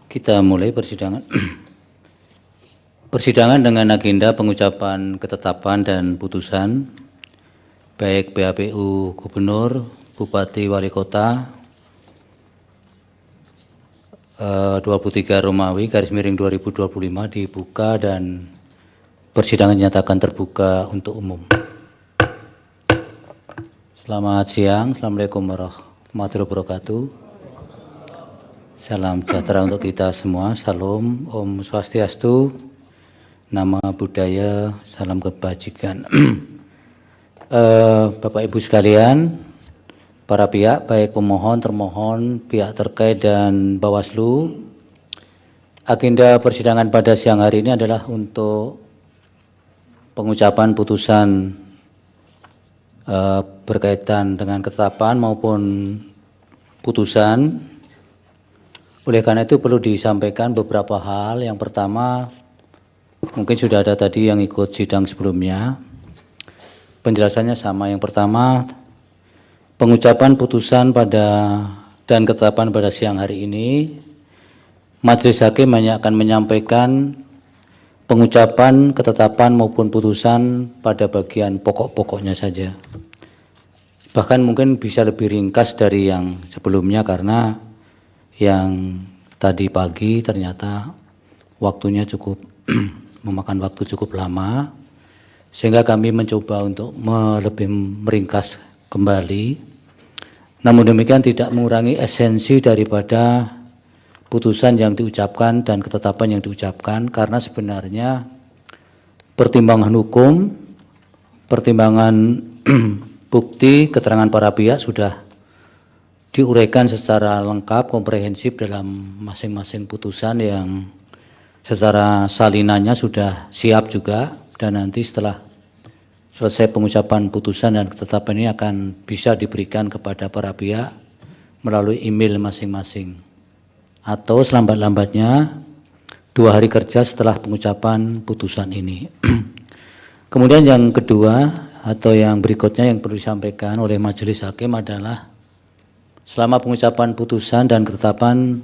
Kita mulai persidangan. Persidangan dengan agenda pengucapan ketetapan dan putusan baik PHPU Gubernur, Bupati, Wali Kota 23 Romawi _2025 dibuka dan persidangan dinyatakan terbuka untuk umum. Selamat siang, Assalamualaikum warahmatullahi wabarakatuh. Salam sejahtera untuk kita semua, Salam, Om Swastiastu, Nama Budaya, Salam Kebajikan. Bapak Ibu sekalian, para pihak, baik pemohon, termohon, pihak terkait dan Bawaslu, agenda persidangan pada siang hari ini adalah untuk pengucapan putusan berkaitan dengan ketetapan maupun putusan. Oleh karena itu perlu disampaikan beberapa hal. Yang pertama, mungkin sudah ada tadi yang ikut sidang sebelumnya. Penjelasannya sama. Yang pertama, pengucapan putusan dan ketetapan pada siang hari ini, Majelis Hakim hanya akan menyampaikan pengucapan, ketetapan maupun putusan pada bagian pokok-pokoknya saja. Bahkan mungkin bisa lebih ringkas dari yang sebelumnya karena yang tadi pagi ternyata waktunya cukup memakan waktu cukup lama, sehingga kami mencoba untuk lebih meringkas kembali. Namun demikian tidak mengurangi esensi daripada putusan yang diucapkan dan ketetapan yang diucapkan, karena sebenarnya pertimbangan hukum, pertimbangan bukti, keterangan para pihak sudah diuraikan secara lengkap, komprehensif dalam masing-masing putusan yang secara salinannya sudah siap juga, dan nanti setelah selesai pengucapan putusan dan ketetapan ini akan bisa diberikan kepada para pihak melalui email masing-masing atau selambat-lambatnya 2 hari kerja setelah pengucapan putusan ini. Kemudian yang kedua atau yang berikutnya yang perlu disampaikan oleh Majelis Hakim adalah selama pengucapan putusan dan ketetapan,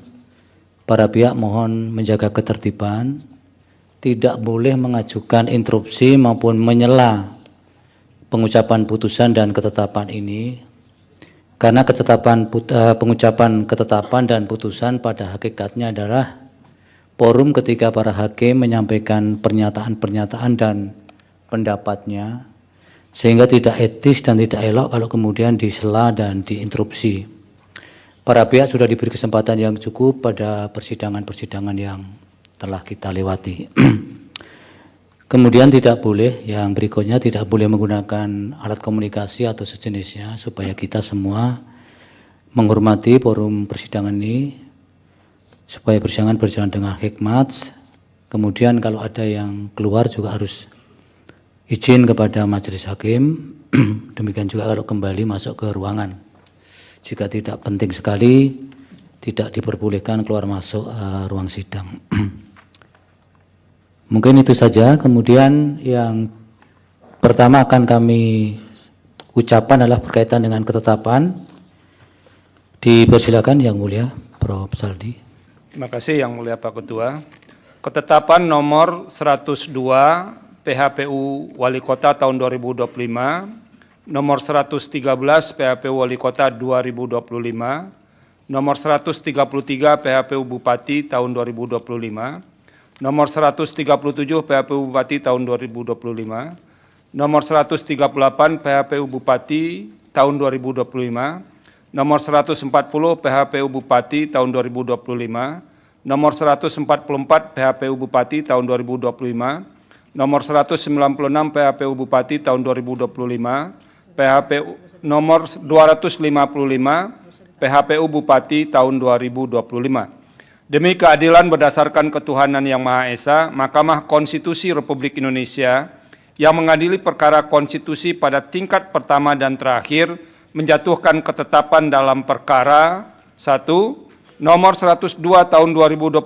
para pihak mohon menjaga ketertiban, tidak boleh mengajukan interupsi maupun menyela pengucapan putusan dan ketetapan ini, karena pengucapan ketetapan dan putusan pada hakikatnya adalah forum ketika para hakim menyampaikan pernyataan-pernyataan dan pendapatnya, sehingga tidak etis dan tidak elok kalau kemudian disela dan diinterupsi. Para pihak sudah diberi kesempatan yang cukup pada persidangan-persidangan yang telah kita lewati. Kemudian tidak boleh, yang berikutnya tidak boleh menggunakan alat komunikasi atau sejenisnya, supaya kita semua menghormati forum persidangan ini, supaya persidangan berjalan dengan hikmat. Kemudian kalau ada yang keluar juga harus izin kepada Majelis Hakim. Demikian juga kalau kembali masuk ke ruangan. Jika tidak penting sekali, tidak diperbolehkan keluar masuk ruang sidang. Mungkin itu saja. Kemudian yang pertama akan kami ucapkan adalah berkaitan dengan ketetapan. Dipersilakan Yang Mulia Prof. Saldi. Terima kasih Yang Mulia Pak Ketua. Ketetapan nomor 102 PHPU Wali Kota tahun 2025, nomor 113 PHPU Wali Kota 2025, nomor 133 PHPU Bupati tahun 2025, nomor 137 PHPU Bupati tahun 2025, nomor 138 PHPU Bupati tahun 2025, nomor 140 PHPU Bupati tahun 2025, nomor 144 PHPU Bupati tahun 2025, nomor 196 PHPU Bupati tahun 2025, PHPU nomor 255 PHPU Bupati tahun 2025. Demi keadilan berdasarkan ketuhanan yang Maha Esa, Mahkamah Konstitusi Republik Indonesia yang mengadili perkara konstitusi pada tingkat pertama dan terakhir menjatuhkan ketetapan dalam perkara 1. Nomor 102 tahun 2025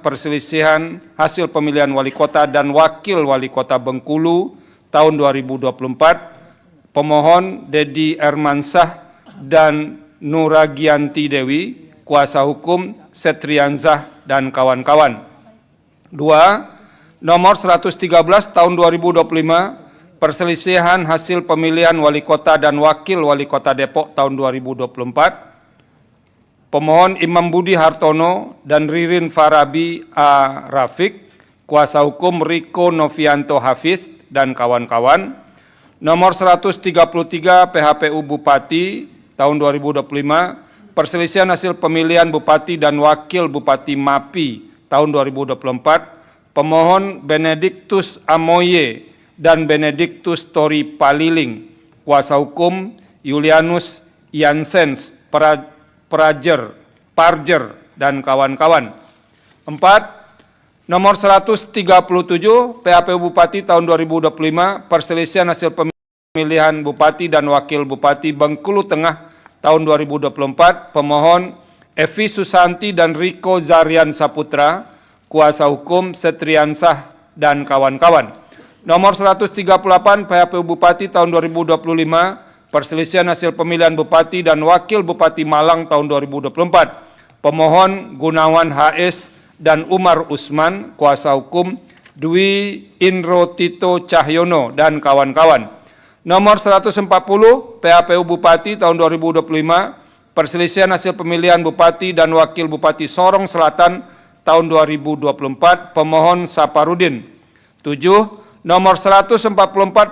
perselisihan hasil pemilihan wali kota dan wakil wali kota Bengkulu tahun 2024, pemohon Dedi Ermansyah dan Nuragianti Dewi, kuasa hukum Setrianzah dan kawan-kawan. 2. Nomor 113 tahun 2025, perselisihan hasil pemilihan wali kota dan wakil wali kota Depok tahun 2024. Pemohon Imam Budi Hartono dan Ririn Farabi A. Rafiq, kuasa hukum Riko Novianto Hafiz dan kawan-kawan. Nomor 133 PHPU Bupati tahun 2025, perselisihan hasil pemilihan Bupati dan Wakil Bupati MAPI tahun 2024, pemohon Benediktus Amoye dan Benediktus Tori Paliling, kuasa hukum Julianus Janssens Parger dan kawan-kawan. 4. Nomor 137 PHPU Bupati tahun 2025, perselisihan hasil pemilihan Bupati dan Wakil Bupati Bengkulu Tengah tahun 2024, pemohon Evi Susanti dan Riko Zarian Saputra, kuasa hukum Setriansah dan kawan-kawan. Nomor 138 PHPU Bupati tahun 2025, perselisihan hasil pemilihan Bupati dan Wakil Bupati Malang tahun 2024, pemohon Gunawan HS dan Umar Usman, kuasa hukum Dwi Indro Tito Cahyono dan kawan-kawan. Nomor 140 PHPU Bupati tahun 2025, perselisihan hasil pemilihan Bupati dan Wakil Bupati Sorong Selatan tahun 2024, pemohon Saparudin. 7. Nomor 144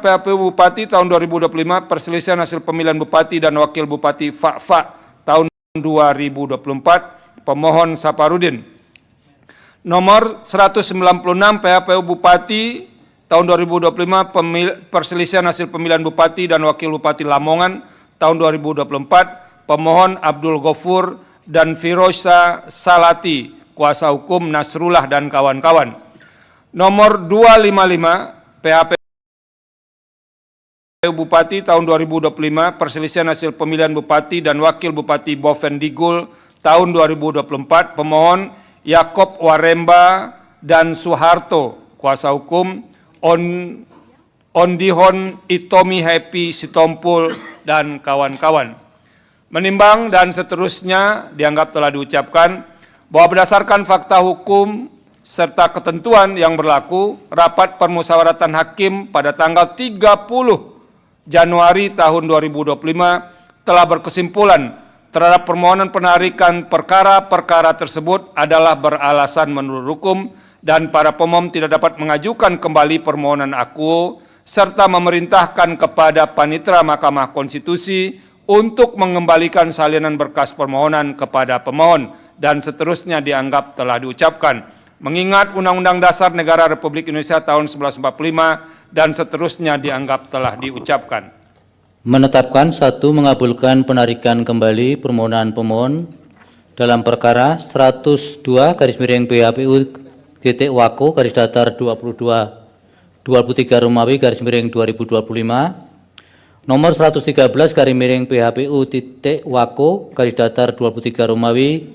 PHPU Bupati tahun 2025, perselisihan hasil pemilihan Bupati dan Wakil Bupati Fakfak tahun 2024, pemohon Saparudin. Nomor 196 PHPU Bupati tahun 2025, perselisihan hasil pemilihan Bupati dan Wakil Bupati Lamongan tahun 2024, pemohon Abdul Ghafur dan Firoza Salati, kuasa hukum Nasrullah dan kawan-kawan. Nomor 255 PHPU Bupati tahun 2025, perselisihan hasil pemilihan Bupati dan Wakil Bupati Bovendigul tahun 2024, pemohon Yakob Waremba dan Suharto, kuasa hukum Ondihon Itomi Happy Sitompul dan kawan-kawan. Menimbang dan seterusnya dianggap telah diucapkan bahwa berdasarkan fakta hukum serta ketentuan yang berlaku, rapat permusyawaratan hakim pada tanggal 30 Januari tahun 2025 telah berkesimpulan terhadap permohonan penarikan perkara-perkara tersebut adalah beralasan menurut hukum dan para pemohon tidak dapat mengajukan kembali permohonan akuo serta memerintahkan kepada Panitera Mahkamah Konstitusi untuk mengembalikan salinan berkas permohonan kepada pemohon dan seterusnya dianggap telah diucapkan. Mengingat Undang-Undang Dasar Negara Republik Indonesia tahun 1945 dan seterusnya dianggap telah diucapkan. Menetapkan 1. Mengabulkan penarikan kembali permohonan pemohon dalam perkara 102 PHPU Wako garis datar 23 Romawi garis miring 2025, nomor 113 PHPU Wako garis datar 23 Romawi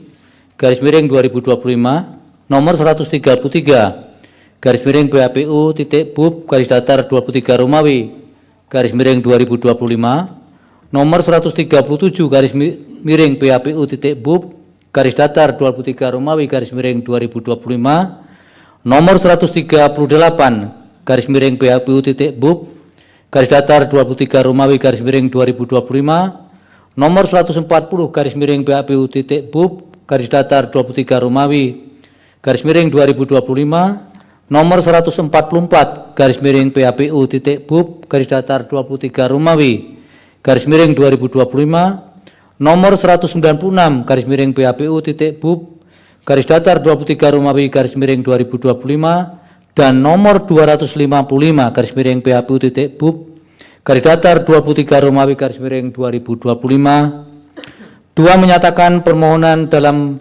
garis miring 2025, nomor 133 PHPU Bub garis datar 23 Romawi garis miring 2025, nomor 137 PHPU Bub garis datar 23 Romawi garis miring 2025, nomor 138 PHPU Bub garis datar 23 Romawi garis miring 2025, nomor 140 PHPU Bub garis datar 23 Romawi garis miring 2025, nomor 144 PHPU Bub garis datar 23 Romawi garis miring 2025, nomor 196 PHPU Bub garis datar 23 Romawi garis miring 2025 dan nomor 255 PHPU Bub garis datar 23 Romawi garis miring 2025. 2. Menyatakan permohonan dalam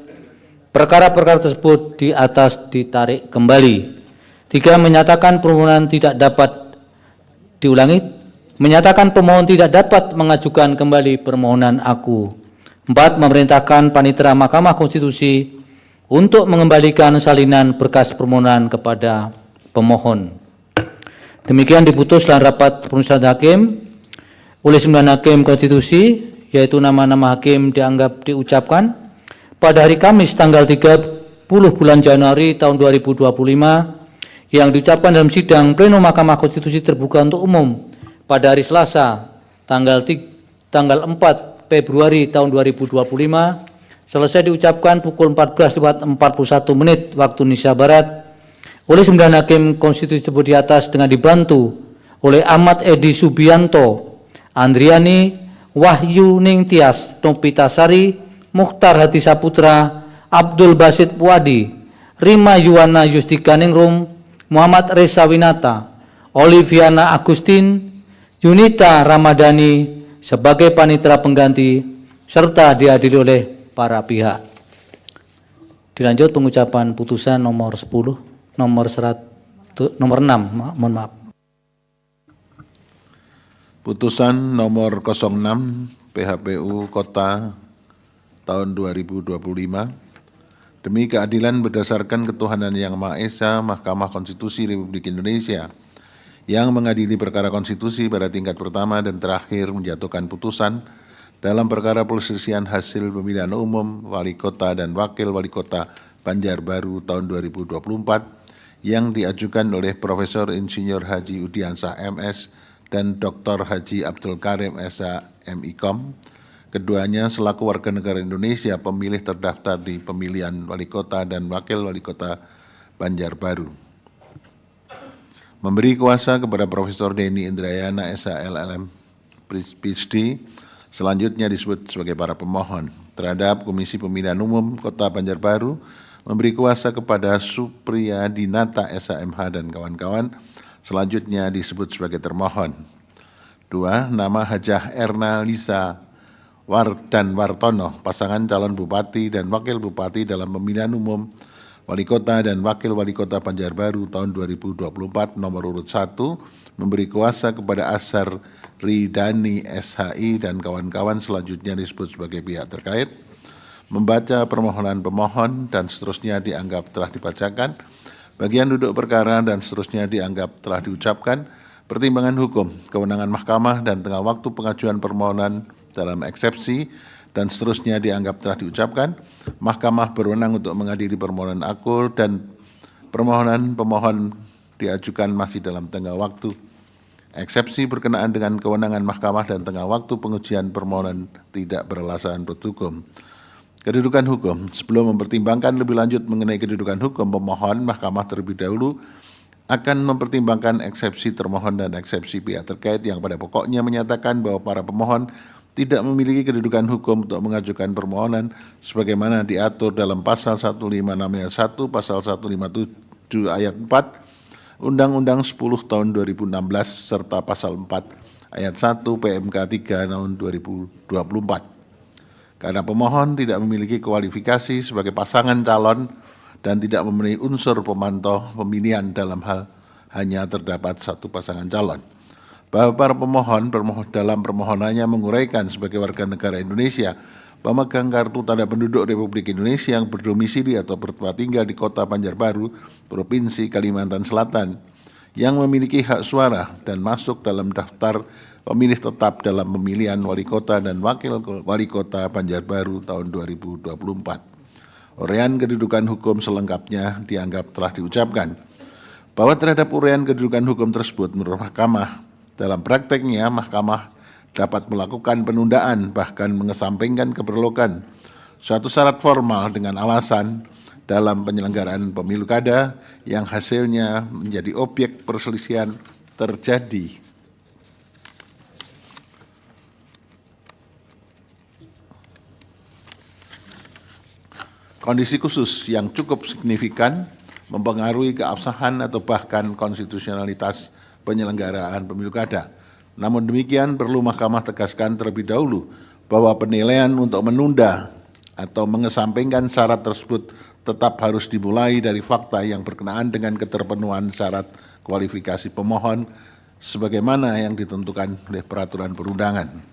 perkara-perkara tersebut di atas ditarik kembali. 3. Menyatakan permohonan tidak dapat diulangi. Menyatakan pemohon tidak dapat mengajukan kembali permohonan aku. 4. Memerintahkan Panitera Mahkamah Konstitusi untuk mengembalikan salinan berkas permohonan kepada pemohon. Demikian diputus dalam rapat permusyawaratan hakim oleh 9 hakim konstitusi, yaitu nama-nama hakim dianggap diucapkan pada hari Kamis tanggal 3 bulan Januari tahun 2025 yang diucapkan dalam sidang pleno Mahkamah Konstitusi terbuka untuk umum pada hari Selasa tanggal 4 Februari tahun 2025 selesai diucapkan pukul 14.41 waktu Indonesia Barat oleh 9 hakim konstitusi tersebut di atas dengan dibantu oleh Ahmad Edi Subianto, Andriani, Wahyu Ningtyas, Nopitasari, Mukhtar Hadi Saputra, Abdul Basit Puadi, Rima Yuwana Yustika Ningrum, Muhammad Reza Winata, Oliviana Agustin, Yunita Ramadhani sebagai panitera pengganti serta dihadiri oleh para pihak. Dilanjut pengucapan putusan nomor 6, mohon maaf. Putusan nomor 06 PHPU Kota tahun 2025. Demi keadilan berdasarkan ketuhanan yang Maha Esa, Mahkamah Konstitusi Republik Indonesia yang mengadili perkara konstitusi pada tingkat pertama dan terakhir menjatuhkan putusan dalam perkara perselisihan hasil pemilihan umum Wali Kota dan Wakil Wali Kota Banjarbaru tahun 2024 yang diajukan oleh Profesor Insinyur Haji Udiansah MS dan Dr. Haji Abdul Karim SH MIKOM, keduanya selaku warga negara Indonesia pemilih terdaftar di pemilihan Wali Kota dan Wakil Wali Kota Banjarbaru. Memberi kuasa kepada Profesor Denny Indrayana SH LLM PhD, selanjutnya disebut sebagai para pemohon. Terhadap Komisi Pemilihan Umum Kota Banjarbaru, memberi kuasa kepada Supriya Dinata SHMH dan kawan-kawan, selanjutnya disebut sebagai termohon. 2. Nama Hajah Erna Lisa dan Wartono, pasangan calon Bupati dan Wakil Bupati dalam pemilihan umum Wali Kota dan Wakil Wali Kota Banjarbaru tahun 2024 nomor urut 1, memberi kuasa kepada Asar Ridani SHI dan kawan-kawan, selanjutnya disebut sebagai pihak terkait. Membaca permohonan pemohon dan seterusnya dianggap telah dibacakan. Bagian duduk perkara dan seterusnya dianggap telah diucapkan. Pertimbangan hukum, kewenangan mahkamah dan tengah waktu pengajuan permohonan dalam eksepsi dan seterusnya dianggap telah diucapkan. Mahkamah berwenang untuk mengadili permohonan akur dan permohonan pemohon diajukan masih dalam tengah waktu eksepsi berkenaan dengan kewenangan mahkamah dan tengah waktu pengujian permohonan tidak beralasan menurut hukum. Kedudukan hukum. Sebelum mempertimbangkan lebih lanjut mengenai kedudukan hukum pemohon, mahkamah terlebih dahulu akan mempertimbangkan eksepsi termohon dan eksepsi pihak terkait yang pada pokoknya menyatakan bahwa para pemohon tidak memiliki kedudukan hukum untuk mengajukan permohonan sebagaimana diatur dalam pasal 156 ayat 1, pasal 157 ayat 4, Undang-Undang 10 tahun 2016 serta pasal 4 ayat 1 PMK 3 tahun 2024. Karena pemohon tidak memiliki kualifikasi sebagai pasangan calon dan tidak memenuhi unsur pemantau pemilihan dalam hal hanya terdapat satu pasangan calon. Bahwa para pemohon dalam permohonannya menguraikan sebagai warga negara Indonesia, pemegang kartu tanda penduduk Republik Indonesia yang berdomisili atau bertempat tinggal di Kota Banjarbaru, Provinsi Kalimantan Selatan, yang memiliki hak suara dan masuk dalam daftar pemilih tetap dalam pemilihan Wali Kota dan Wakil Wali Kota Banjarbaru tahun 2024. Uraian kedudukan hukum selengkapnya dianggap telah diucapkan. Bahwa terhadap uraian kedudukan hukum tersebut menurut mahkamah, dalam prakteknya mahkamah dapat melakukan penundaan bahkan mengesampingkan keperluan suatu syarat formal dengan alasan dalam penyelenggaraan pemilu kada yang hasilnya menjadi objek perselisihan terjadi kondisi khusus yang cukup signifikan mempengaruhi keabsahan atau bahkan konstitusionalitas penyelenggaraan pemilu kada. Namun demikian perlu mahkamah tegaskan terlebih dahulu bahwa penilaian untuk menunda atau mengesampingkan syarat tersebut tetap harus dimulai dari fakta yang berkenaan dengan keterpenuhan syarat kualifikasi pemohon sebagaimana yang ditentukan oleh peraturan perundangan.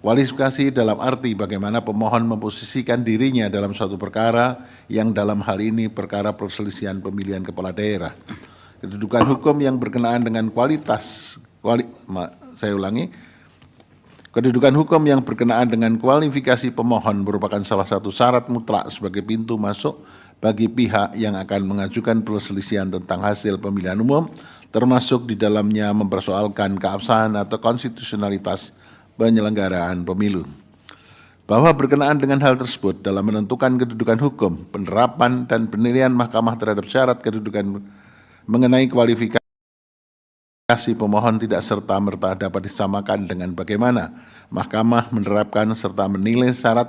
Kualifikasi dalam arti bagaimana pemohon memposisikan dirinya dalam suatu perkara yang dalam hal ini perkara perselisihan pemilihan kepala daerah. Kedudukan hukum yang berkenaan dengan Kedudukan hukum yang berkenaan dengan kualifikasi pemohon merupakan salah satu syarat mutlak sebagai pintu masuk bagi pihak yang akan mengajukan perselisihan tentang hasil pemilihan umum, termasuk di dalamnya mempersoalkan keabsahan atau konstitusionalitas penyelenggaraan pemilu. Bahwa berkenaan dengan hal tersebut dalam menentukan kedudukan hukum, penerapan dan penilaian mahkamah terhadap syarat kedudukan mengenai kualifikasi pemohon tidak serta-merta dapat disamakan dengan bagaimana mahkamah menerapkan serta menilai syarat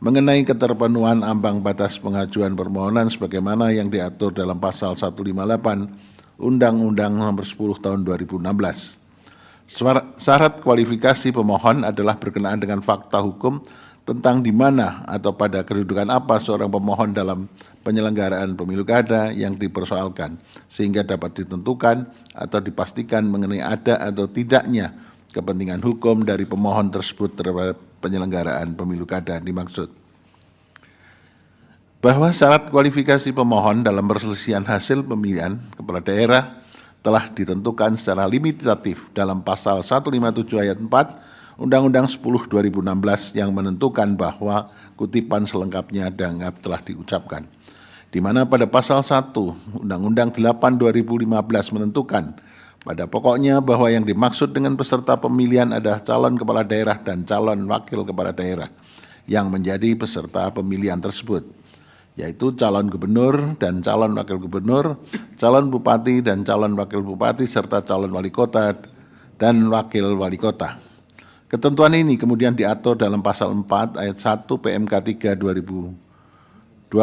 mengenai keterpenuhan ambang batas pengajuan permohonan sebagaimana yang diatur dalam pasal 158 Undang-Undang Nomor 10 Tahun 2016. Syarat kualifikasi pemohon adalah berkenaan dengan fakta hukum tentang di mana atau pada kedudukan apa seorang pemohon dalam penyelenggaraan pemilu kada yang dipersoalkan, sehingga dapat ditentukan atau dipastikan mengenai ada atau tidaknya kepentingan hukum dari pemohon tersebut terhadap penyelenggaraan pemilu kada dimaksud. Bahwa syarat kualifikasi pemohon dalam perselisihan hasil pemilihan kepala daerah telah ditentukan secara limitatif dalam pasal 157 ayat 4 Undang-Undang 10 2016 yang menentukan bahwa kutipan selengkapnya dianggap telah diucapkan. Di mana pada pasal 1 Undang-Undang 8 2015 menentukan pada pokoknya bahwa yang dimaksud dengan peserta pemilihan adalah calon kepala daerah dan calon wakil kepala daerah yang menjadi peserta pemilihan tersebut, yaitu calon gubernur dan calon wakil gubernur, calon bupati dan calon wakil bupati, serta calon wali kota dan wakil wali kota. Ketentuan ini kemudian diatur dalam pasal 4 ayat 1 PMK 3 2024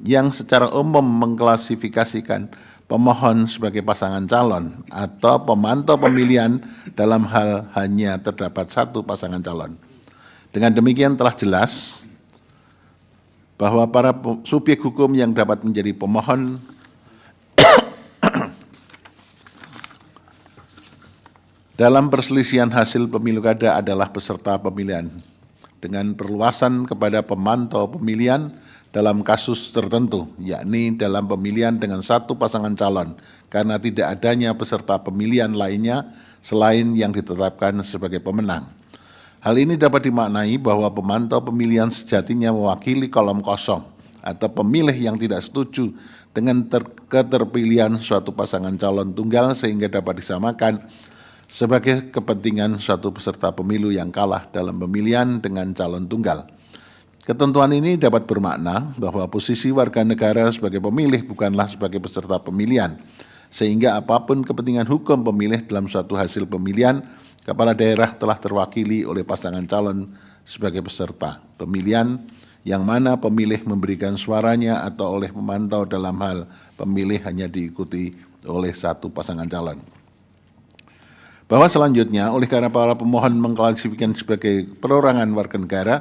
yang secara umum mengklasifikasikan pemohon sebagai pasangan calon atau pemantau pemilihan dalam hal hanya terdapat satu pasangan calon. Dengan demikian telah jelas bahwa para subjek hukum yang dapat menjadi pemohon dalam perselisihan hasil pemilu kada adalah peserta pemilihan dengan perluasan kepada pemantau pemilihan dalam kasus tertentu, yakni dalam pemilihan dengan satu pasangan calon karena tidak adanya peserta pemilihan lainnya selain yang ditetapkan sebagai pemenang. Hal ini dapat dimaknai bahwa pemantau pemilihan sejatinya mewakili kolom kosong atau pemilih yang tidak setuju dengan keterpilihan suatu pasangan calon tunggal sehingga dapat disamakan sebagai kepentingan suatu peserta pemilu yang kalah dalam pemilihan dengan calon tunggal. Ketentuan ini dapat bermakna bahwa posisi warga negara sebagai pemilih bukanlah sebagai peserta pemilihan, sehingga apapun kepentingan hukum pemilih dalam suatu hasil pemilihan, kepala daerah telah terwakili oleh pasangan calon sebagai peserta pemilihan, yang mana pemilih memberikan suaranya atau oleh pemantau dalam hal pemilih hanya diikuti oleh satu pasangan calon. Bahwa selanjutnya, oleh karena para pemohon mengklasifikasikan sebagai perorangan warga negara,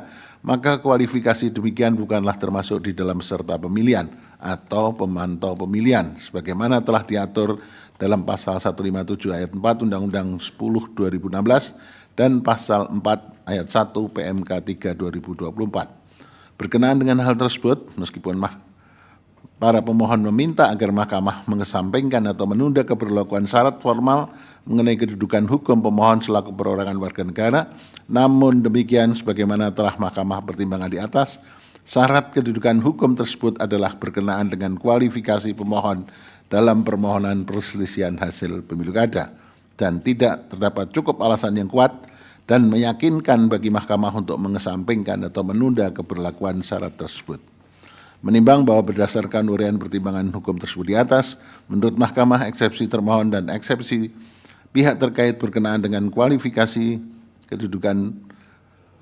maka kualifikasi demikian bukanlah termasuk di dalam peserta pemilihan atau pemantau pemilihan, sebagaimana telah diatur dalam pasal 157 ayat 4 Undang-Undang 10 2016 dan pasal 4 ayat 1 PMK 3 2024. Berkenaan dengan hal tersebut, meskipun para pemohon meminta agar mahkamah mengesampingkan atau menunda keberlakuan syarat formal mengenai kedudukan hukum pemohon selaku perorangan warga negara, namun demikian sebagaimana telah mahkamah pertimbangan di atas, syarat kedudukan hukum tersebut adalah berkenaan dengan kualifikasi pemohon dalam permohonan perselisihan hasil pemilu kada dan tidak terdapat cukup alasan yang kuat dan meyakinkan bagi mahkamah untuk mengesampingkan atau menunda keberlakuan syarat tersebut. Menimbang bahwa berdasarkan uraian pertimbangan hukum tersebut di atas, menurut mahkamah eksepsi termohon dan eksepsi pihak terkait berkenaan dengan kualifikasi kedudukan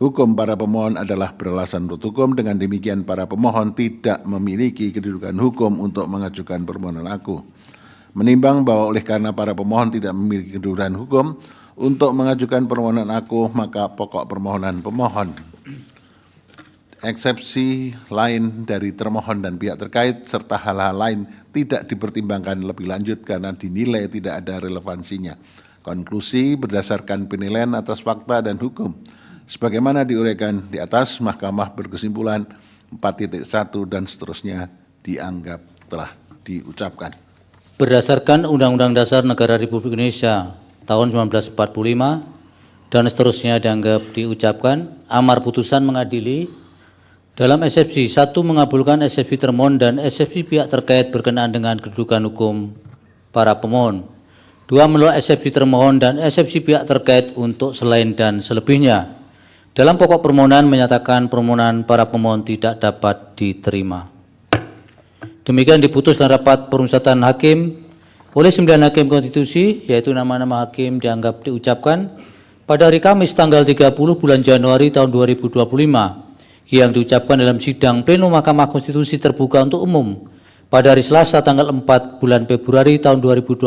hukum para pemohon adalah beralasan menurut hukum. Dengan demikian para pemohon tidak memiliki kedudukan hukum untuk mengajukan permohonan aku. Menimbang bahwa oleh karena para pemohon tidak memiliki kedudukan hukum untuk mengajukan permohonan aku, maka pokok permohonan pemohon, eksepsi lain dari termohon dan pihak terkait serta hal-hal lain tidak dipertimbangkan lebih lanjut karena dinilai tidak ada relevansinya. Konklusi berdasarkan penilaian atas fakta dan hukum sebagaimana diuraikan di atas, mahkamah berkesimpulan 4.1 dan seterusnya dianggap telah diucapkan. Berdasarkan Undang-Undang Dasar Negara Republik Indonesia tahun 1945 dan seterusnya dianggap diucapkan. Amar putusan mengadili dalam eksepsi 1 mengabulkan eksepsi termohon dan eksepsi pihak terkait berkenaan dengan kedudukan hukum para pemohon. 2 menolak eksepsi termohon dan eksepsi pihak terkait untuk selain dan selebihnya. Dalam pokok permohonan menyatakan permohonan para pemohon tidak dapat diterima. Demikian diputus dalam rapat permusyawaratan hakim oleh 9 hakim konstitusi, yaitu nama-nama hakim dianggap diucapkan pada hari Kamis tanggal 30 bulan Januari tahun 2025 yang diucapkan dalam sidang pleno Mahkamah Konstitusi terbuka untuk umum pada hari Selasa tanggal 4 bulan Februari tahun 2025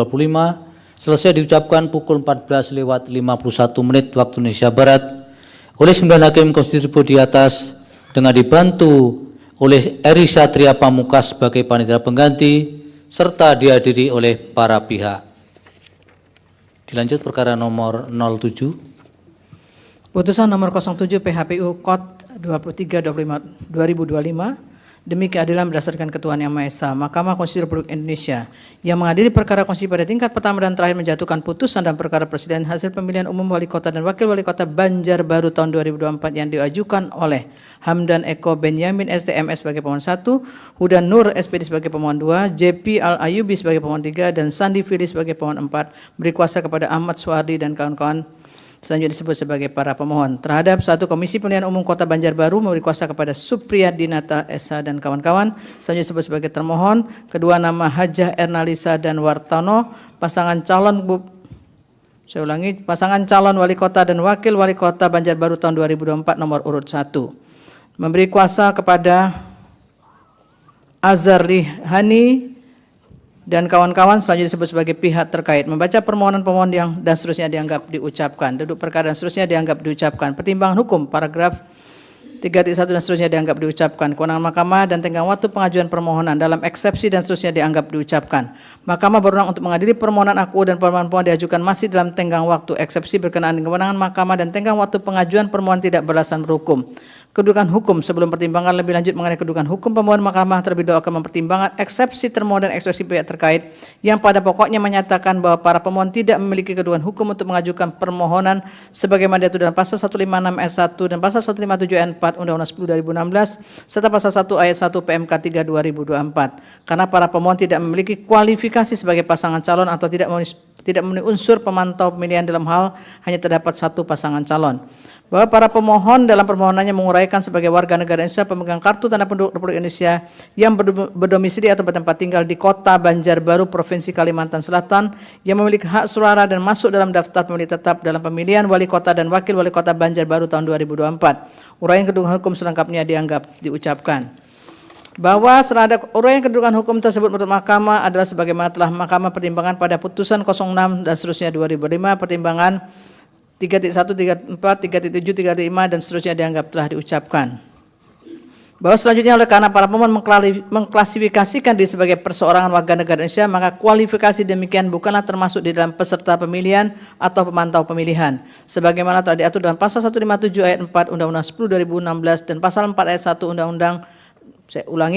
selesai diucapkan pukul 14:51 waktu Indonesia Barat oleh 9 hakim konstitusi di atas dengan dibantu oleh Eri Satria Pamukas sebagai panitia pengganti serta dihadiri oleh para pihak. Dilanjut perkara nomor 07. Putusan nomor 07 PHPU Kot 23/2025 demi keadilan berdasarkan Ketuhanan Yang Maha Esa, Mahkamah Konstitusi Republik Indonesia yang mengadili perkara konstitusi pada tingkat pertama dan terakhir menjatuhkan putusan dalam perkara presiden hasil pemilihan umum wali kota dan wakil wali kota Banjarbaru tahun 2024 yang diajukan oleh Hamdan Eko Benyamin STMS sebagai pemohon 1, Hudan Nur SPD sebagai pemohon 2, JP Al Ayubi sebagai pemohon 3 dan Sandi Fili sebagai pemohon 4, beri kuasa kepada Ahmad Suwardi dan kawan-kawan selanjutnya disebut sebagai para pemohon. Terhadap 1 Komisi Pemilihan Umum Kota Banjarbaru memberi kuasa kepada Supriyadinata Esa dan kawan-kawan selanjutnya disebut sebagai termohon. Kedua nama Hajah Ernalisa dan Wartono, pasangan calon pasangan calon wali kota dan wakil wali kota Banjarbaru tahun 2024 nomor urut 1. Memberi kuasa kepada Azhar Rihani dan kawan-kawan selanjutnya disebut sebagai pihak terkait. Membaca permohonan pemohon yang dan seterusnya dianggap diucapkan. Duduk perkara dan seterusnya dianggap diucapkan. Pertimbangan hukum paragraf 3.1 dan seterusnya dianggap diucapkan. Kewenangan mahkamah dan tenggang waktu pengajuan permohonan dalam eksepsi dan seterusnya dianggap diucapkan. Mahkamah berwenang untuk mengadili permohonan aku dan permohonan pemohon diajukan masih dalam tenggang waktu eksepsi berkenaan dengan kewenangan mahkamah dan tenggang waktu pengajuan permohonan tidak beralasan berhukum. Kedudukan hukum sebelum pertimbangan lebih lanjut mengenai kedudukan hukum pemohon, mahkamah terlebih dahulu akan mempertimbangkan eksepsi termohon dan eksepsi pihak terkait yang pada pokoknya menyatakan bahwa para pemohon tidak memiliki kedudukan hukum untuk mengajukan permohonan sebagaimana diatur dalam pasal 156 ayat 1 dan pasal 157 ayat 4 Undang-Undang 10 2016 serta pasal 1 ayat 1 PMK 3 2024 karena para pemohon tidak memiliki kualifikasi sebagai pasangan calon atau tidak memenuhi unsur pemantau pemilihan dalam hal hanya terdapat 1 pasangan calon. Bahwa para pemohon dalam permohonannya menguraikan sebagai warga negara Indonesia pemegang kartu tanda penduduk Republik Indonesia yang berdomisili atau bertempat tinggal di Kota Banjarbaru, Provinsi Kalimantan Selatan yang memiliki hak suara dan masuk dalam daftar pemilih tetap dalam pemilihan wali kota dan wakil wali kota Banjarbaru tahun 2024. Uraian kedudukan hukum selengkapnya dianggap diucapkan. Bahwa serada uraian kedudukan hukum tersebut menurut mahkamah adalah sebagaimana telah mahkamah pertimbangan pada putusan 06 dan seterusnya 2005, pertimbangan 3.1, 3.4, 3.7, 3.5 dan seterusnya dianggap telah diucapkan. Bahwa selanjutnya oleh karena para pemohon mengklasifikasikan diri sebagai perseorangan warga negara Indonesia, maka kualifikasi demikian bukanlah termasuk di dalam peserta pemilihan atau pemantau pemilihan. Sebagaimana telah diatur dalam pasal 157 ayat 4 Undang-Undang 10 2016 dan pasal 4 ayat 1 Undang-Undang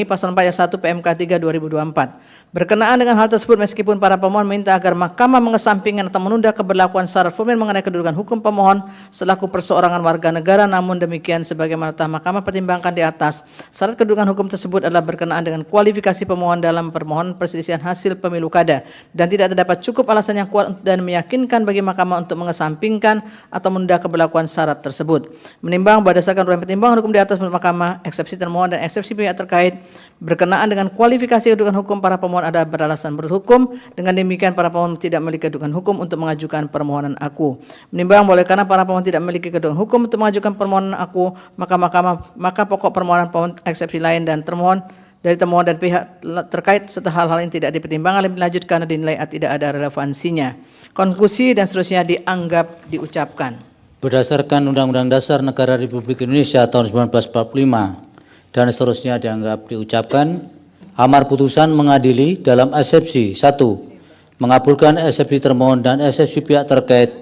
pasal 4 ayat 1 PMK 3 2024. Berkenaan dengan hal tersebut, meskipun para pemohon meminta agar mahkamah mengesampingkan atau menunda keberlakuan syarat formil mengenai kedudukan hukum pemohon selaku perseorangan warga negara, namun demikian sebagaimana telah mahkamah pertimbangkan di atas, syarat kedudukan hukum tersebut adalah berkenaan dengan kualifikasi pemohon dalam permohonan perselisihan hasil pemilu kada dan tidak terdapat cukup alasan yang kuat dan meyakinkan bagi mahkamah untuk mengesampingkan atau menunda keberlakuan syarat tersebut. Menimbang berdasarkan uraian pertimbangan hukum di atas menurut mahkamah, eksepsi termohon dan eksepsi pihak terkait berkenaan dengan kualifikasi kedudukan hukum para pemohon ada beralasan berhukum. Dengan demikian para pemohon tidak memiliki kedudukan hukum untuk mengajukan permohonan aku. Menimbang boleh karena para pemohon tidak memiliki kedudukan hukum untuk mengajukan permohonan aku, maka pokok permohonan pemohon eksepsi lain dan termohon dari termohon dan pihak terkait serta hal-hal yang tidak dipertimbangkan lebih lanjut karena dinilai tidak ada relevansinya. Konklusi dan seterusnya dianggap diucapkan. Berdasarkan Undang-Undang Dasar Negara Republik Indonesia tahun 1945 dan seterusnya dianggap diucapkan. Amar putusan mengadili dalam eksepsi 1. Mengabulkan eksepsi termohon dan eksepsi pihak terkait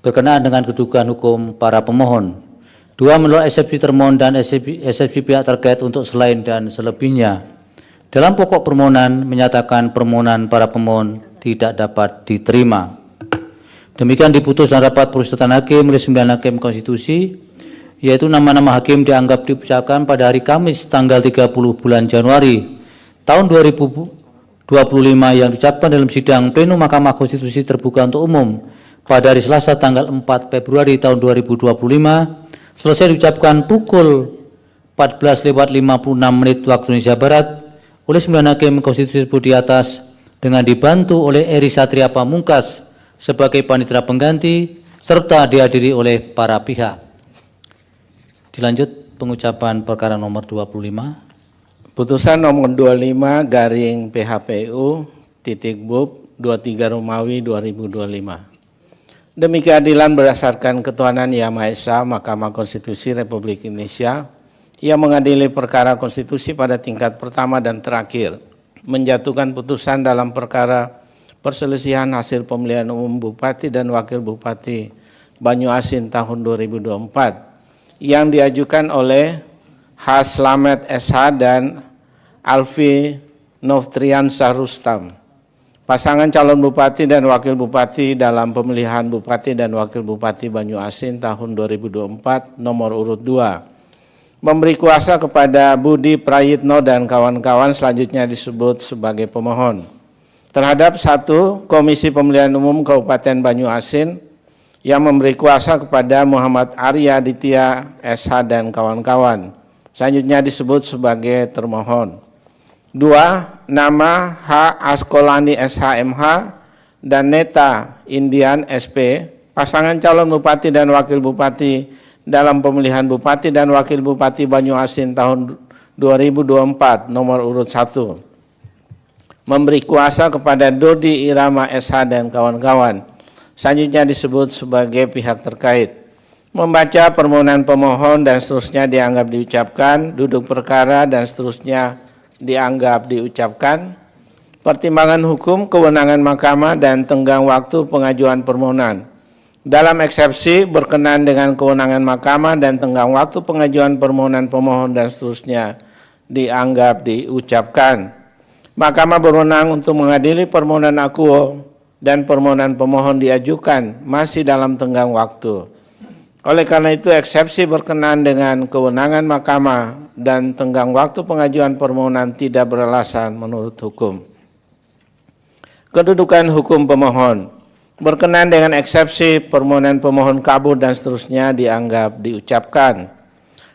berkenaan dengan kedudukan hukum para pemohon. 2. Menolak eksepsi termohon dan eksepsi pihak terkait untuk selain dan selebihnya. Dalam pokok permohonan menyatakan permohonan para pemohon tidak dapat diterima. Demikian diputus dalam rapat permusyawaratan hakim oleh 9 hakim konstitusi, yaitu nama-nama hakim dianggap dibacakan pada hari Kamis tanggal 30 bulan Januari tahun 2025 yang diucapkan dalam sidang pleno Mahkamah Konstitusi terbuka untuk umum pada hari Selasa tanggal 4 Februari tahun 2025 selesai diucapkan pukul 14.56 waktu Indonesia Barat oleh 9 hakim konstitusi tersebut di atas dengan dibantu oleh Eri Satria Pamungkas sebagai panitera pengganti serta dihadiri oleh para pihak. Dilanjut pengucapan perkara nomor 25. Putusan nomor 25 garing PHPU titik BUP 23 Romawi 2025. Demi keadilan berdasarkan ketuhanan Yang Maha Esa, Mahkamah Konstitusi Republik Indonesia yang mengadili perkara konstitusi pada tingkat pertama dan terakhir, menjatuhkan putusan dalam perkara perselisihan hasil pemilihan umum Bupati dan Wakil Bupati Banyuasin tahun 2024 yang diajukan oleh H. Slamet SH dan Alfi Novtriansah Rustam, pasangan calon Bupati dan Wakil Bupati dalam pemilihan Bupati dan Wakil Bupati Banyuasin tahun 2024 nomor urut 2, memberi kuasa kepada Budi Prayitno dan kawan-kawan selanjutnya disebut sebagai pemohon terhadap 1. Komisi Pemilihan Umum Kabupaten Banyuasin yang memberi kuasa kepada Muhammad Arya Ditya SH dan kawan-kawan selanjutnya disebut sebagai termohon. 2. Nama H. Askolani SHMH dan Neta Indian SP, pasangan calon Bupati dan Wakil Bupati dalam pemilihan Bupati dan Wakil Bupati Banyuasin tahun 2024 nomor urut 1, memberi kuasa kepada Dodi Irama SH dan kawan-kawan selanjutnya disebut sebagai pihak terkait, membaca permohonan pemohon dan seterusnya dianggap diucapkan, duduk perkara dan seterusnya dianggap diucapkan, pertimbangan hukum, kewenangan mahkamah dan tenggang waktu pengajuan permohonan. Dalam eksepsi berkenaan dengan kewenangan mahkamah dan tenggang waktu pengajuan permohonan pemohon dan seterusnya dianggap diucapkan. Mahkamah berwenang untuk mengadili permohonan akuo dan permohonan pemohon diajukan masih dalam tenggang waktu. Oleh karena itu, eksepsi berkenaan dengan kewenangan mahkamah dan tenggang waktu pengajuan permohonan tidak beralasan menurut hukum. Kedudukan hukum pemohon berkenaan dengan eksepsi permohonan pemohon kabur dan seterusnya dianggap diucapkan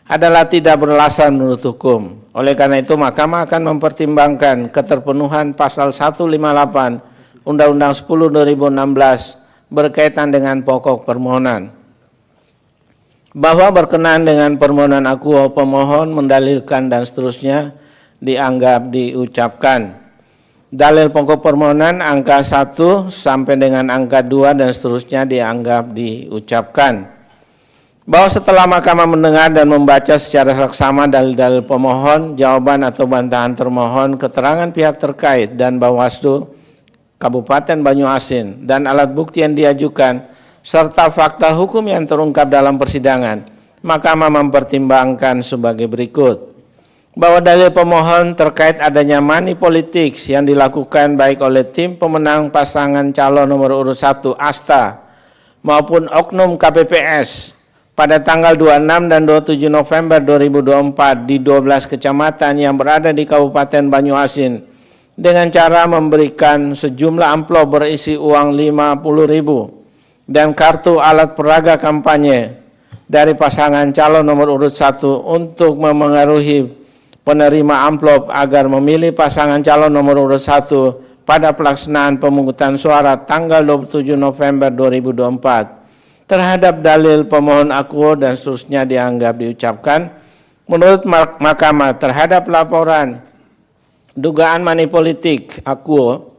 adalah tidak beralasan menurut hukum. Oleh karena itu, Mahkamah akan mempertimbangkan keterpenuhan pasal 158 Undang-Undang 10/2016 berkaitan dengan pokok permohonan. Bahwa berkenaan dengan permohonan akuo pemohon mendalilkan dan seterusnya dianggap diucapkan. Dalil pokok permohonan angka 1 sampai dengan angka 2 dan seterusnya dianggap diucapkan. Bahwa setelah Mahkamah mendengar dan membaca secara saksama dalil-dalil pemohon, jawaban atau bantahan termohon, keterangan pihak terkait dan Bawaslu Kabupaten Banyuasin dan alat bukti yang diajukan serta fakta hukum yang terungkap dalam persidangan, Mahkamah mempertimbangkan sebagai berikut. Bahwa dalil pemohon terkait adanya money politics yang dilakukan baik oleh tim pemenang pasangan calon nomor urut 1 ASTA maupun oknum KPPS pada tanggal 26 dan 27 November 2024 di 12 kecamatan yang berada di Kabupaten Banyuasin dengan cara memberikan sejumlah amplop berisi uang 50.000 dan kartu alat peraga kampanye dari pasangan calon nomor urut 1 untuk memengaruhi penerima amplop agar memilih pasangan calon nomor urut 1 pada pelaksanaan pemungutan suara tanggal 27 November 2024. Terhadap dalil pemohon akuo dan seterusnya dianggap diucapkan. Menurut Mahkamah terhadap laporan dugaan money politik akuo,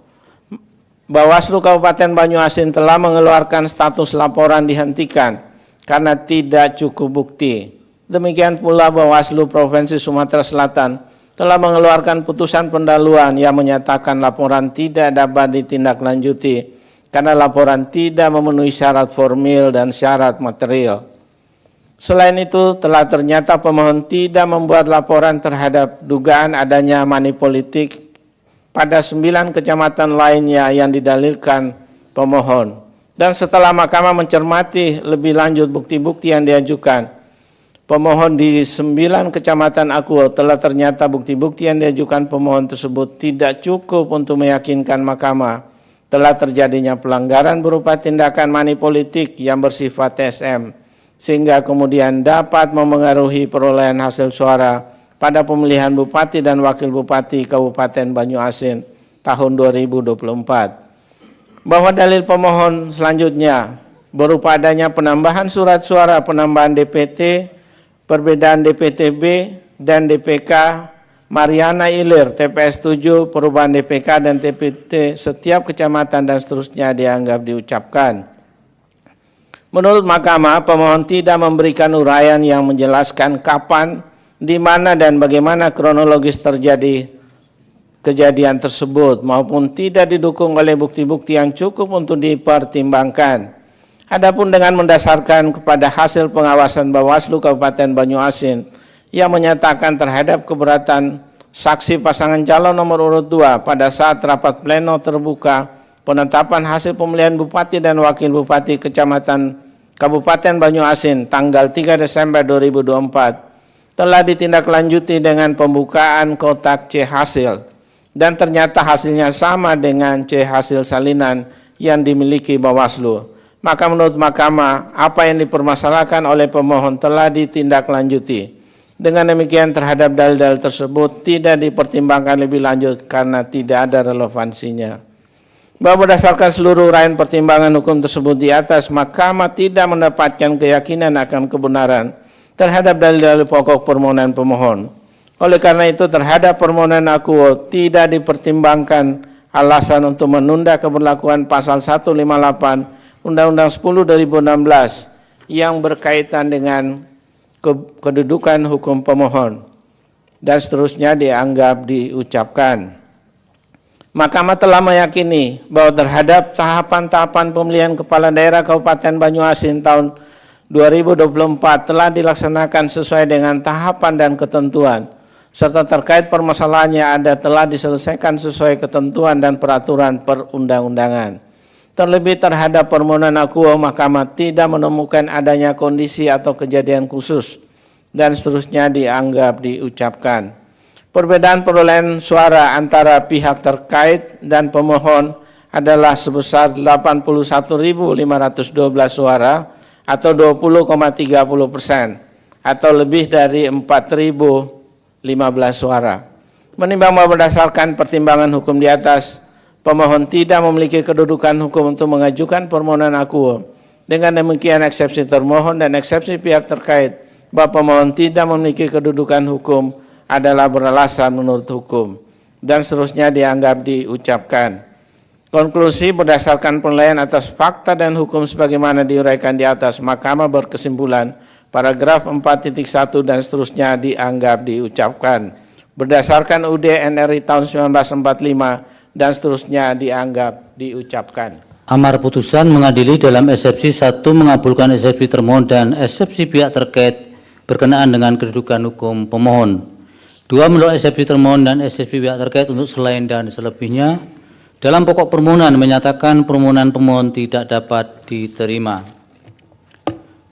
Bawaslu Kabupaten Banyuasin telah mengeluarkan status laporan dihentikan karena tidak cukup bukti. Demikian pula Bawaslu Provinsi Sumatera Selatan telah mengeluarkan putusan pendahuluan yang menyatakan laporan tidak dapat ditindaklanjuti karena laporan tidak memenuhi syarat formil dan syarat material. Selain itu, telah ternyata pemohon tidak membuat laporan terhadap dugaan adanya money politik pada 9 kecamatan lainnya yang didalilkan pemohon. Dan setelah Mahkamah mencermati lebih lanjut bukti-bukti yang diajukan, pemohon di 9 kecamatan Akuo telah ternyata bukti-bukti yang diajukan pemohon tersebut tidak cukup untuk meyakinkan Mahkamah telah terjadinya pelanggaran berupa tindakan money politik yang bersifat TSM, sehingga kemudian dapat memengaruhi perolehan hasil suara pada pemilihan Bupati dan Wakil Bupati Kabupaten Banyuasin tahun 2024. Bahwa dalil pemohon selanjutnya berupa adanya penambahan surat suara, penambahan DPT, perbedaan DPTB dan DPK Mariana Ilir, TPS 7, perubahan DPK dan TPT setiap kecamatan dan seterusnya dianggap diucapkan. Menurut Mahkamah, pemohon tidak memberikan uraian yang menjelaskan kapan, di mana dan bagaimana kronologis terjadi kejadian tersebut maupun tidak didukung oleh bukti-bukti yang cukup untuk dipertimbangkan. Adapun dengan mendasarkan kepada hasil pengawasan Bawaslu Kabupaten Banyuasin yang menyatakan terhadap keberatan saksi pasangan calon nomor urut 2 pada saat rapat pleno terbuka penetapan hasil pemilihan Bupati dan Wakil Bupati Kecamatan Kabupaten Banyuasin tanggal 3 Desember 2024 telah ditindaklanjuti dengan pembukaan kotak C hasil. Dan ternyata hasilnya sama dengan C hasil salinan yang dimiliki Bawaslu. Maka menurut Mahkamah, apa yang dipermasalahkan oleh pemohon telah ditindaklanjuti. Dengan demikian terhadap dalil-dalil tersebut tidak dipertimbangkan lebih lanjut karena tidak ada relevansinya. Bahwa berdasarkan seluruh uraian pertimbangan hukum tersebut di atas, Mahkamah tidak mendapatkan keyakinan akan kebenaran terhadap dalil-dalil pokok permohonan pemohon. Oleh karena itu terhadap permohonan Akuo tidak dipertimbangkan alasan untuk menunda keberlakuan pasal 158 Undang-Undang 10 2016 yang berkaitan dengan kedudukan hukum pemohon dan seterusnya dianggap diucapkan. Mahkamah telah meyakini bahwa terhadap tahapan-tahapan pemilihan kepala daerah Kabupaten Banyuasin tahun 2024 telah dilaksanakan sesuai dengan tahapan dan ketentuan, serta terkait permasalahannya telah diselesaikan sesuai ketentuan dan peraturan perundang-undangan. Terlebih terhadap permohonan Akuo, Mahkamah tidak menemukan adanya kondisi atau kejadian khusus dan seterusnya dianggap diucapkan. Perbedaan perolehan suara antara pihak terkait dan pemohon adalah sebesar 81.512 suara atau 20,30% atau lebih dari 4.015 suara. Menimbang bahwa berdasarkan pertimbangan hukum di atas, pemohon tidak memiliki kedudukan hukum untuk mengajukan permohonan Akuo. Dengan demikian eksepsi termohon dan eksepsi pihak terkait bahwa pemohon tidak memiliki kedudukan hukum adalah beralasan menurut hukum dan seterusnya dianggap diucapkan. Konklusi berdasarkan penilaian atas fakta dan hukum sebagaimana diuraikan di atas, Mahkamah berkesimpulan paragraf 4.1 dan seterusnya dianggap diucapkan. Berdasarkan UUD NRI tahun 1945 dan seterusnya dianggap diucapkan. Amar putusan mengadili dalam eksepsi 1 mengabulkan eksepsi termohon dan eksepsi pihak terkait berkenaan dengan kedudukan hukum pemohon. 2 menolak eksepsi termohon dan eksepsi pihak terkait untuk selain dan selebihnya. Dalam pokok permohonan menyatakan permohonan pemohon tidak dapat diterima.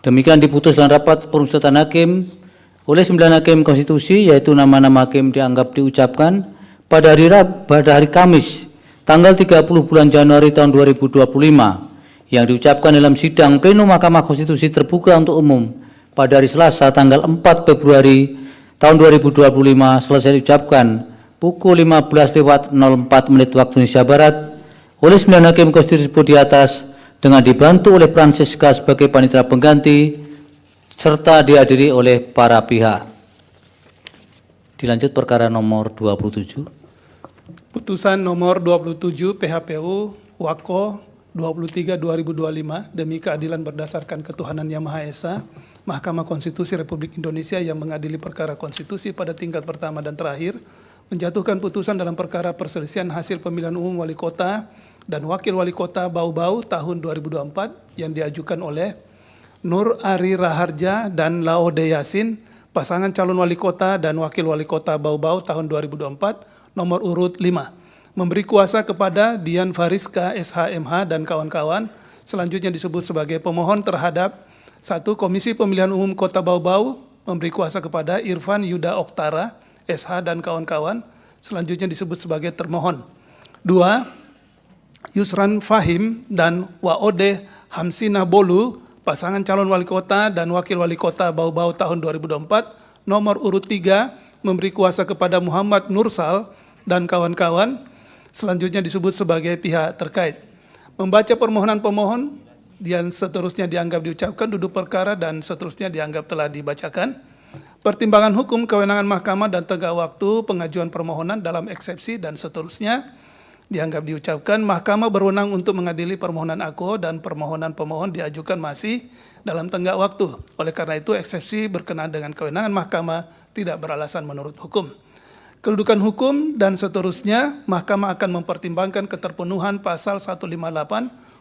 Demikian diputus dalam rapat permusyawaratan hakim oleh 9 hakim konstitusi, yaitu nama-nama hakim dianggap diucapkan pada hari Kamis tanggal 30 bulan Januari tahun 2025 yang diucapkan dalam sidang pleno Mahkamah Konstitusi terbuka untuk umum pada hari Selasa tanggal 4 Februari tahun 2025 selesai diucapkan pukul 15.04 waktu Indonesia Barat oleh 9 hakim konstitusi di atas dengan dibantu oleh Francisca sebagai panitera pengganti serta dihadiri oleh para pihak. Dilanjut perkara nomor 27. Putusan nomor 27 PHPU Wako 23/2025 demi keadilan berdasarkan ketuhanan Yang Maha Esa, Mahkamah Konstitusi Republik Indonesia yang mengadili perkara konstitusi pada tingkat pertama dan terakhir menjatuhkan putusan dalam perkara perselisihan hasil pemilihan umum wali kota dan wakil wali kota Bau-Bau tahun 2024 yang diajukan oleh Nur Ari Raharja dan Laode Yasin, pasangan calon wali kota dan wakil wali kota Bau-Bau tahun 2024 nomor urut 5, memberi kuasa kepada Dian Fariska SHMH dan kawan-kawan selanjutnya disebut sebagai pemohon terhadap 1. Komisi Pemilihan Umum Kota Bau-Bau memberi kuasa kepada Irfan Yuda Oktara, SH dan kawan-kawan, selanjutnya disebut sebagai termohon. 2. Yusran Fahim dan Waode Hamsina Bolu, pasangan calon wali kota dan wakil wali kota Bau-Bau tahun 2024, nomor urut 3, memberi kuasa kepada Muhammad Nursal dan kawan-kawan, selanjutnya disebut sebagai pihak terkait. Membaca permohonan pemohon dan seterusnya dianggap diucapkan, duduk perkara dan seterusnya dianggap telah dibacakan. Pertimbangan hukum, kewenangan mahkamah dan tenggat waktu pengajuan permohonan dalam eksepsi dan seterusnya dianggap diucapkan. Mahkamah berwenang untuk mengadili permohonan aku dan permohonan pemohon diajukan masih dalam tenggat waktu. Oleh karena itu eksepsi berkenaan dengan kewenangan mahkamah tidak beralasan menurut hukum. Kedudukan hukum dan seterusnya, mahkamah akan mempertimbangkan keterpenuhan pasal 158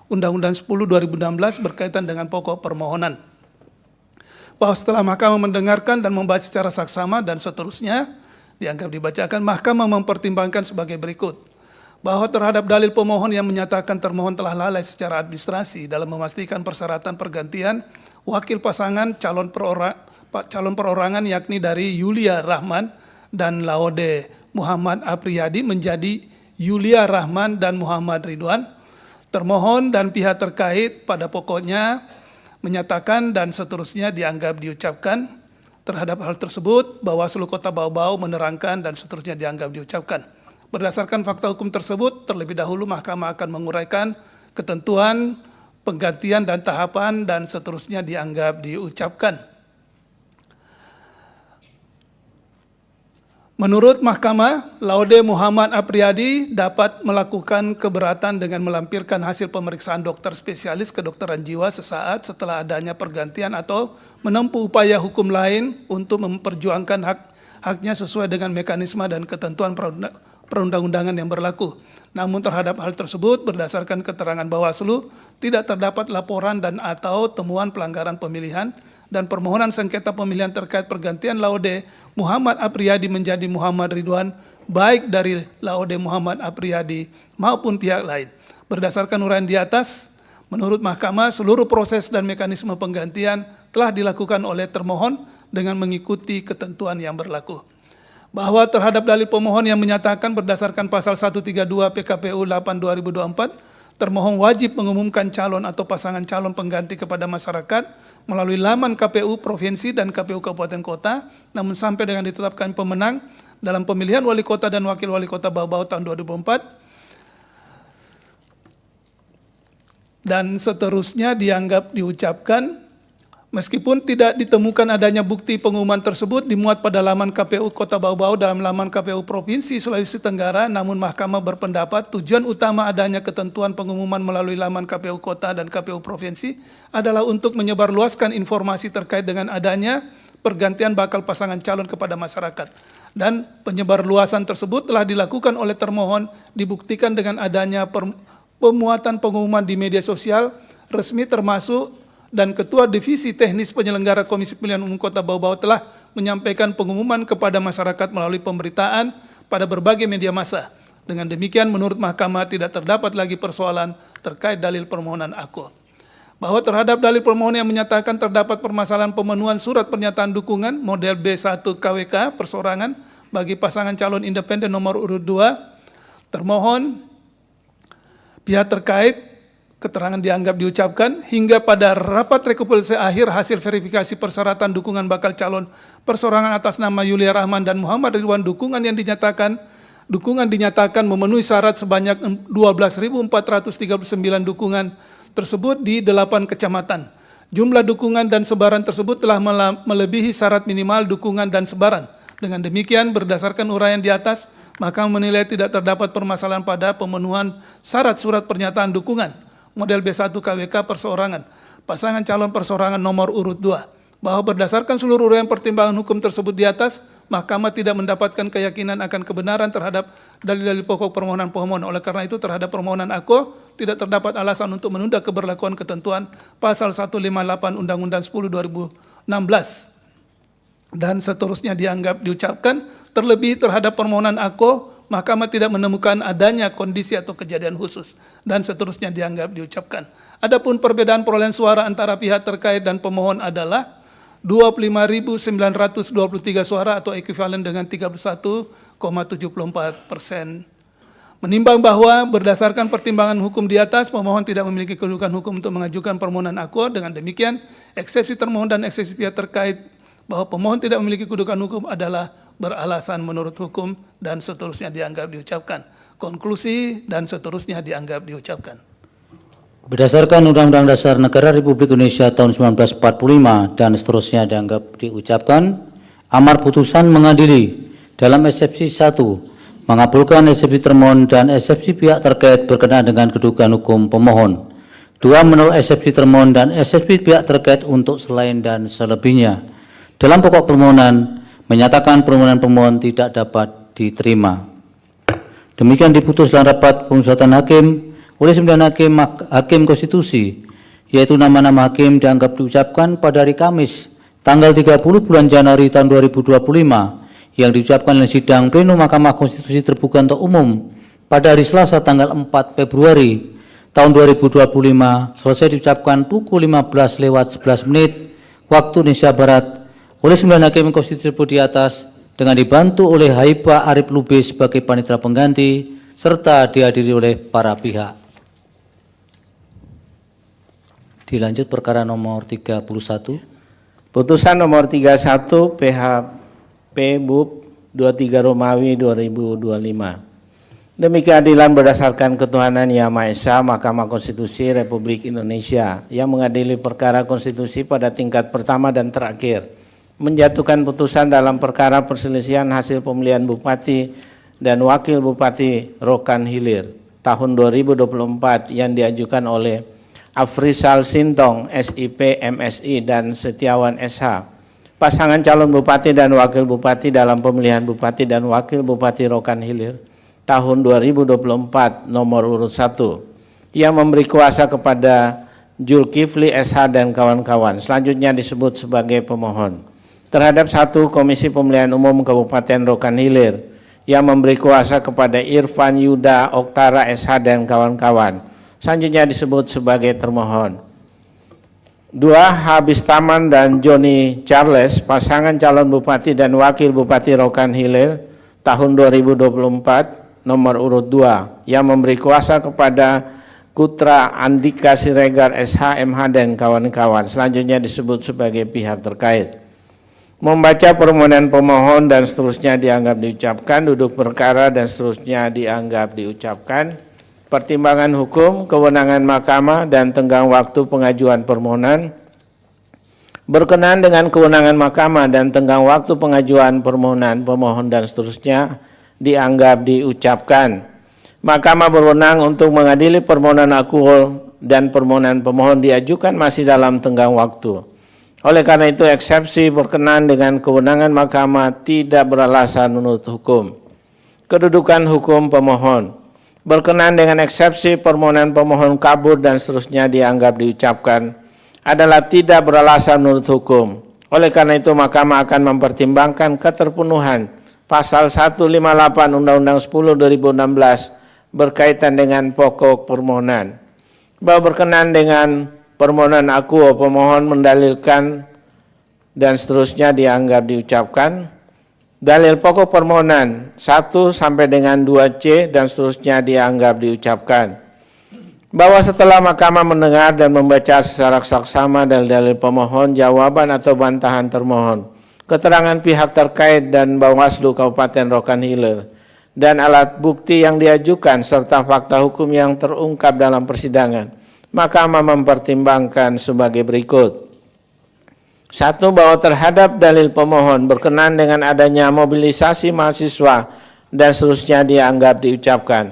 Undang-Undang 10 2016 berkaitan dengan pokok permohonan. Bahwa setelah mahkamah mendengarkan dan membaca secara saksama dan seterusnya dianggap dibacakan, mahkamah mempertimbangkan sebagai berikut. Bahwa terhadap dalil pemohon yang menyatakan termohon telah lalai secara administrasi dalam memastikan persyaratan pergantian wakil pasangan calon perorangan yakni dari Yulia Rahman dan Laode Muhammad Apriyadi menjadi Yulia Rahman dan Muhammad Ridwan. Termohon dan pihak terkait pada pokoknya menyatakan dan seterusnya dianggap diucapkan. Terhadap hal tersebut, Bawaslu Kota Bau-Bau menerangkan dan seterusnya dianggap diucapkan. Berdasarkan fakta hukum tersebut, terlebih dahulu mahkamah akan menguraikan ketentuan, penggantian dan tahapan dan seterusnya dianggap diucapkan. Menurut mahkamah, Laude Muhammad Apriyadi dapat melakukan keberatan dengan melampirkan hasil pemeriksaan dokter spesialis kedokteran jiwa sesaat setelah adanya pergantian atau menempuh upaya hukum lain untuk memperjuangkan haknya sesuai dengan mekanisme dan ketentuan perundang-undangan yang berlaku. Namun terhadap hal tersebut, berdasarkan keterangan Bawaslu, tidak terdapat laporan dan atau temuan pelanggaran pemilihan dan permohonan sengketa pemilihan terkait pergantian Laude Muhammad Apriyadi menjadi Muhammad Ridwan, baik dari Laude Muhammad Apriyadi maupun pihak lain. Berdasarkan uraian di atas, menurut mahkamah, seluruh proses dan mekanisme penggantian telah dilakukan oleh termohon dengan mengikuti ketentuan yang berlaku. Bahwa terhadap dalil pemohon yang menyatakan berdasarkan pasal 132 PKPU 8/2024, termohon wajib mengumumkan calon atau pasangan calon pengganti kepada masyarakat melalui laman KPU Provinsi dan KPU Kabupaten Kota, namun sampai dengan ditetapkan pemenang dalam pemilihan wali kota dan wakil wali kota Bau-Bau tahun 2004, dan seterusnya dianggap diucapkan. Meskipun tidak ditemukan adanya bukti pengumuman tersebut dimuat pada laman KPU Kota Bau-Bau dalam laman KPU Provinsi Sulawesi Tenggara, namun mahkamah berpendapat tujuan utama adanya ketentuan pengumuman melalui laman KPU Kota dan KPU Provinsi adalah untuk menyebarluaskan informasi terkait dengan adanya pergantian bakal pasangan calon kepada masyarakat. Dan penyebarluasan tersebut telah dilakukan oleh termohon dibuktikan dengan adanya pemuatan pengumuman di media sosial resmi termasuk dan Ketua Divisi Teknis Penyelenggara Komisi Pemilihan Umum Kota Bau-Bau telah menyampaikan pengumuman kepada masyarakat melalui pemberitaan pada berbagai media massa. Dengan demikian, menurut mahkamah tidak terdapat lagi persoalan terkait dalil permohonan aku. Bahwa terhadap dalil permohonan yang menyatakan terdapat permasalahan pemenuhan surat pernyataan dukungan model B1 KWK persorangan bagi pasangan calon independen nomor urut 2, termohon pihak terkait keterangan dianggap diucapkan hingga pada rapat rekapitulasi akhir hasil verifikasi persyaratan dukungan bakal calon persorangan atas nama Yulia Rahman dan Muhammad Ridwan, dukungan dinyatakan memenuhi syarat sebanyak 12.439 dukungan tersebut di 8 kecamatan. Jumlah dukungan dan sebaran tersebut telah melebihi syarat minimal dukungan dan sebaran. Dengan demikian, berdasarkan uraian di atas, mahkamah menilai tidak terdapat permasalahan pada pemenuhan syarat surat pernyataan dukungan model B1 KWK perseorangan, pasangan calon perseorangan nomor urut 2. Bahwa berdasarkan seluruh uraian pertimbangan hukum tersebut di atas, mahkamah tidak mendapatkan keyakinan akan kebenaran terhadap dalil-dalil pokok permohonan pemohon. Oleh karena itu, terhadap permohonan aku tidak terdapat alasan untuk menunda keberlakuan ketentuan pasal 158 Undang-Undang 10 2016 dan seterusnya dianggap diucapkan. Terlebih terhadap permohonan aku, Mahkamah tidak menemukan adanya kondisi atau kejadian khusus, dan seterusnya dianggap diucapkan. Adapun perbedaan perolehan suara antara pihak terkait dan pemohon adalah 25.923 suara atau ekuivalen dengan 31,74%. Menimbang bahwa berdasarkan pertimbangan hukum di atas, pemohon tidak memiliki kedudukan hukum untuk mengajukan permohonan akuo. Dengan demikian, eksepsi termohon dan eksepsi pihak terkait bahwa pemohon tidak memiliki kedudukan hukum adalah beralasan menurut hukum dan seterusnya dianggap diucapkan. Konklusi dan seterusnya dianggap diucapkan. Berdasarkan Undang-Undang Dasar Negara Republik Indonesia tahun 1945 dan seterusnya dianggap diucapkan, amar putusan mengadili dalam eksepsi 1 mengabulkan eksepsi termohon dan eksepsi pihak terkait berkenaan dengan kedudukan hukum pemohon. 2 menolak eksepsi termohon dan eksepsi pihak terkait untuk selain dan selebihnya. Dalam pokok permohonan menyatakan permohonan pemohon tidak dapat diterima. Demikian diputus dalam rapat pemusatan hakim oleh 9 hakim konstitusi, yaitu nama-nama hakim dianggap diucapkan pada hari Kamis tanggal 30 bulan Januari tahun 2025 yang diucapkan oleh sidang pleno Mahkamah Konstitusi terbuka untuk umum pada hari Selasa tanggal 4 Februari tahun 2025 selesai diucapkan pukul 15:11 waktu Indonesia Barat oleh 9 hakim konstitusi tersebut di atas dengan dibantu oleh Haiba Arif Lubis sebagai panitera pengganti serta dihadiri oleh para pihak. Dilanjut perkara nomor 31. Putusan nomor 31 PHP BUP 23 Romawi 2025. Demi keadilan berdasarkan ketuhanan Yang Maha Esa, Mahkamah Konstitusi Republik Indonesia yang mengadili perkara konstitusi pada tingkat pertama dan terakhir, menjatuhkan putusan dalam perkara perselisihan hasil pemilihan Bupati dan Wakil Bupati Rokan Hilir tahun 2024 yang diajukan oleh Afrizal Sintong, SIP, MSI, dan Setiawan SH, pasangan calon Bupati dan Wakil Bupati dalam pemilihan Bupati dan Wakil Bupati Rokan Hilir tahun 2024 nomor urut 1 yang memberi kuasa kepada Zulkifli SH dan kawan-kawan selanjutnya disebut sebagai pemohon terhadap 1 Komisi Pemilihan Umum Kabupaten Rokan Hilir yang memberi kuasa kepada Irfan Yuda Oktara SH dan kawan-kawan selanjutnya disebut sebagai termohon. 2 Habis Taman dan Joni Charles, pasangan calon Bupati dan Wakil Bupati Rokan Hilir tahun 2024 nomor urut 2 yang memberi kuasa kepada Kutra Andika Siregar SH, MH, dan kawan-kawan selanjutnya disebut sebagai pihak terkait. Membaca permohonan pemohon dan seterusnya dianggap diucapkan, duduk perkara dan seterusnya dianggap diucapkan, pertimbangan hukum, kewenangan mahkamah, dan tenggang waktu pengajuan permohonan. Berkenaan dengan kewenangan mahkamah dan tenggang waktu pengajuan permohonan pemohon dan seterusnya dianggap diucapkan. Mahkamah berwenang untuk mengadili permohonan akuo dan permohonan pemohon diajukan masih dalam tenggang waktu. Oleh karena itu, eksepsi berkenaan dengan kewenangan mahkamah tidak beralasan menurut hukum. Kedudukan hukum pemohon berkenaan dengan eksepsi permohonan pemohon kabur dan seterusnya dianggap diucapkan adalah tidak beralasan menurut hukum. Oleh karena itu, mahkamah akan mempertimbangkan keterpenuhan Pasal 158 Undang-Undang 10 2016 berkaitan dengan pokok permohonan. Bahwa berkenaan dengan permohonan akuo, pemohon mendalilkan dan seterusnya dianggap diucapkan. Dalil pokok permohonan 1 sampai dengan 2C dan seterusnya dianggap diucapkan. Bahwa setelah mahkamah mendengar dan membaca secara saksama dalil-dalil pemohon, jawaban atau bantahan termohon, keterangan pihak terkait dan Bawaslu Kabupaten Rokan Hilir, dan alat bukti yang diajukan serta fakta hukum yang terungkap dalam persidangan, mahkamah mempertimbangkan sebagai berikut. 1. Bahwa terhadap dalil pemohon berkenaan dengan adanya mobilisasi mahasiswa dan seterusnya dianggap diucapkan.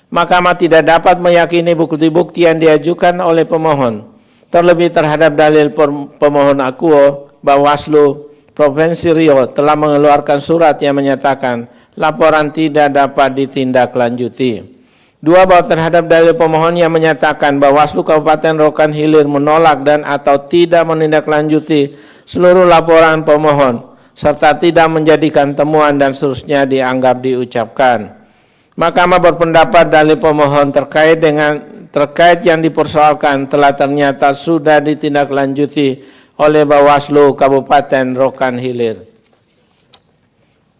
Mahkamah tidak dapat meyakini bukti-bukti yang diajukan oleh pemohon. Terlebih terhadap dalil pemohon akuo, Bawaslu Provinsi Riau telah mengeluarkan surat yang menyatakan laporan tidak dapat ditindaklanjuti. 2. Bahwa terhadap dalil pemohon yang menyatakan Bawaslu Kabupaten Rokan Hilir menolak dan atau tidak menindaklanjuti seluruh laporan pemohon serta tidak menjadikan temuan dan seterusnya dianggap diucapkan. Mahkamah berpendapat dalil pemohon terkait yang dipersoalkan telah ternyata sudah ditindaklanjuti oleh Bawaslu Kabupaten Rokan Hilir.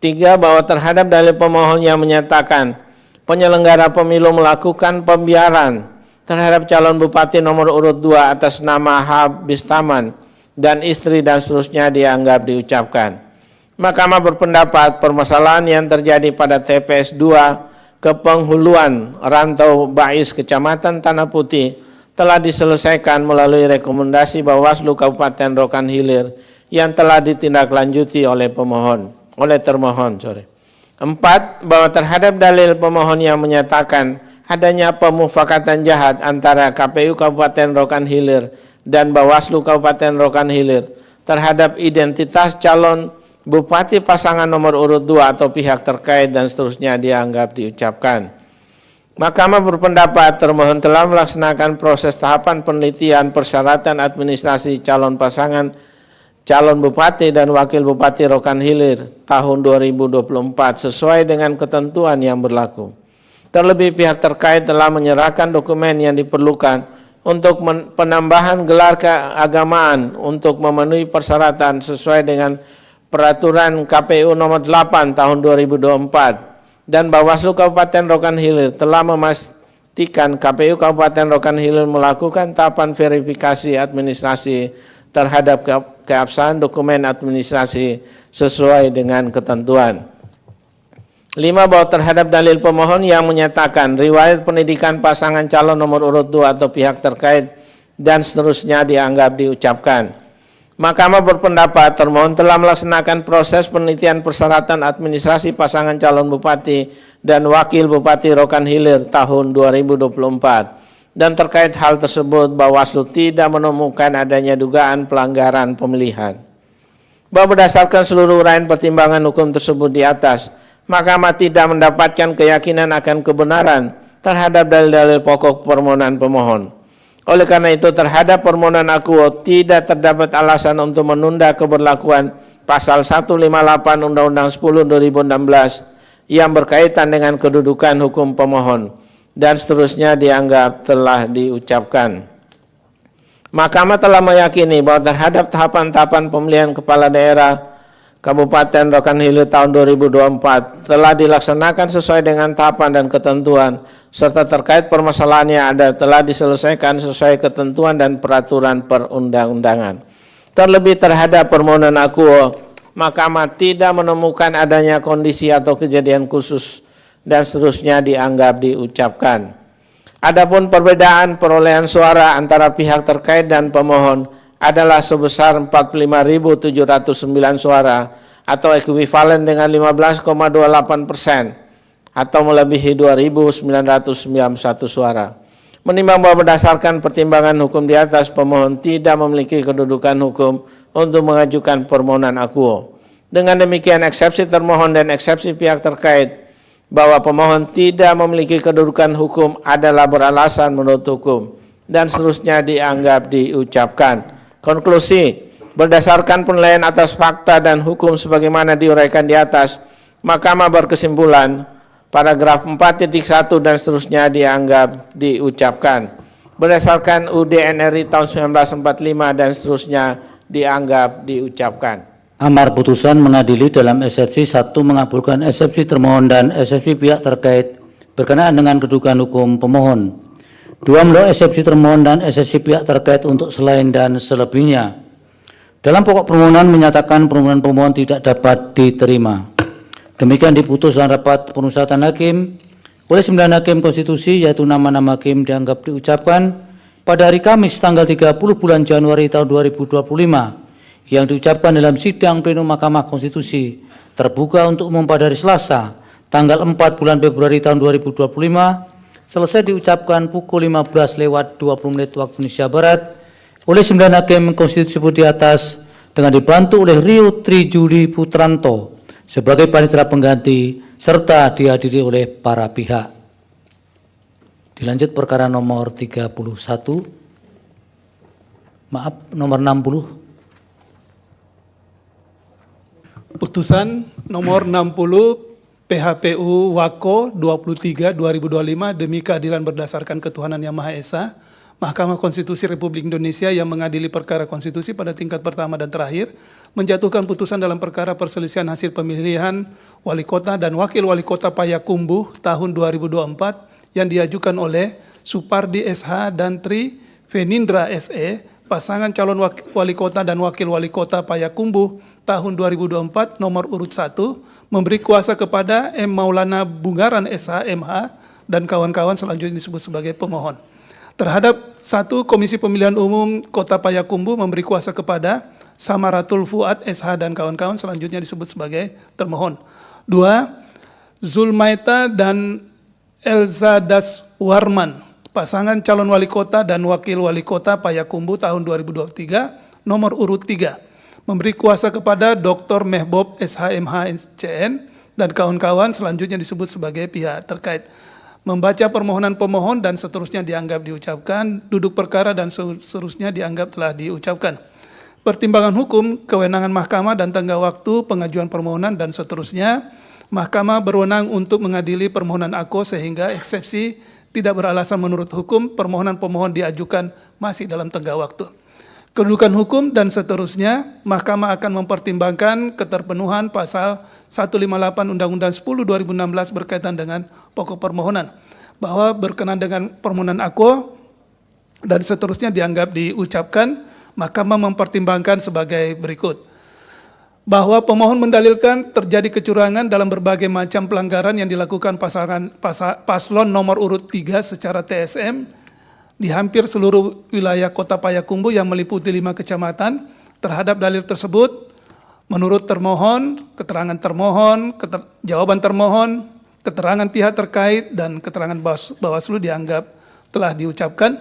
3. Bahwa terhadap dalil pemohon yang menyatakan penyelenggara pemilu melakukan pembiaran terhadap calon bupati nomor urut 2 atas nama H. Bistaman dan istri dan seterusnya dianggap diucapkan. Mahkamah berpendapat permasalahan yang terjadi pada TPS 2 Kepenghuluan Rantau Bais Kecamatan Tanah Putih telah diselesaikan melalui rekomendasi Bawaslu Kabupaten Rokan Hilir yang telah ditindaklanjuti oleh termohon. 4. Bahwa terhadap dalil pemohon yang menyatakan adanya pemufakatan jahat antara KPU Kabupaten Rokan Hilir dan Bawaslu Kabupaten Rokan Hilir terhadap identitas calon bupati pasangan nomor urut 2 atau pihak terkait dan seterusnya dianggap diucapkan. Mahkamah berpendapat termohon telah melaksanakan proses tahapan penelitian persyaratan administrasi calon pasangan calon bupati dan wakil bupati Rokan Hilir tahun 2024 sesuai dengan ketentuan yang berlaku. Terlebih pihak terkait telah menyerahkan dokumen yang diperlukan untuk penambahan gelar keagamaan untuk memenuhi persyaratan sesuai dengan Peraturan KPU nomor 8 tahun 2024 dan Bawaslu Kabupaten Rokan Hilir telah memastikan KPU Kabupaten Rokan Hilir melakukan tahapan verifikasi administrasi terhadap keabsahan dokumen administrasi sesuai dengan ketentuan. 5. Bahwa terhadap dalil pemohon yang menyatakan riwayat pendidikan pasangan calon nomor urut 2 atau pihak terkait dan seterusnya dianggap diucapkan. Mahkamah berpendapat termohon telah melaksanakan proses penelitian persyaratan administrasi pasangan calon bupati dan wakil bupati Rokan Hilir tahun 2024 dan terkait hal tersebut Bawaslu tidak menemukan adanya dugaan pelanggaran pemilihan. Bahwa berdasarkan seluruh uraian pertimbangan hukum tersebut di atas, Mahkamah tidak mendapatkan keyakinan akan kebenaran terhadap dalil-dalil pokok permohonan pemohon. Oleh karena itu terhadap permohonan akuo tidak terdapat alasan untuk menunda keberlakuan pasal 158 Undang-Undang 10 2016 yang berkaitan dengan kedudukan hukum pemohon dan seterusnya dianggap telah diucapkan. Mahkamah telah meyakini bahwa terhadap tahapan-tahapan pemilihan kepala daerah Kabupaten Rokan Hilir tahun 2024 telah dilaksanakan sesuai dengan tahapan dan ketentuan serta terkait permasalahannya telah diselesaikan sesuai ketentuan dan peraturan perundang-undangan. Terlebih terhadap permohonan akuo, Mahkamah tidak menemukan adanya kondisi atau kejadian khusus dan seterusnya dianggap diucapkan. Adapun perbedaan perolehan suara antara pihak terkait dan pemohon adalah sebesar 45.709 suara atau ekuivalen dengan 15,28% atau melebihi 2.991 suara. Menimbang bahwa berdasarkan pertimbangan hukum di atas, pemohon tidak memiliki kedudukan hukum untuk mengajukan permohonan akuo. Dengan demikian, eksepsi termohon dan eksepsi pihak terkait bahwa pemohon tidak memiliki kedudukan hukum adalah beralasan menurut hukum dan seterusnya dianggap diucapkan. Konklusi, berdasarkan penilaian atas fakta dan hukum sebagaimana diuraikan di atas, Mahkamah berkesimpulan paragraf 4.1 dan seterusnya dianggap diucapkan. Berdasarkan UUD NRI tahun 1945 dan seterusnya dianggap diucapkan. Amar putusan mengadili dalam eksepsi 1 mengabulkan eksepsi termohon dan eksepsi pihak terkait berkenaan dengan kedudukan hukum pemohon. 2 menolak eksepsi termohon dan eksepsi pihak terkait untuk selain dan selebihnya. Dalam pokok permohonan menyatakan permohonan pemohon tidak dapat diterima. Demikian diputus dalam rapat pemusatan hakim oleh 9 hakim konstitusi, yaitu nama-nama hakim dianggap diucapkan pada hari Kamis tanggal 30 bulan Januari tahun 2025 yang diucapkan dalam sidang plenum Mahkamah Konstitusi terbuka untuk umum pada hari Selasa tanggal 4 bulan Februari tahun 2025 selesai diucapkan pukul 15:20 waktu Indonesia Barat oleh 9 hakim konstitusi di atas dengan dibantu oleh Rio Trijudi Putranto sebagai panitera pengganti serta dihadiri oleh para pihak. Dilanjut perkara nomor 31. Nomor 60. Putusan nomor 60 PHPU Wako 23/2025 demi keadilan berdasarkan ketuhanan yang Maha Esa, Mahkamah Konstitusi Republik Indonesia yang mengadili perkara konstitusi pada tingkat pertama dan terakhir menjatuhkan putusan dalam perkara perselisihan hasil pemilihan wali kota dan wakil wali kota Payakumbuh tahun 2024 yang diajukan oleh Supardi SH dan Tri Venindra SE, pasangan calon wali kota dan wakil wali kota Payakumbuh tahun 2024 nomor urut 1, memberi kuasa kepada M. Maulana Bungaran SH MH dan kawan-kawan selanjutnya disebut sebagai pemohon. Terhadap 1, Komisi Pemilihan Umum Kota Payakumbuh memberi kuasa kepada Samaratul Fuad SH dan kawan-kawan selanjutnya disebut sebagai termohon. 2, Zulmaita dan Elza Daswarman, pasangan calon wali kota dan wakil wali kota Payakumbuh tahun 2023 nomor urut 3, memberi kuasa kepada Dr. Mehbob SHMH CN dan kawan-kawan selanjutnya disebut sebagai pihak terkait. Membaca permohonan pemohon dan seterusnya dianggap diucapkan, duduk perkara dan seterusnya dianggap telah diucapkan. Pertimbangan hukum, kewenangan mahkamah dan tenggang waktu pengajuan permohonan dan seterusnya, mahkamah berwenang untuk mengadili permohonan AKO sehingga eksepsi tidak beralasan menurut hukum, permohonan pemohon diajukan masih dalam tenggang waktu. Kedudukan hukum dan seterusnya, mahkamah akan mempertimbangkan keterpenuhan pasal 158 Undang-Undang 10 2016 berkaitan dengan pokok permohonan, bahwa berkenan dengan permohonan AKO dan seterusnya dianggap diucapkan, mahkamah mempertimbangkan sebagai berikut. Bahwa pemohon mendalilkan terjadi kecurangan dalam berbagai macam pelanggaran yang dilakukan paslon nomor urut 3 secara TSM, di hampir seluruh wilayah Kota Payakumbuh yang meliputi 5 kecamatan. Terhadap dalil tersebut, menurut termohon, keterangan termohon, jawaban termohon, keterangan pihak terkait, dan keterangan Bawaslu dianggap telah diucapkan.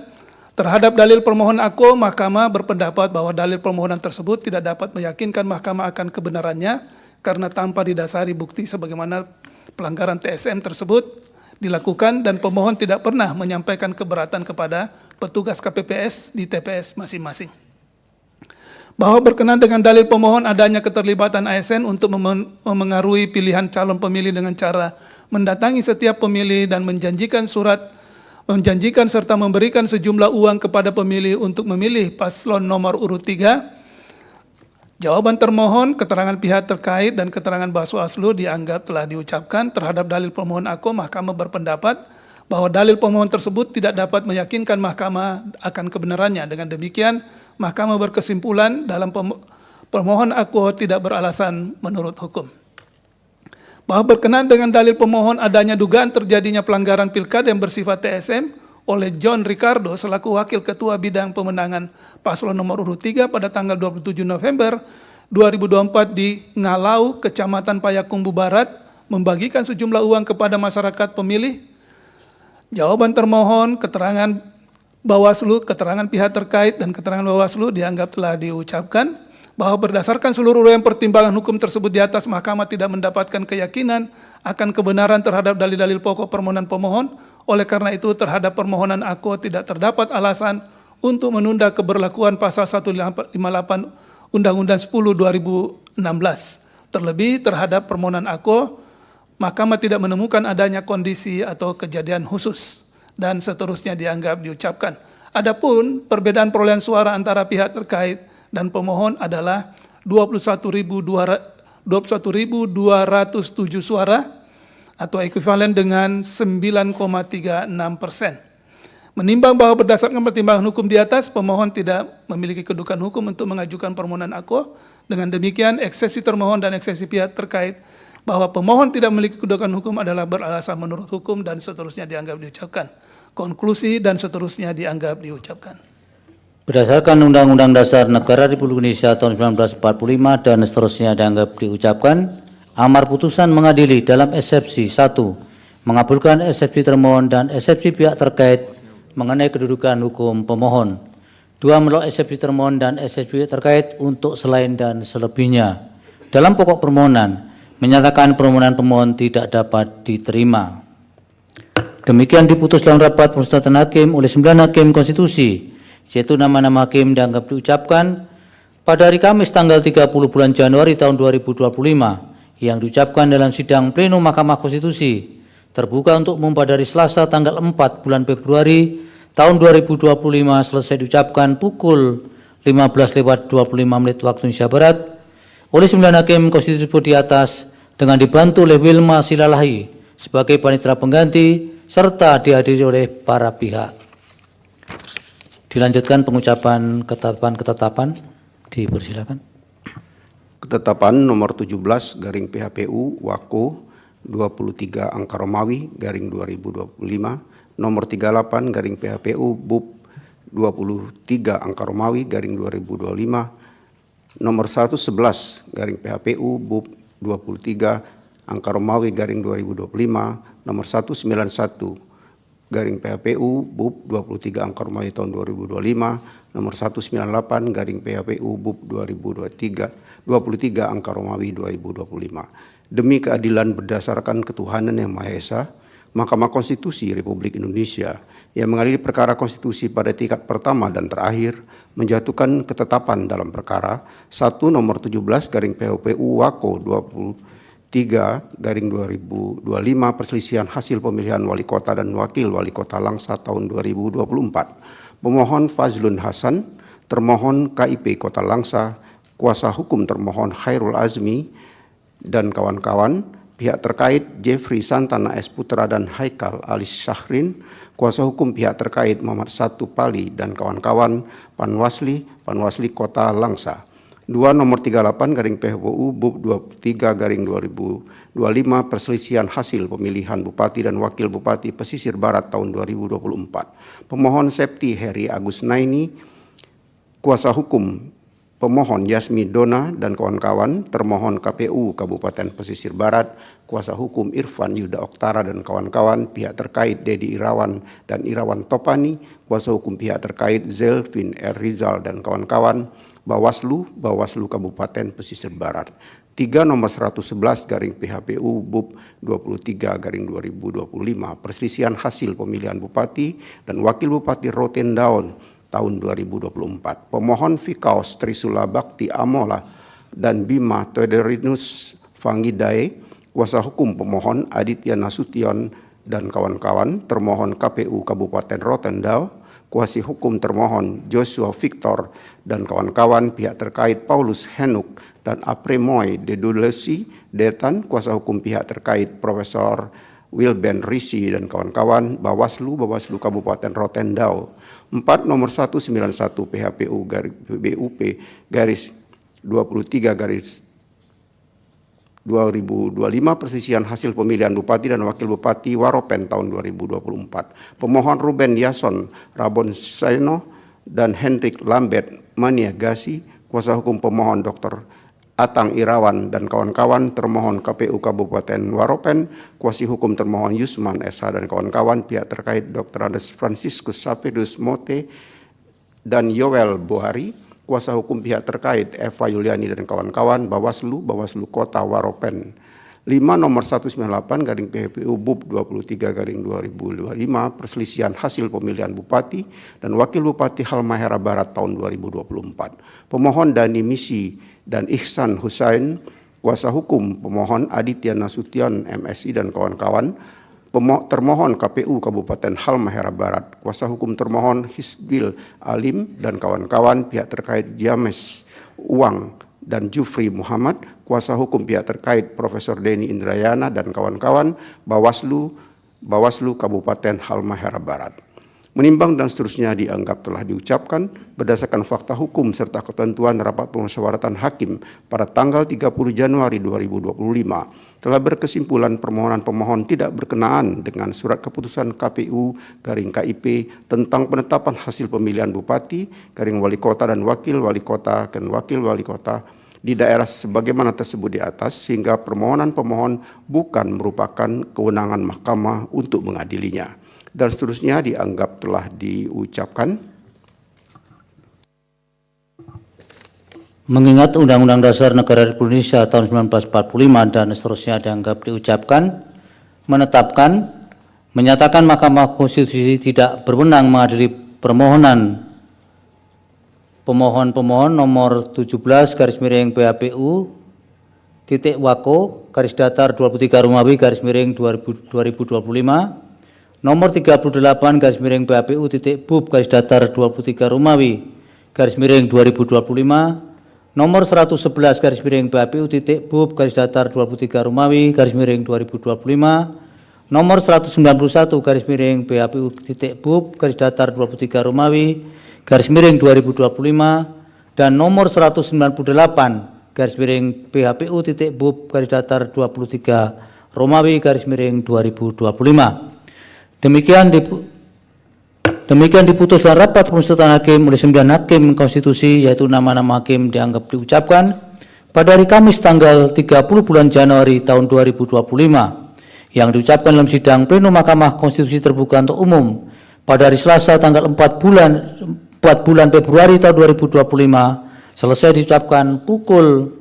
Terhadap dalil permohonan AKO, mahkamah berpendapat bahwa dalil permohonan tersebut tidak dapat meyakinkan mahkamah akan kebenarannya karena tanpa didasari bukti sebagaimana pelanggaran TSM tersebut dilakukan dan pemohon tidak pernah menyampaikan keberatan kepada petugas KPPS di TPS masing-masing. Bahwa berkenan dengan dalil pemohon adanya keterlibatan ASN untuk memengaruhi pilihan calon pemilih dengan cara mendatangi setiap pemilih dan menjanjikan serta memberikan sejumlah uang kepada pemilih untuk memilih paslon nomor urut 3. Jawaban termohon, keterangan pihak terkait, dan keterangan Bawaslu dianggap telah diucapkan. Terhadap dalil pemohon AKO, mahkamah berpendapat bahwa dalil pemohon tersebut tidak dapat meyakinkan mahkamah akan kebenarannya. Dengan demikian, mahkamah berkesimpulan dalam pemohon AKO tidak beralasan menurut hukum. Bahwa berkenan dengan dalil pemohon adanya dugaan terjadinya pelanggaran pilkada yang bersifat TSM oleh John Ricardo selaku Wakil Ketua Bidang Pemenangan Paslon nomor urut 3 pada tanggal 27 November 2024 di Ngalau, Kecamatan Payakumbuh Barat, membagikan sejumlah uang kepada masyarakat pemilih. Jawaban termohon, keterangan Bawaslu, keterangan pihak terkait, dan keterangan Bawaslu dianggap telah diucapkan. Bahwa berdasarkan seluruh rangkaian pertimbangan hukum tersebut di atas, mahkamah tidak mendapatkan keyakinan akan kebenaran terhadap dalil-dalil pokok permohonan pemohon. Oleh karena itu, terhadap permohonan AKO tidak terdapat alasan untuk menunda keberlakuan pasal 158 Undang-Undang 10 2016. Terlebih terhadap permohonan AKO, mahkamah tidak menemukan adanya kondisi atau kejadian khusus dan seterusnya dianggap diucapkan. Adapun perbedaan perolehan suara antara pihak terkait dan pemohon adalah 21.207 suara atau ekuivalen dengan 9,36%. Menimbang bahwa berdasarkan pertimbangan hukum di atas, pemohon tidak memiliki kedudukan hukum untuk mengajukan permohonan AKO. Dengan demikian, eksepsi termohon dan eksepsi pihak terkait bahwa pemohon tidak memiliki kedudukan hukum adalah beralasan menurut hukum dan seterusnya dianggap diucapkan. Konklusi dan seterusnya dianggap diucapkan. Berdasarkan Undang-Undang Dasar Negara Republik Indonesia tahun 1945 dan seterusnya dianggap diucapkan, amar putusan mengadili dalam eksepsi 1, mengabulkan eksepsi termohon dan eksepsi pihak terkait mengenai kedudukan hukum pemohon. 2, menolak eksepsi termohon dan eksepsi pihak terkait untuk selain dan selebihnya. Dalam pokok permohonan, menyatakan permohonan pemohon tidak dapat diterima. Demikian diputus dalam rapat permusyawaratan hakim oleh 9 hakim konstitusi, yaitu nama-nama hakim dianggap diucapkan pada hari Kamis tanggal 30 bulan Januari tahun 2025, yang diucapkan dalam sidang plenum Mahkamah Konstitusi terbuka untuk umum pada hari Selasa tanggal 4 bulan Februari tahun 2025 selesai diucapkan pukul 15:25 waktu Indonesia Barat oleh 9 hakim konstitusi di atas dengan dibantu oleh Wilma Silalahi sebagai panitera pengganti serta dihadiri oleh para pihak. Dilanjutkan pengucapan ketetapan, dipersilakan. Ketetapan nomor 17 garing PHPU Wako 23 angka Romawi garing 2025, nomor 38 garing PHPU BUP 23 angka Romawi garing 2025, nomor 111 garing PHPU BUP 23 angka Romawi garing 2025, nomor 191 garing PHPU BUP 23 angka Romawi tahun 2025, nomor 198 garing PHPU BUP 23 angka Romawi 2025. Demi keadilan berdasarkan ketuhanan yang Maha Esa, Mahkamah Konstitusi Republik Indonesia yang mengadili perkara konstitusi pada tingkat pertama dan terakhir menjatuhkan ketetapan dalam perkara 1 nomor 17 garing PHPU Wako 23 garing 2025 perselisihan hasil pemilihan wali kota dan wakil wali kota Langsa tahun 2024. Pemohon Fazlun Hasan, termohon KIP Kota Langsa, kuasa hukum termohon Khairul Azmi dan kawan-kawan, pihak terkait Jeffrey Santana S. Putra dan Haikal Alis Syahrin, kuasa hukum pihak terkait Muhammad Satu Pali dan kawan-kawan, Panwasli Kota Langsa. 2 nomor 38 garing PHPU BUP 23 garing 2025 perselisihan hasil pemilihan Bupati dan Wakil Bupati Pesisir Barat tahun 2024. Pemohon Septi Heri Agus Naini, kuasa hukum pemohon Yasmi Dona dan kawan-kawan, termohon KPU Kabupaten Pesisir Barat, kuasa hukum Irfan Yuda Oktara dan kawan-kawan, pihak terkait Dedi Irawan dan Irawan Topani, kuasa hukum pihak terkait Zelvin R. Rizal dan kawan-kawan, Bawaslu Kabupaten Pesisir Barat. 3 nomor 111 garing PHPU BUP 23 garing 2025 perselisihan hasil pemilihan Bupati dan Wakil Bupati Rotendaun tahun 2024. Pemohon Fikaos Trisula Bakti Amola dan Bima Toderinus Fangidae, kuasa hukum pemohon Aditya Nasution dan kawan-kawan, termohon KPU Kabupaten Rotendao, kuasa hukum termohon Joshua Victor dan kawan-kawan, pihak terkait Paulus Henuk dan Apremoy Dedulesi Detan, kuasa hukum pihak terkait Profesor Wilben Risi dan kawan-kawan, Bawaslu Kabupaten Rotendao. 4 nomor 191 PHPU BUP garis 23 garis 2025 persisian hasil pemilihan Bupati dan Wakil Bupati Waropen tahun 2024. Pemohon Ruben Yason Rabon Saino dan Hendrik Lambert Maniagasi, kuasa hukum pemohon Dr. Atang Irawan dan kawan-kawan, termohon KPU Kabupaten Waropen, kuasa hukum termohon Yusman SH dan kawan-kawan, pihak terkait Dr. Andes Franciscus Sapedus Mote dan Yoel Bohari, kuasa hukum pihak terkait Eva Yuliani dan kawan-kawan, Bawaslu Kota Waropen. 5 nomor 198 garing PHPU BUP 23 garing 2025 perselisihan hasil pemilihan Bupati dan Wakil Bupati Halmahera Barat tahun 2024. Pemohon Dani Misi dan Ihsan Husain, kuasa hukum pemohon Aditya Nasution MSI dan kawan-kawan, termohon KPU Kabupaten Halmahera Barat, kuasa hukum termohon Hisbil Alim dan kawan-kawan, pihak terkait James Uang dan Jufri Muhammad, kuasa hukum pihak terkait Profesor Denny Indrayana dan kawan-kawan, Bawaslu Kabupaten Halmahera Barat. Menimbang dan seterusnya dianggap telah diucapkan berdasarkan fakta hukum serta ketentuan rapat pemusyawaratan hakim pada tanggal 30 Januari 2025 telah berkesimpulan permohonan pemohon tidak berkenaan dengan surat keputusan KPU garing KIP tentang penetapan hasil pemilihan Bupati garing Wali Kota dan Wakil Wali Kota dan Wakil Wali Kota di daerah sebagaimana tersebut di atas, sehingga permohonan pemohon bukan merupakan kewenangan mahkamah untuk mengadilinya. Dan seterusnya dianggap telah diucapkan. Mengingat Undang-Undang Dasar Negara Republik Indonesia tahun 1945 dan seterusnya dianggap diucapkan, menetapkan, menyatakan Mahkamah Konstitusi tidak berwenang mengadili permohonan pemohon nomor 17 garis miring PHPU titik Wako garis datar 23 Romawi garis miring 2025, nomor 38 garis miring PHPU titik BUP garis datar 23 Romawi garis miring 2025, nomor 111 garis miring PHPU titik BUP garis datar 23 Romawi garis miring 2025, nomor 191 garis miring PHPU titik BUP garis datar 23 Romawi garis miring 2025, dan nomor 198 garis miring PHPU titik BUP garis datar 23 Romawi garis miring 2025. Demikian diputus dalam rapat pemusatan hakim oleh 9 hakim konstitusi, yaitu nama-nama hakim dianggap diucapkan pada hari Kamis tanggal 30 bulan Januari tahun 2025 yang diucapkan dalam sidang pleno Mahkamah Konstitusi terbuka untuk umum pada hari Selasa tanggal 4 bulan Februari tahun 2025 selesai diucapkan pukul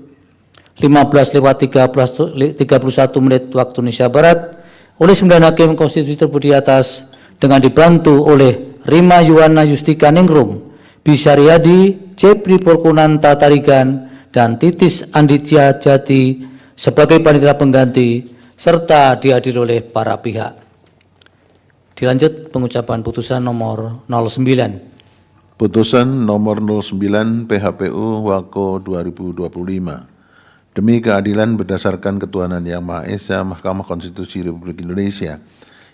15:31 waktu Indonesia Barat oleh 9 hakim konstitusi tersebut di atas dengan dibantu oleh Rima Yuwana Yustika Ningrum, Bisaryadi, Cepri Porkunanta Tarigan, dan Titis Anditya Jati sebagai panitia pengganti serta dihadiri oleh para pihak. Dilanjut pengucapan putusan nomor 09. Putusan nomor 09 PHPU Wako 2025. Demi keadilan berdasarkan ketuhanan Yang Maha Esa, Mahkamah Konstitusi Republik Indonesia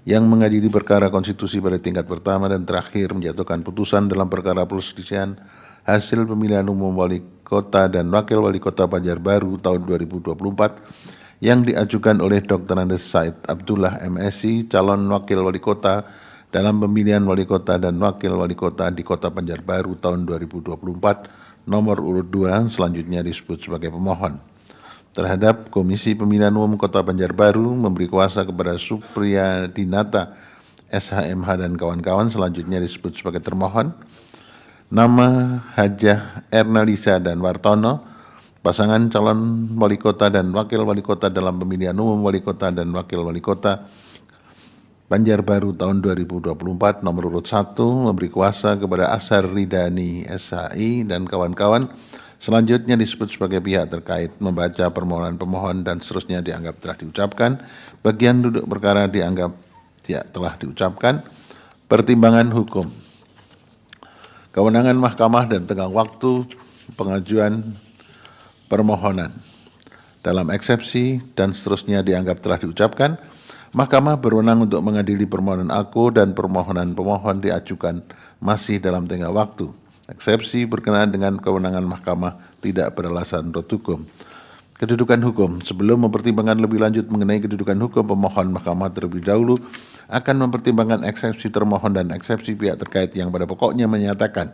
yang mengadili perkara konstitusi pada tingkat pertama dan terakhir menjatuhkan putusan dalam perkara perselisihan hasil pemilihan umum wali kota dan wakil wali kota Banjarbaru tahun 2024 yang diajukan oleh Dr. Andes Said Abdullah MSI, calon wakil wali kota dalam pemilihan wali kota dan wakil wali kota di Kota Banjarbaru tahun 2024 nomor urut 2 selanjutnya disebut sebagai pemohon. Terhadap Komisi Pemilihan Umum Kota Banjarbaru memberi kuasa kepada Supriya Dinata SHMH dan kawan-kawan selanjutnya disebut sebagai termohon. Nama Hajah Ernalisa dan Wartono, pasangan calon wali kota dan wakil wali kota dalam pemilihan umum wali kota dan wakil wali kota Banjarbaru tahun 2024 nomor urut 1 memberi kuasa kepada Asar Ridani SHI dan kawan-kawan selanjutnya disebut sebagai pihak terkait membaca permohonan pemohon dan seterusnya dianggap telah diucapkan. Bagian duduk perkara dianggap tidak telah diucapkan. Pertimbangan hukum, kewenangan mahkamah dan tenggang waktu pengajuan permohonan dalam eksepsi dan seterusnya dianggap telah diucapkan. Mahkamah berwenang untuk mengadili permohonan aku dan permohonan pemohon diajukan masih dalam tenggang waktu. Eksepsi berkenaan dengan kewenangan mahkamah tidak beralasan menurut hukum. Kedudukan hukum, sebelum mempertimbangkan lebih lanjut mengenai kedudukan hukum pemohon, mahkamah terlebih dahulu akan mempertimbangkan eksepsi termohon dan eksepsi pihak terkait yang pada pokoknya menyatakan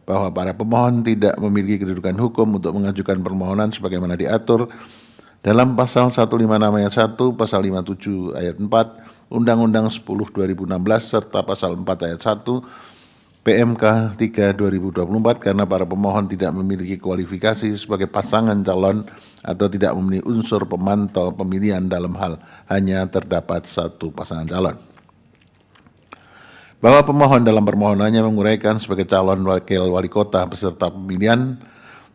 bahwa para pemohon tidak memiliki kedudukan hukum untuk mengajukan permohonan sebagaimana diatur dalam pasal 156 ayat 1, pasal 57 ayat 4, Undang-Undang 10 2016 serta pasal 4 ayat 1, PMK 3 2024 karena para pemohon tidak memiliki kualifikasi sebagai pasangan calon atau tidak memenuhi unsur pemantau pemilihan dalam hal hanya terdapat satu pasangan calon. Bahwa pemohon dalam permohonannya menguraikan sebagai calon wakil wali kota beserta pemilihan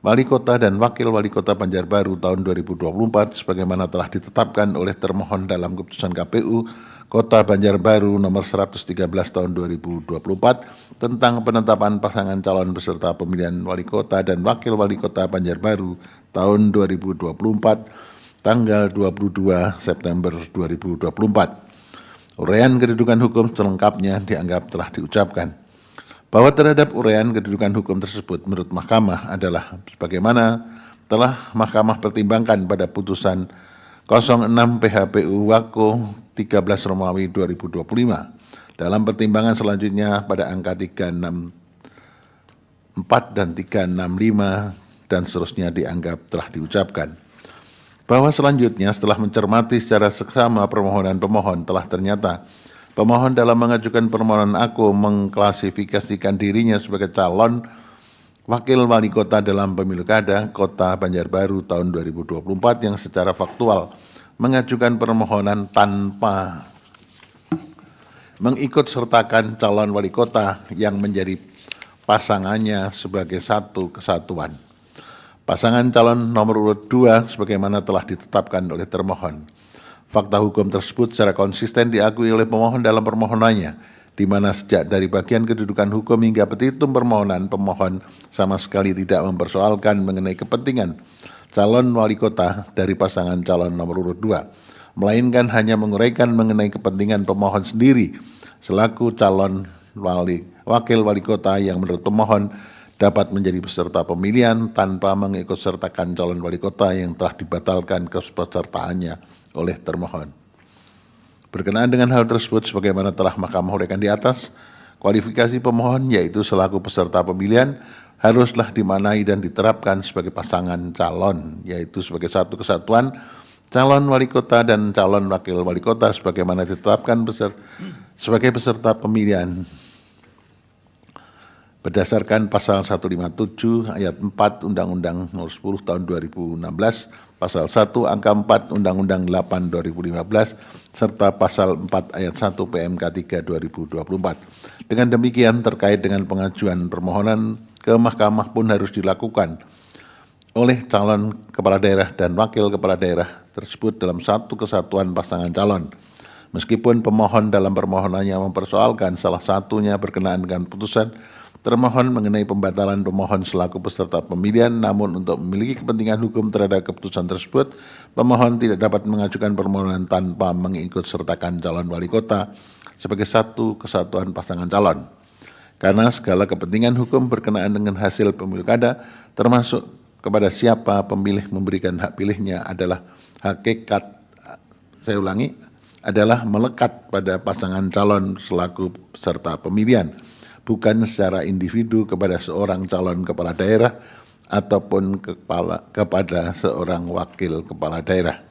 wali kota dan wakil wali kota Banjarbaru tahun 2024 sebagaimana telah ditetapkan oleh termohon dalam keputusan KPU Kota Banjarbaru nomor 113 tahun 2024 tentang penetapan pasangan calon beserta pemilihan wali kota dan wakil wali kota Banjarbaru tahun 2024 tanggal 22 September 2024. Uraian kedudukan hukum selengkapnya dianggap telah diucapkan. Bahwa terhadap uraian kedudukan hukum tersebut menurut Mahkamah adalah sebagaimana telah Mahkamah pertimbangkan pada putusan 06 PHPU Wako 13 Romawi 2025. Dalam pertimbangan selanjutnya pada angka 364 dan 365 dan seterusnya dianggap telah diucapkan. Bahwa selanjutnya setelah mencermati secara seksama permohonan pemohon telah ternyata pemohon dalam mengajukan permohonan aku mengklasifikasikan dirinya sebagai calon wakil wali kota dalam pemilu kada Kota Banjarbaru tahun 2024 yang secara faktual mengajukan permohonan tanpa mengikut sertakan calon wali kota yang menjadi pasangannya sebagai satu kesatuan. pasangan calon nomor urut 2 sebagaimana telah ditetapkan oleh termohon. Fakta hukum tersebut secara konsisten diakui oleh pemohon dalam permohonannya, di mana sejak dari bagian kedudukan hukum hingga petitum permohonan, pemohon sama sekali tidak mempersoalkan mengenai kepentingan calon wali kota dari pasangan calon nomor urut 2, melainkan hanya menguraikan mengenai kepentingan pemohon sendiri selaku calon wakil wali kota yang menurut pemohon dapat menjadi peserta pemilihan tanpa mengikutsertakan calon wali kota yang telah dibatalkan kepesertaannya oleh termohon. Berkenaan dengan hal tersebut, sebagaimana telah Mahkamah uraikan di atas, kualifikasi pemohon yaitu selaku peserta pemilihan haruslah dimaknai dan diterapkan sebagai pasangan calon, yaitu sebagai satu kesatuan calon wali kota dan calon wakil wali kota sebagaimana ditetapkan sebagai peserta pemilihan berdasarkan pasal 157 ayat 4 Undang-Undang Nomor 10 Tahun 2016, pasal 1 angka 4 Undang-Undang 8 2015 serta pasal 4 ayat 1 PMK 3 2024. Dengan demikian terkait dengan pengajuan permohonan ke mahkamah pun harus dilakukan oleh calon kepala daerah dan wakil kepala daerah tersebut dalam satu kesatuan pasangan calon. Meskipun pemohon dalam permohonannya mempersoalkan salah satunya berkenaan dengan putusan termohon mengenai pembatalan pemohon selaku peserta pemilihan, namun untuk memiliki kepentingan hukum terhadap keputusan tersebut, pemohon tidak dapat mengajukan permohonan tanpa mengikutsertakan calon wali kota sebagai satu kesatuan pasangan calon. Karena segala kepentingan hukum berkenaan dengan hasil pemilu kada, termasuk kepada siapa pemilih memberikan hak pilihnya adalah adalah melekat pada pasangan calon selaku peserta pemilihan, bukan secara individu kepada seorang calon kepala daerah ataupun kepada seorang wakil kepala daerah.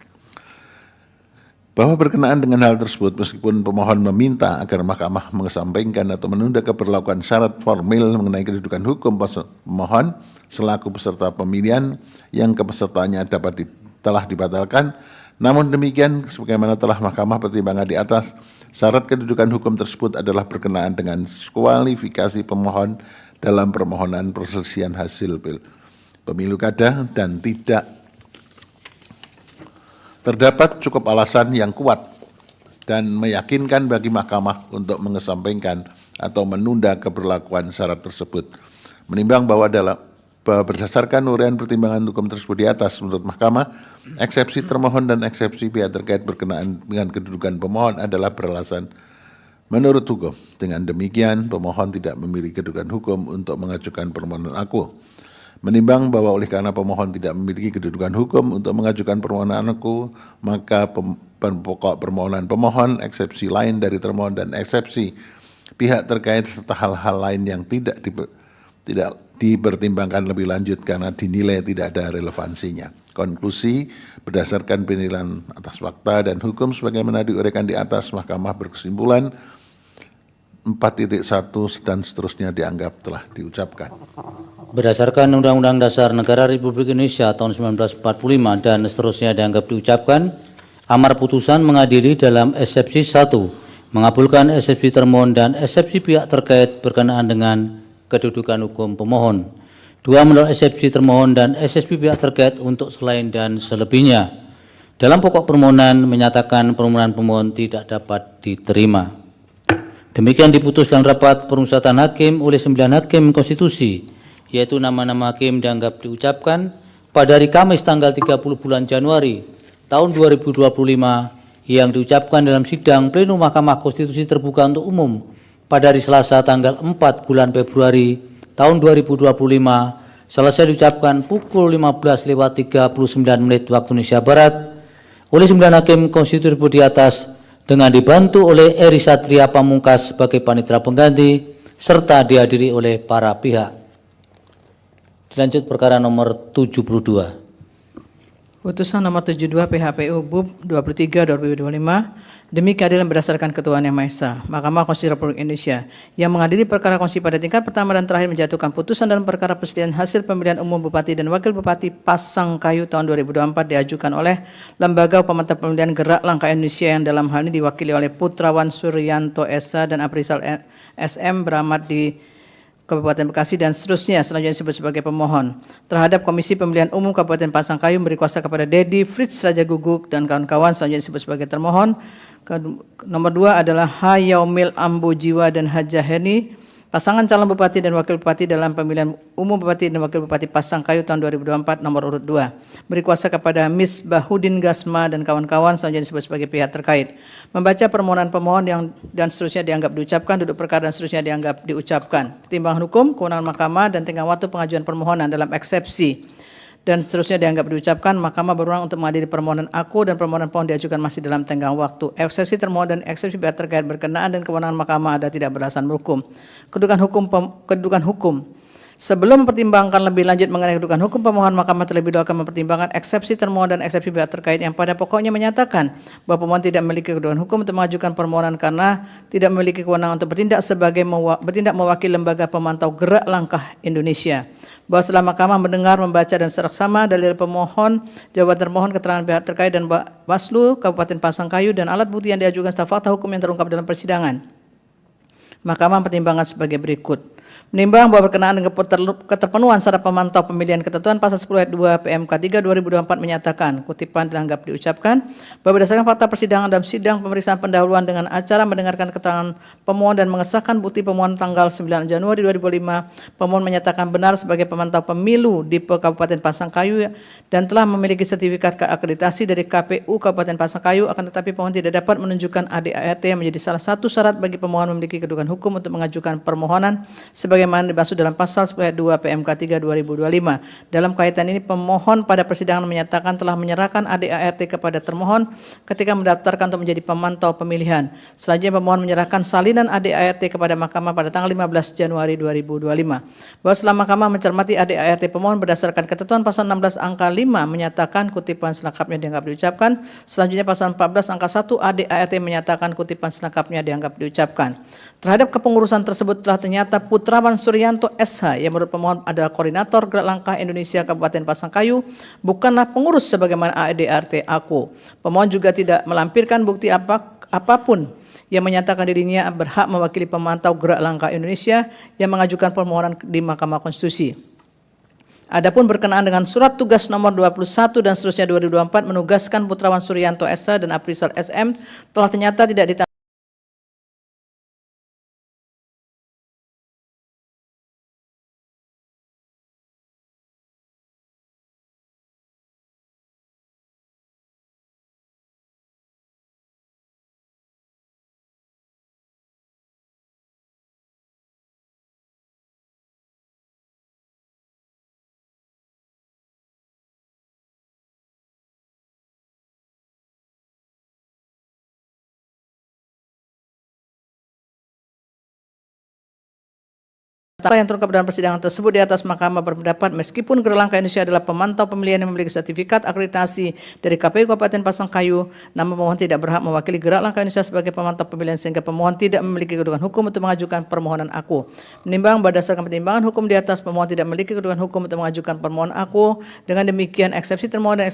Bahwa berkenaan dengan hal tersebut, meskipun pemohon meminta agar mahkamah mengesampingkan atau menunda keberlakuan syarat formil mengenai kedudukan hukum pemohon selaku peserta pemilihan yang kepesertaannya telah dibatalkan, namun demikian, sebagaimana telah mahkamah pertimbangan di atas, syarat kedudukan hukum tersebut adalah berkenaan dengan kualifikasi pemohon dalam permohonan perselisihan hasil pemilu kada dan tidak terdapat cukup alasan yang kuat dan meyakinkan bagi mahkamah untuk mengesampingkan atau menunda keberlakuan syarat tersebut. Menimbang bahwa berdasarkan uraian pertimbangan hukum tersebut di atas, menurut mahkamah, eksepsi termohon dan eksepsi pihak terkait berkenaan dengan kedudukan pemohon adalah beralasan menurut hukum. Dengan demikian, pemohon tidak memiliki kedudukan hukum untuk mengajukan permohonan aku. Menimbang bahwa oleh karena pemohon tidak memiliki kedudukan hukum untuk mengajukan permohonan aku, maka pokok permohonan pemohon, eksepsi lain dari termohon dan eksepsi pihak terkait serta hal-hal lain yang tidak dipertimbangkan lebih lanjut karena dinilai tidak ada relevansinya. Konklusi, berdasarkan penilaian atas fakta dan hukum sebagaimana diuraikan di atas, mahkamah berkesimpulan 4.1 dan seterusnya dianggap telah diucapkan. Berdasarkan Undang-Undang Dasar Negara Republik Indonesia tahun 1945 dan seterusnya dianggap diucapkan, amar putusan mengadili dalam eksepsi 1, mengabulkan eksepsi termohon dan eksepsi pihak terkait berkenaan dengan kedudukan hukum pemohon. 2, menolak eksepsi termohon dan eksepsi pihak terkait untuk selain dan selebihnya. Dalam pokok permohonan menyatakan permohonan pemohon tidak dapat diterima. Demikian diputus dalam rapat permusyawaratan hakim oleh 9 hakim konstitusi, yaitu nama-nama hakim dianggap diucapkan pada hari Kamis tanggal 30 bulan Januari tahun 2025 yang diucapkan dalam sidang plenum Mahkamah Konstitusi terbuka untuk umum pada hari Selasa tanggal 4 bulan Februari tahun 2025 selesai diucapkan pukul 15:39 waktu Indonesia Barat oleh 9 hakim konstitusi di atas dengan dibantu oleh Eri Satria Pamungkas sebagai panitera pengganti serta dihadiri oleh para pihak. Dilanjut perkara nomor 72. Putusan nomor 72 PHPU BUP 23/2025 demi keadilan berdasarkan ketuhanan yang Maha Esa. Mahkamah Konstitusi Republik Indonesia yang mengadili perkara konstitusi pada tingkat pertama dan terakhir menjatuhkan putusan dalam perkara perselisihan hasil pemilihan umum Bupati dan Wakil Bupati Pasangkayu tahun 2024 diajukan oleh Lembaga Pemantau Pemilihan Gerak Langkah Indonesia yang dalam hal ini diwakili oleh Putrawan Suryanto Esa dan Aprisal SM beramat di Kabupaten Bekasi dan seterusnya selanjutnya disebut sebagai pemohon. Terhadap Komisi Pemilihan Umum Kabupaten Pasangkayu memberi kuasa kepada Dedi Fritz Raja Guguk dan kawan-kawan selanjutnya disebut sebagai termohon. Nomor 2 adalah H. Yaumil Ambo Jiwa dan Haja Heni, pasangan calon bupati dan wakil bupati dalam pemilihan umum bupati dan wakil bupati Pasangkayu tahun 2024 nomor urut 2. Beri kuasa kepada Miss Bahudin Gasma dan kawan-kawan selanjutnya disebut sebagai pihak terkait. Membaca permohonan pemohon yang dan seterusnya dianggap diucapkan, duduk perkara dan seterusnya dianggap diucapkan. Pertimbangan hukum, kewenangan mahkamah dan tenggang waktu pengajuan permohonan dalam eksepsi dan seterusnya dianggap diucapkan, mahkamah berwenang untuk mengadili permohonan aku dan permohonan pemohon diajukan masih dalam tenggang waktu. Eksepsi termohon dan eksepsi pihak terkait berkenaan dan kewenangan mahkamah ada tidak berdasarkan hukum. Kedudukan hukum. Sebelum mempertimbangkan lebih lanjut mengenai kedudukan hukum pemohon, mahkamah terlebih dahulu akan mempertimbangkan eksepsi termohon dan eksepsi pihak terkait yang pada pokoknya menyatakan bahwa pemohon tidak memiliki kedudukan hukum untuk mengajukan permohonan karena tidak memiliki kewenangan untuk bertindak mewakili lembaga pemantau gerak langkah Indonesia. Bahwa setelah mahkamah mendengar, membaca dan seksama dalil pemohon, jawaban termohon, keterangan pihak terkait dan Bawaslu Kabupaten Pasangkayu dan alat bukti yang diajukan serta fakta hukum yang terungkap dalam persidangan, mahkamah mempertimbangkan sebagai berikut. Menimbang bahwa berkenaan dengan keterpenuhan syarat pemantau pemilihan ketentuan pasal 10 ayat 2 PMK 3 2024 menyatakan, kutipan dianggap diucapkan, bahwa berdasarkan fakta persidangan dalam sidang pemeriksaan pendahuluan dengan acara mendengarkan keterangan pemohon dan mengesahkan bukti pemohon tanggal 9 Januari 2005, pemohon menyatakan benar sebagai pemantau pemilu di Kabupaten Pasangkayu dan telah memiliki sertifikat akreditasi dari KPU Kabupaten Pasangkayu, akan tetapi pemohon tidak dapat menunjukkan ADART yang menjadi salah satu syarat bagi pemohon memiliki kedudukan hukum untuk mengajukan permohonan sebagaimana dimaksud dalam pasal 10 ayat 2 PMK 3 2025. Dalam kaitan ini pemohon pada persidangan menyatakan telah menyerahkan ADART kepada termohon ketika mendaftarkan untuk menjadi pemantau pemilihan. Selanjutnya pemohon menyerahkan salinan ADART kepada mahkamah pada tanggal 15 Januari 2025. Bahwa setelah mahkamah mencermati ADART pemohon berdasarkan ketentuan pasal 16 angka 5 menyatakan, kutipan selengkapnya dianggap diucapkan. Selanjutnya pasal 14 angka 1 ADART menyatakan, kutipan selengkapnya dianggap diucapkan. Terhadap kepengurusan tersebut telah ternyata Putrawan Suryanto SH yang menurut pemohon adalah koordinator gerak langkah Indonesia Kabupaten Pasangkayu bukanlah pengurus sebagaimana ADART aku. Pemohon juga tidak melampirkan bukti apapun yang menyatakan dirinya berhak mewakili pemantau gerak langkah Indonesia yang mengajukan permohonan di Mahkamah Konstitusi. Adapun berkenaan dengan surat tugas nomor 21 dan seterusnya 2024 menugaskan Putrawan Suryanto SH dan Aprisal SM telah ternyata tidak ditangani yang terungkap dalam persidangan tersebut di atas, mahkamah berpendapat meskipun gerak langkah Indonesia adalah pemantau pemilihan yang memiliki sertifikat akreditasi dari KPU Kabupaten Pasangkayu, namun pemohon tidak berhak mewakili gerak langkah Indonesia sebagai pemantau pemilihan sehingga pemohon tidak memiliki kedudukan hukum untuk mengajukan permohonan aku. Menimbang berdasarkan pertimbangan hukum di atas, pemohon tidak memiliki kedudukan hukum untuk mengajukan permohonan aku. Dengan demikian eksepsi termohon dan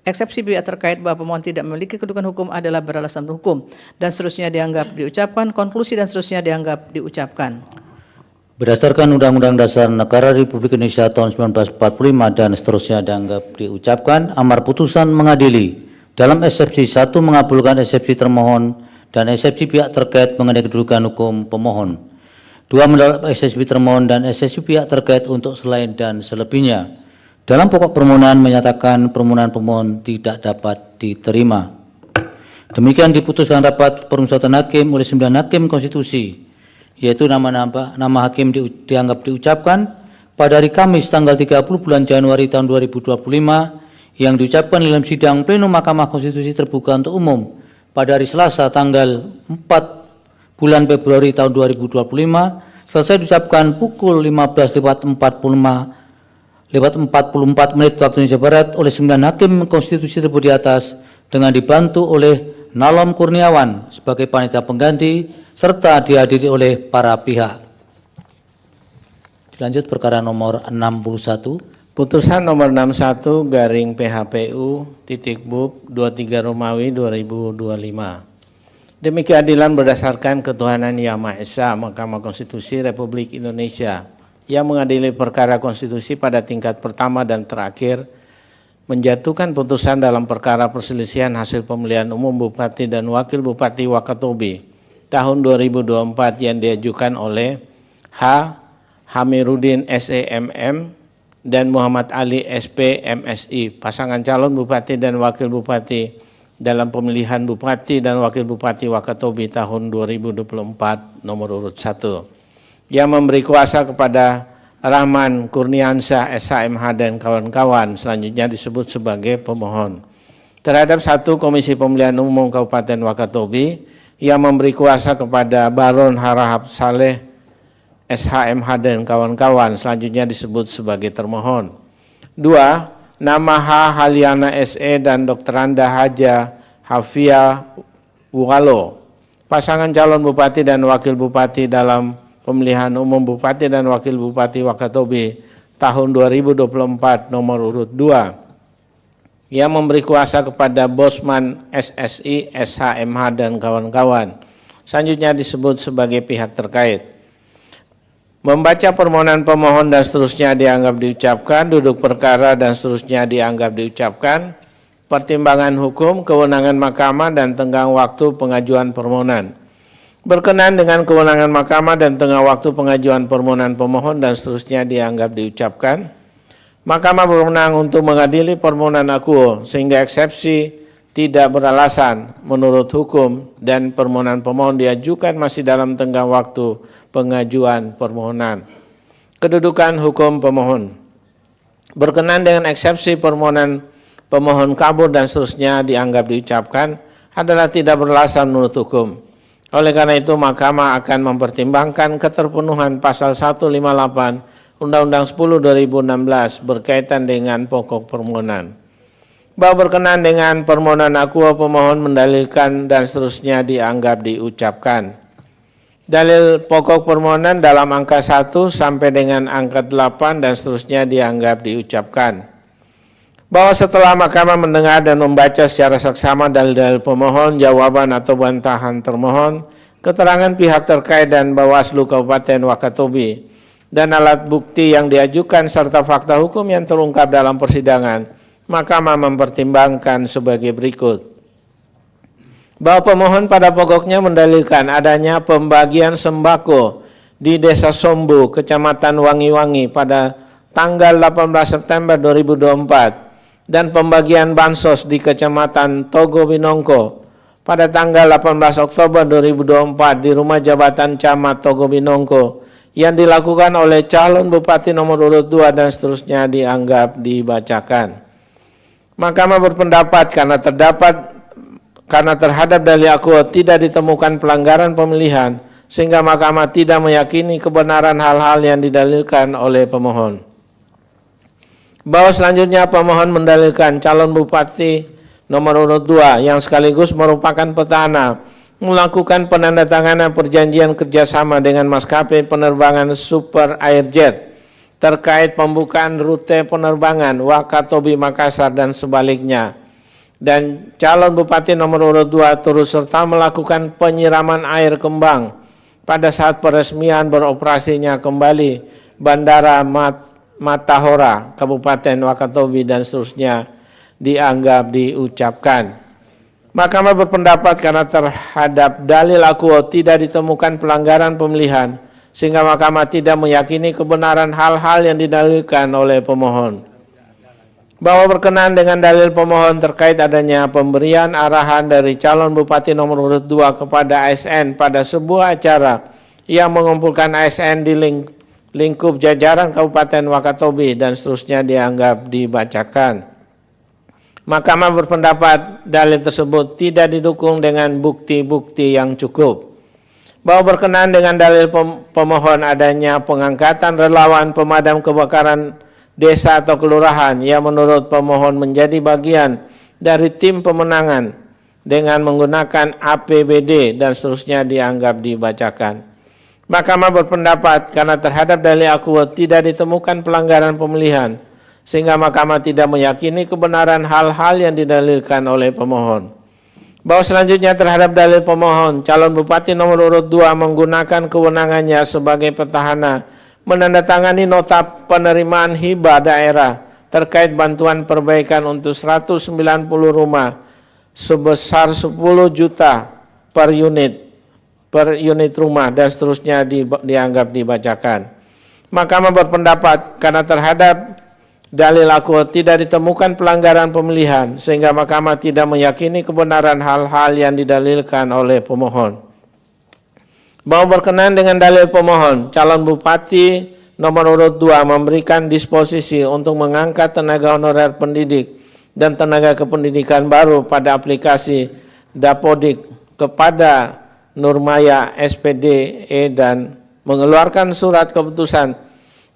eksepsi pihak terkait bahwa pemohon tidak memiliki kedudukan hukum adalah beralasan berhukum dan seterusnya dianggap diucapkan. Konklusi dan seterusnya dianggap diucapkan. Berdasarkan Undang-Undang Dasar Negara Republik Indonesia tahun 1945 dan seterusnya dianggap diucapkan, amar putusan mengadili dalam eksepsi 1 mengabulkan eksepsi termohon dan eksepsi pihak terkait mengenai kedudukan hukum pemohon. 2 menolak eksepsi termohon dan eksepsi pihak terkait untuk selain dan selebihnya. Dalam pokok permohonan menyatakan permohonan pemohon tidak dapat diterima. Demikian diputuskan rapat permusyawaratan hakim oleh 9 hakim konstitusi, yaitu nama hakim dianggap diucapkan pada hari Kamis tanggal 30 bulan Januari tahun 2025 yang diucapkan dalam sidang plenum Mahkamah Konstitusi terbuka untuk umum pada hari Selasa tanggal 4 bulan Februari tahun 2025 selesai diucapkan pukul 15.44 waktu Indonesia Barat oleh 9 hakim konstitusi tersebut di atas dengan dibantu oleh Nalom Kurniawan sebagai panitia pengganti serta dihadiri oleh para pihak. Dilanjut perkara nomor 61. Putusan nomor 61 garing PHPU titik BUP 23 Romawi 2025. demi keadilan berdasarkan ketuhanan Yang Maha Esa, Mahkamah Konstitusi Republik Indonesia yang mengadili perkara konstitusi pada tingkat pertama dan terakhir menjatuhkan putusan dalam perkara perselisihan hasil pemilihan umum Bupati dan Wakil Bupati Wakatobi tahun 2024 yang diajukan oleh H. Hamirudin SEMM dan Muhammad Ali SP MSI, pasangan calon Bupati dan Wakil Bupati dalam pemilihan Bupati dan Wakil Bupati Wakatobi tahun 2024 nomor urut 1, yang memberi kuasa kepada Rahman Kurniansyah SHMH dan kawan-kawan, selanjutnya disebut sebagai pemohon, terhadap 1 Komisi Pemilihan Umum Kabupaten Wakatobi yang memberi kuasa kepada Baron Harahap Saleh SHMH dan kawan-kawan, selanjutnya disebut sebagai termohon. 2. Nama H. Haliana SE dan Dr. Anda Haja Hafia Wukalo, pasangan calon Bupati dan Wakil Bupati dalam pemilihan umum Bupati dan Wakil Bupati Wakatobi tahun 2024 nomor urut 2, yang memberi kuasa kepada Bosman SSI SHMH dan kawan-kawan, selanjutnya disebut sebagai pihak terkait. Membaca permohonan pemohon dan seterusnya dianggap diucapkan, duduk perkara dan seterusnya dianggap diucapkan, pertimbangan hukum, kewenangan mahkamah dan tenggang waktu pengajuan permohonan. Berkenan dengan kewenangan mahkamah dan tenggang waktu pengajuan permohonan pemohon dan seterusnya dianggap diucapkan, mahkamah berwenang untuk mengadili permohonan akuo sehingga eksepsi tidak beralasan menurut hukum dan permohonan pemohon diajukan masih dalam tenggang waktu pengajuan permohonan. Kedudukan hukum pemohon. Berkenan dengan eksepsi permohonan pemohon kabur dan seterusnya dianggap diucapkan adalah tidak beralasan menurut hukum. Oleh karena itu, mahkamah akan mempertimbangkan keterpenuhan pasal 158 Undang-Undang 10/2016 berkaitan dengan pokok permohonan. Bahwa berkenan dengan permohonan akuo, pemohon mendalilkan dan seterusnya dianggap diucapkan. Dalil pokok permohonan dalam angka 1 sampai dengan angka 8 dan seterusnya dianggap diucapkan. Bahwa setelah mahkamah mendengar dan membaca secara saksama dalil-dalil pemohon, jawaban atau bantahan termohon, keterangan pihak terkait dan Bawaslu Kabupaten Wakatobi, dan alat bukti yang diajukan serta fakta hukum yang terungkap dalam persidangan, mahkamah mempertimbangkan sebagai berikut. Bahwa pemohon pada pokoknya mendalilkan adanya pembagian sembako di Desa Sombu, Kecamatan Wangi-Wangi pada tanggal 18 September 2024 dan pembagian bansos di Kecamatan Togo Binongko pada tanggal 18 Oktober 2024 di Rumah Jabatan Camat Togo Binongko yang dilakukan oleh calon Bupati nomor urut 2 dan seterusnya dianggap dibacakan. Mahkamah berpendapat karena terhadap dalil akuo tidak ditemukan pelanggaran pemilihan sehingga mahkamah tidak meyakini kebenaran hal-hal yang didalilkan oleh pemohon. Bahwa selanjutnya pemohon mendalilkan calon Bupati nomor urut 2 yang sekaligus merupakan petahana melakukan penandatanganan perjanjian kerjasama dengan maskapai penerbangan Super Airjet terkait pembukaan rute penerbangan Wakatobi Makassar dan sebaliknya, dan calon Bupati nomor urut 2 turut serta melakukan penyiraman air kembang pada saat peresmian beroperasinya kembali Bandara Matahora Kabupaten Wakatobi dan seterusnya dianggap diucapkan. Mahkamah berpendapat karena terhadap dalil akuo tidak ditemukan pelanggaran pemilihan sehingga mahkamah tidak meyakini kebenaran hal-hal yang didalilkan oleh pemohon. Bahwa berkenan dengan dalil pemohon terkait adanya pemberian arahan dari calon Bupati nomor urut 2 kepada ASN pada sebuah acara yang mengumpulkan ASN di lingkup jajaran Kabupaten Wakatobi dan seterusnya dianggap dibacakan. Mahkamah berpendapat dalil tersebut tidak didukung dengan bukti-bukti yang cukup. Bahwa berkenaan dengan dalil pemohon adanya pengangkatan relawan pemadam kebakaran desa atau kelurahan yang menurut pemohon menjadi bagian dari tim pemenangan dengan menggunakan APBD dan seterusnya dianggap dibacakan. Mahkamah berpendapat karena terhadap dalil akuo tidak ditemukan pelanggaran pemilihan sehingga mahkamah tidak meyakini kebenaran hal-hal yang didalilkan oleh pemohon. Bahwa selanjutnya terhadap dalil pemohon, calon bupati nomor urut 2 menggunakan kewenangannya sebagai petahana menandatangani nota penerimaan hibah daerah terkait bantuan perbaikan untuk 190 rumah sebesar 10 juta per unit rumah dan seterusnya dianggap dibacakan. Mahkamah berpendapat karena terhadap dalil akuo tidak ditemukan pelanggaran pemilihan sehingga mahkamah tidak meyakini kebenaran hal-hal yang didalilkan oleh pemohon. Bahwa berkenaan dengan dalil pemohon, calon bupati nomor urut 2 memberikan disposisi untuk mengangkat tenaga honorer pendidik dan tenaga kependidikan baru pada aplikasi Dapodik kepada Nurmaya SPDE dan mengeluarkan surat keputusan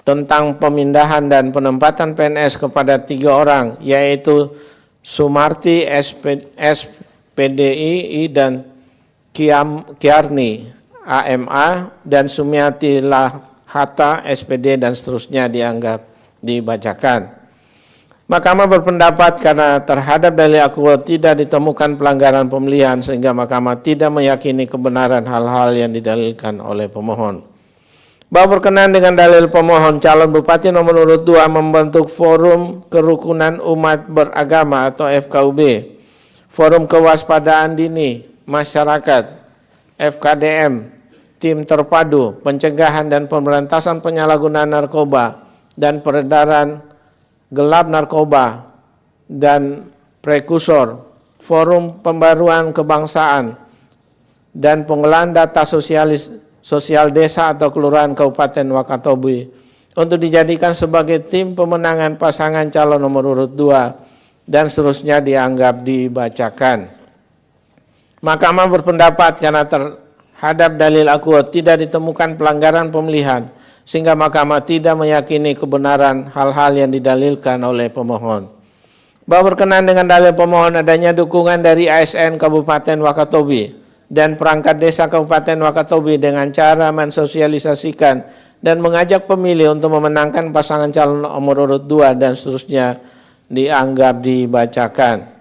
tentang pemindahan dan penempatan PNS kepada 3 orang, yaitu Sumarti SPDI dan Kiarni AMA dan Sumiati Lahata SPD dan seterusnya dianggap dibacakan. Mahkamah berpendapat karena terhadap dalil akuo tidak ditemukan pelanggaran pemilihan sehingga mahkamah tidak meyakini kebenaran hal-hal yang didalilkan oleh pemohon. Bahwa berkenaan dengan dalil pemohon, calon bupati nomor urut 2 membentuk Forum Kerukunan Umat Beragama atau FKUB, Forum Kewaspadaan Dini Masyarakat, FKDM, Tim Terpadu Pencegahan dan Pemberantasan Penyalahgunaan Narkoba dan Peredaran Gelap Narkoba dan Prekursor, Forum Pembaruan Kebangsaan dan Pengelolaan Data Sosial Desa atau Kelurahan Kabupaten Wakatobi untuk dijadikan sebagai tim pemenangan pasangan calon nomor urut 2 dan seterusnya dianggap dibacakan. Mahkamah berpendapat karena terhadap dalil akuo tidak ditemukan pelanggaran pemilihan sehingga mahkamah tidak meyakini kebenaran hal-hal yang didalilkan oleh pemohon. Bahwa berkenaan dengan dalil pemohon adanya dukungan dari ASN Kabupaten Wakatobi dan perangkat desa Kabupaten Wakatobi dengan cara mensosialisasikan dan mengajak pemilih untuk memenangkan pasangan calon nomor urut 2 dan seterusnya dianggap dibacakan.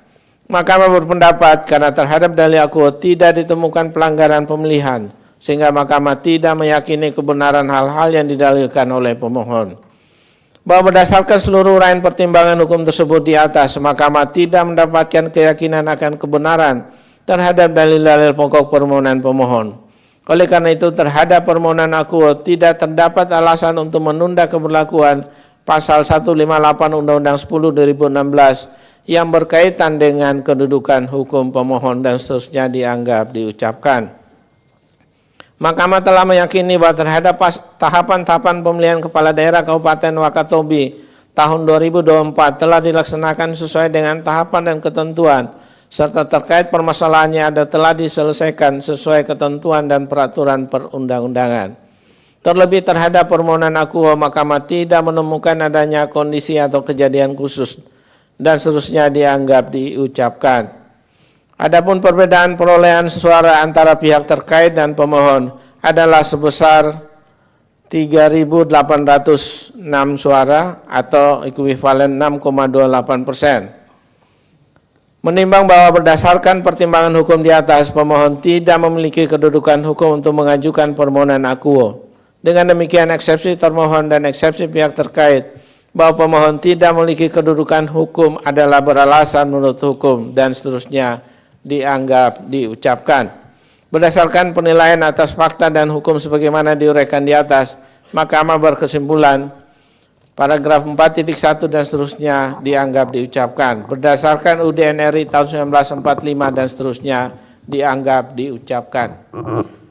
Mahkamah berpendapat karena terhadap dalil akuo tidak ditemukan pelanggaran pemilihan sehingga mahkamah tidak meyakini kebenaran hal-hal yang didalilkan oleh pemohon. Bahwa berdasarkan seluruh uraian pertimbangan hukum tersebut di atas, mahkamah tidak mendapatkan keyakinan akan kebenaran terhadap dalil-dalil pokok permohonan pemohon. Oleh karena itu, terhadap permohonan akuo tidak terdapat alasan untuk menunda keberlakuan pasal 158 Undang-Undang 10 2016 yang berkaitan dengan kedudukan hukum pemohon dan seterusnya dianggap diucapkan. Mahkamah telah meyakini bahwa terhadap tahapan-tahapan pemilihan kepala daerah Kabupaten Wakatobi tahun 2024 telah dilaksanakan sesuai dengan tahapan dan ketentuan serta terkait permasalahannya telah diselesaikan sesuai ketentuan dan peraturan perundang-undangan. Terlebih terhadap permohonan akuo, mahkamah tidak menemukan adanya kondisi atau kejadian khusus dan seterusnya dianggap diucapkan. Adapun perbedaan perolehan suara antara pihak terkait dan pemohon adalah sebesar 3.806 suara atau ekuivalen 6,28%. Menimbang bahwa berdasarkan pertimbangan hukum di atas, pemohon tidak memiliki kedudukan hukum untuk mengajukan permohonan akuo. Dengan demikian, eksepsi termohon dan eksepsi pihak terkait bahwa pemohon tidak memiliki kedudukan hukum adalah beralasan menurut hukum dan seterusnya dianggap diucapkan. Berdasarkan penilaian atas fakta dan hukum sebagaimana diuraikan di atas, mahkamah berkesimpulan paragraf 4.1 dan seterusnya dianggap diucapkan. Berdasarkan UUD NRI tahun 1945 dan seterusnya dianggap diucapkan.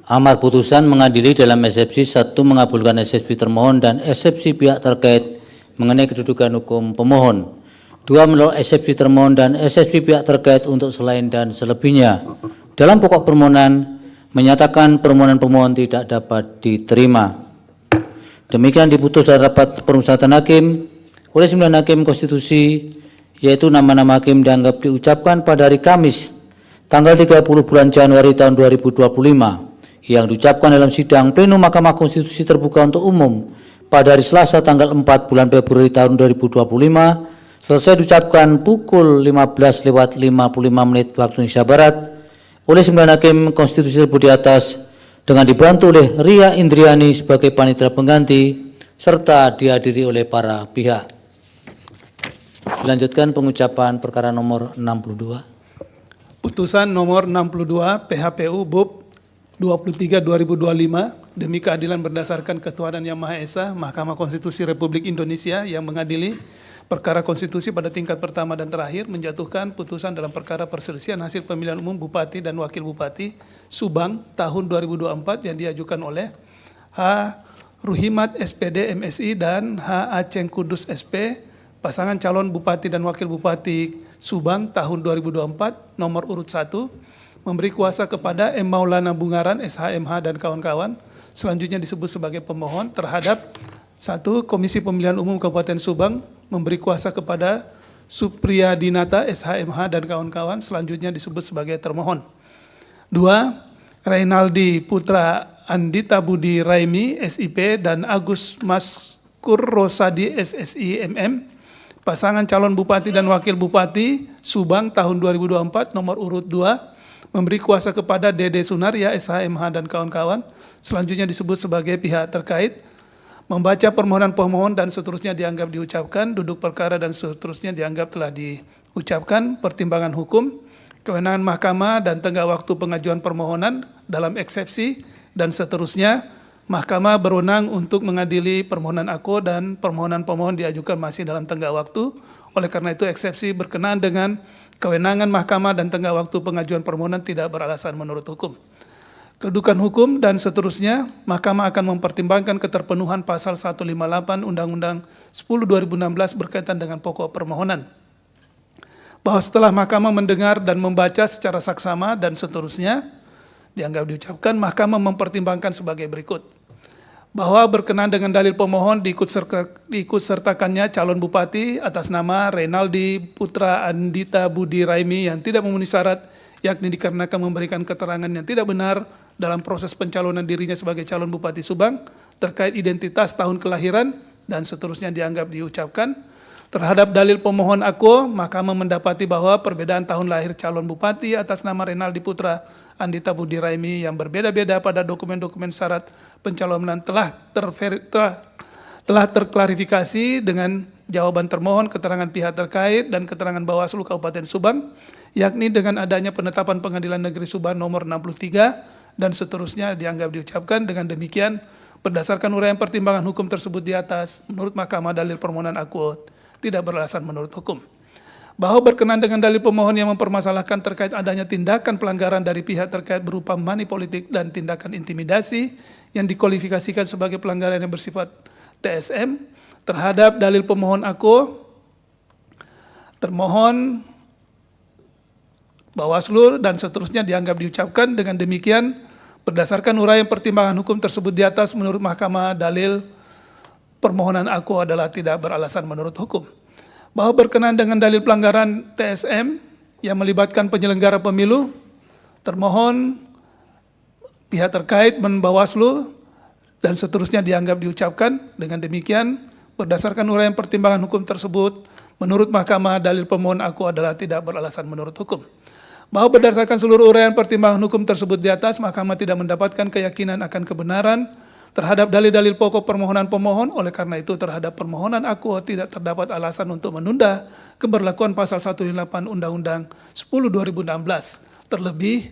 Amar putusan mengadili dalam eksepsi 1 mengabulkan eksepsi termohon dan eksepsi pihak terkait mengenai kedudukan hukum pemohon. 2 menolak eksepsi termohon dan eksepsi pihak terkait untuk selain dan selebihnya. Dalam pokok permohonan menyatakan permohonan pemohon tidak dapat diterima. Demikian diputus dari rapat permusyawaratan hakim oleh 9 hakim konstitusi, yaitu nama-nama hakim dianggap diucapkan pada hari Kamis tanggal 30 bulan Januari tahun 2025 yang diucapkan dalam sidang plenum Mahkamah Konstitusi terbuka untuk umum pada hari Selasa tanggal 4 bulan Februari tahun 2025 selesai diucapkan pukul 15:55 waktu Indonesia Barat oleh 9 hakim konstitusi tersebut di atas dengan dibantu oleh Ria Indriani sebagai panitia pengganti serta dihadiri oleh para pihak. Dilanjutkan pengucapan perkara nomor 62. Putusan nomor 62 PHPU BUP 23/2025 demi keadilan berdasarkan ketuhanan yang Maha Esa, Mahkamah Konstitusi Republik Indonesia yang mengadili perkara konstitusi pada tingkat pertama dan terakhir menjatuhkan putusan dalam perkara perselisihan hasil pemilihan umum Bupati dan Wakil Bupati Subang tahun 2024 yang diajukan oleh H. Ruhimat SPD MSI dan H. Aceng Kudus SP, pasangan calon Bupati dan Wakil Bupati Subang tahun 2024 nomor urut 1, memberi kuasa kepada M. Maulana Bungaran SHMH dan kawan-kawan selanjutnya disebut sebagai pemohon terhadap 1. Komisi Pemilihan Umum Kabupaten Subang memberi kuasa kepada Supriyadinata SHMH dan kawan-kawan selanjutnya disebut sebagai termohon. 2. Reynaldi Putra Andita Budi Raimi SIP dan Agus Maskur Rosadi SSI MM, pasangan calon Bupati dan Wakil Bupati Subang tahun 2024 nomor urut 2, memberi kuasa kepada Dede Sunaria SHMH dan kawan-kawan selanjutnya disebut sebagai pihak terkait, membaca permohonan pemohon dan seterusnya dianggap diucapkan, duduk perkara dan seterusnya dianggap telah diucapkan, pertimbangan hukum, kewenangan mahkamah dan tenggat waktu pengajuan permohonan dalam eksepsi dan seterusnya. Mahkamah berwenang untuk mengadili permohonan aku dan permohonan pemohon diajukan masih dalam tenggat waktu. Oleh karena itu eksepsi berkenaan dengan kewenangan mahkamah dan tenggat waktu pengajuan permohonan tidak beralasan menurut hukum. Kedudukan hukum dan seterusnya, Mahkamah akan mempertimbangkan keterpenuhan pasal 158 Undang-Undang 10/2016 berkaitan dengan pokok permohonan. Bahwa setelah Mahkamah mendengar dan membaca secara saksama dan seterusnya, dianggap diucapkan, Mahkamah mempertimbangkan sebagai berikut. Bahwa berkenaan dengan dalil pemohon diikut sertakannya calon bupati atas nama Reynaldi Putra Andita Budi Raimi yang tidak memenuhi syarat, yakni dikarenakan memberikan keterangan yang tidak benar dalam proses pencalonan dirinya sebagai calon Bupati Subang terkait identitas tahun kelahiran dan seterusnya dianggap diucapkan. Terhadap dalil pemohon aku, Mahkamah mendapati bahwa perbedaan tahun lahir calon Bupati atas nama Reynaldi Putra Andita Budi Raimi yang berbeda-beda pada dokumen-dokumen syarat pencalonan telah terklarifikasi dengan jawaban termohon, keterangan pihak terkait, dan keterangan Bawaslu Kabupaten Subang, yakni dengan adanya penetapan Pengadilan Negeri Subang nomor 63 dan seterusnya dianggap diucapkan. Dengan demikian, berdasarkan uraian pertimbangan hukum tersebut di atas, menurut Mahkamah dalil permohonan aku tidak beralasan menurut hukum. Bahwa berkenaan dengan dalil pemohon yang mempermasalahkan terkait adanya tindakan pelanggaran dari pihak terkait berupa money politik dan tindakan intimidasi yang dikualifikasikan sebagai pelanggaran yang bersifat TSM, terhadap dalil pemohon aku, termohon, Bawaslu dan seterusnya dianggap diucapkan. Dengan demikian, berdasarkan uraian pertimbangan hukum tersebut di atas, menurut Mahkamah dalil permohonan aku adalah tidak beralasan menurut hukum. Bahwa berkenaan dengan dalil pelanggaran TSM yang melibatkan penyelenggara pemilu, termohon, pihak terkait, Bawaslu dan seterusnya dianggap diucapkan. Dengan demikian, berdasarkan uraian pertimbangan hukum tersebut, menurut Mahkamah dalil pemohon aku adalah tidak beralasan menurut hukum. Bahwa berdasarkan seluruh uraian pertimbangan hukum tersebut di atas, Mahkamah tidak mendapatkan keyakinan akan kebenaran terhadap dalil-dalil pokok permohonan pemohon. Oleh karena itu, terhadap permohonan aku tidak terdapat alasan untuk menunda keberlakuan pasal 158 Undang-Undang 10/2016. Terlebih,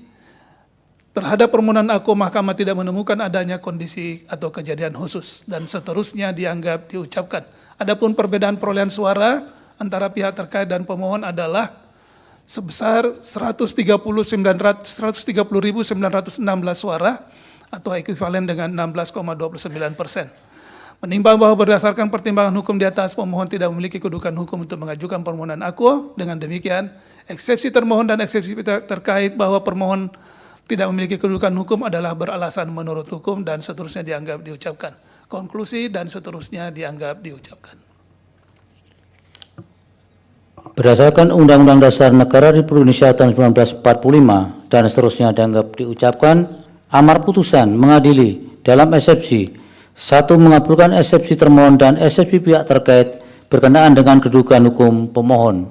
terhadap permohonan aku, Mahkamah tidak menemukan adanya kondisi atau kejadian khusus dan seterusnya dianggap diucapkan. Adapun perbedaan perolehan suara antara pihak terkait dan pemohon adalah sebesar 130.916 suara atau ekuivalen dengan 16,29%. Menimbang bahwa berdasarkan pertimbangan hukum di atas, pemohon tidak memiliki kedudukan hukum untuk mengajukan permohonan aku. Dengan demikian, eksepsi termohon dan eksepsi terkait bahwa permohon tidak memiliki kedudukan hukum adalah beralasan menurut hukum dan seterusnya dianggap diucapkan. Konklusi dan seterusnya dianggap diucapkan. Berdasarkan Undang-Undang Dasar Negara Republik Indonesia tahun 1945 dan seterusnya dianggap diucapkan, amar putusan mengadili dalam eksepsi 1. Mengabulkan eksepsi termohon dan eksepsi pihak terkait berkenaan dengan kedudukan hukum pemohon.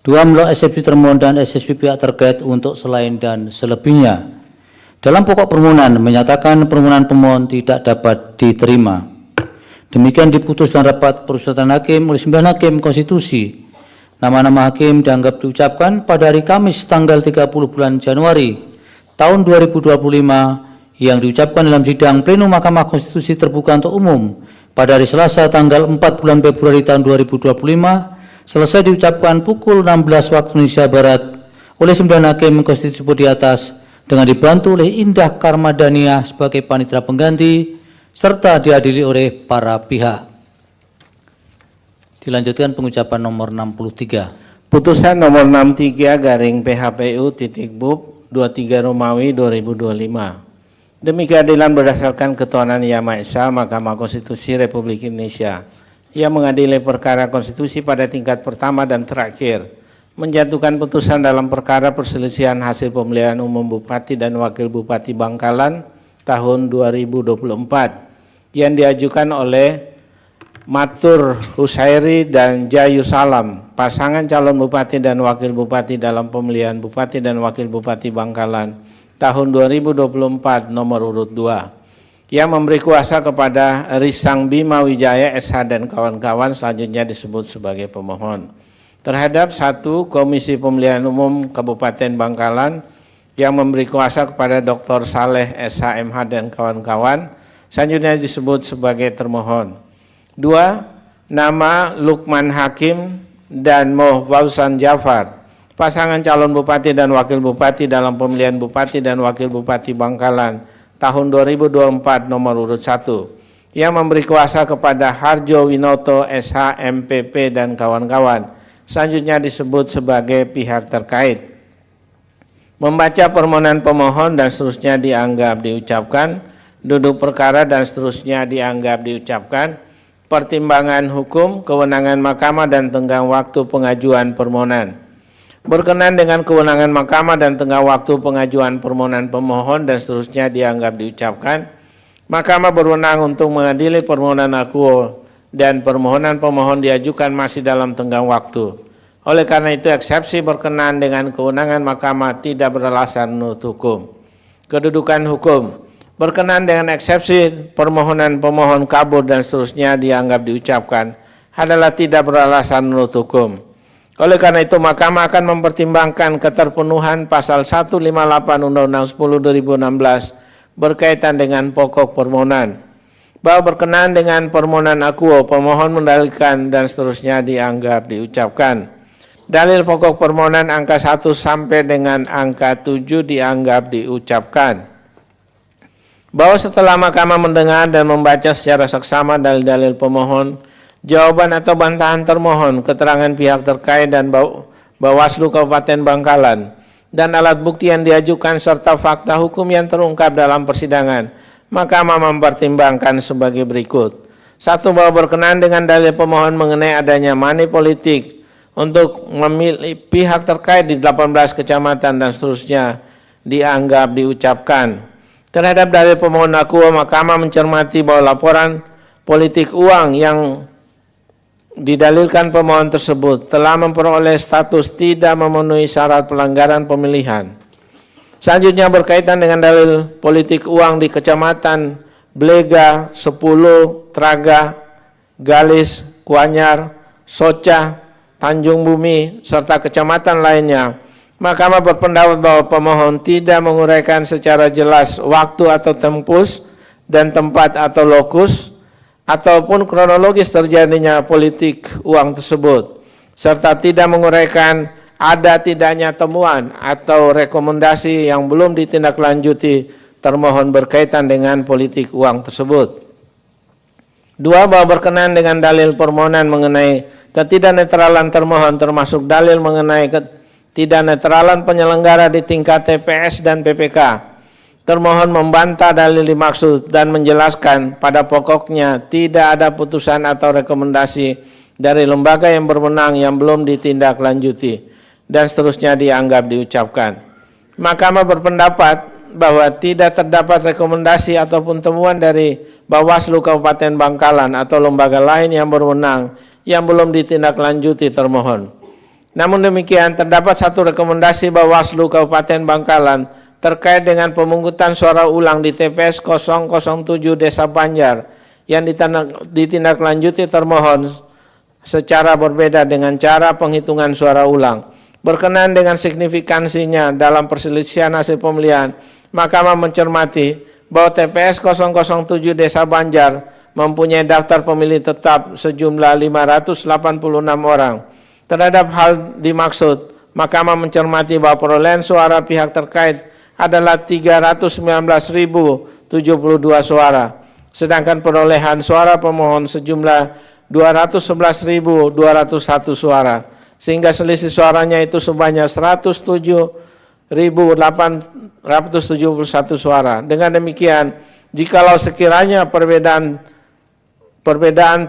Dua, menolak eksepsi termohon dan eksepsi pihak terkait untuk selain dan selebihnya. Dalam pokok permohonan menyatakan permohonan pemohon tidak dapat diterima. Demikian diputus dalam rapat permusyawaratan hakim oleh 9 hakim konstitusi. Nama-nama hakim dianggap diucapkan pada hari Kamis tanggal 30 bulan Januari tahun 2025 yang diucapkan dalam sidang plenum Mahkamah Konstitusi terbuka untuk umum pada hari Selasa tanggal 4 bulan Februari tahun 2025 selesai diucapkan pukul 16 waktu Indonesia Barat oleh 9 hakim konstitusi di atas dengan dibantu oleh Indah Karmadania sebagai panitera pengganti serta dihadiri oleh para pihak. Dilanjutkan pengucapan nomor 63. Putusan nomor 63 garing PHPU titik BUP 23 Romawi 2025. Demi keadilan berdasarkan ketuhanan Yang Maha Esa, Mahkamah Konstitusi Republik Indonesia yang mengadili perkara konstitusi pada tingkat pertama dan terakhir, menjatuhkan putusan dalam perkara perselisihan hasil pemilihan umum Bupati dan Wakil Bupati Bangkalan tahun 2024 yang diajukan oleh Matur Husairi dan Jayu Salam, pasangan calon Bupati dan Wakil Bupati dalam pemilihan Bupati dan Wakil Bupati Bangkalan tahun 2024 nomor urut 2 yang memberi kuasa kepada Risang Bima Wijaya SH dan kawan-kawan selanjutnya disebut sebagai pemohon. Terhadap 1, Komisi Pemilihan Umum Kabupaten Bangkalan yang memberi kuasa kepada Dr. Saleh SH MH dan kawan-kawan selanjutnya disebut sebagai termohon. 2, nama Lukman Hakim dan Moh Fausan Jafar, pasangan calon Bupati dan Wakil Bupati dalam pemilihan Bupati dan Wakil Bupati Bangkalan tahun 2024 nomor urut 1 yang memberi kuasa kepada Harjo Winoto SH MPP dan kawan-kawan selanjutnya disebut sebagai pihak terkait. Membaca permohonan pemohon dan seterusnya dianggap diucapkan, duduk perkara dan seterusnya dianggap diucapkan, pertimbangan hukum, kewenangan mahkamah dan tenggang waktu pengajuan permohonan. Berkenan dengan kewenangan mahkamah dan tenggang waktu pengajuan permohonan pemohon dan seterusnya dianggap diucapkan, mahkamah berwenang untuk mengadili permohonan akuo dan permohonan pemohon diajukan masih dalam tenggang waktu. Oleh karena itu eksepsi berkenan dengan kewenangan mahkamah tidak beralasan menurut hukum. Kedudukan hukum berkenan dengan eksepsi permohonan pemohon kabur dan seterusnya dianggap diucapkan adalah tidak beralasan menurut hukum. Oleh karena itu, Mahkamah akan mempertimbangkan keterpenuhan pasal 158 Undang-Undang 10/2016 berkaitan dengan pokok permohonan. Bahwa berkenaan dengan permohonan akuo, pemohon mendalilkan dan seterusnya dianggap diucapkan. Dalil pokok permohonan angka 1 sampai dengan angka 7 dianggap diucapkan. Bahwa setelah Mahkamah mendengar dan membaca secara seksama dalil-dalil pemohon, jawaban atau bantahan termohon, keterangan pihak terkait dan Bawaslu Kabupaten Bangkalan, dan alat bukti yang diajukan serta fakta hukum yang terungkap dalam persidangan, Mahkamah mempertimbangkan sebagai berikut. 1. Bahwa berkenaan dengan dalil pemohon mengenai adanya money politik untuk memilih pihak terkait di 18 kecamatan dan seterusnya dianggap diucapkan. Terhadap dalil pemohon akuo, Mahkamah mencermati bahwa laporan politik uang yang didalilkan pemohon tersebut telah memperoleh status tidak memenuhi syarat pelanggaran pemilihan. Selanjutnya berkaitan dengan dalil politik uang di Kecamatan Blega, 10, Traga, Galis, Kuanyar, Soca, Tanjung Bumi, serta kecamatan lainnya, Mahkamah berpendapat bahwa pemohon tidak menguraikan secara jelas waktu atau tempus dan tempat atau lokus ataupun kronologis terjadinya politik uang tersebut, serta tidak menguraikan ada tidaknya temuan atau rekomendasi yang belum ditindaklanjuti termohon berkaitan dengan politik uang tersebut. 2. Bahwa berkenaan dengan dalil permohonan mengenai ketidaknetralan termohon termasuk dalil mengenai ketidaknetralan penyelenggara di tingkat TPS dan PPK, termohon membantah dalil dimaksud dan menjelaskan pada pokoknya tidak ada putusan atau rekomendasi dari lembaga yang berwenang yang belum ditindaklanjuti dan seterusnya dianggap diucapkan. Mahkamah berpendapat bahwa tidak terdapat rekomendasi ataupun temuan dari Bawaslu Kabupaten Bangkalan atau lembaga lain yang berwenang yang belum ditindaklanjuti termohon. Namun demikian, terdapat satu rekomendasi Bawaslu Kabupaten Bangkalan terkait dengan pemungutan suara ulang di TPS 007 Desa Banjar yang ditindaklanjuti termohon secara berbeda dengan cara penghitungan suara ulang. Berkenaan dengan signifikansinya dalam perselisihan hasil pemilihan, Mahkamah mencermati bahwa TPS 007 Desa Banjar mempunyai daftar pemilih tetap sejumlah 586 orang. Terhadap hal dimaksud, Mahkamah mencermati bahwa perolehan suara pihak terkait adalah 319.072 suara, sedangkan perolehan suara pemohon sejumlah 211.201 suara, sehingga selisih suaranya itu sebanyak 107.871 suara. Dengan demikian, jikalau sekiranya perbedaan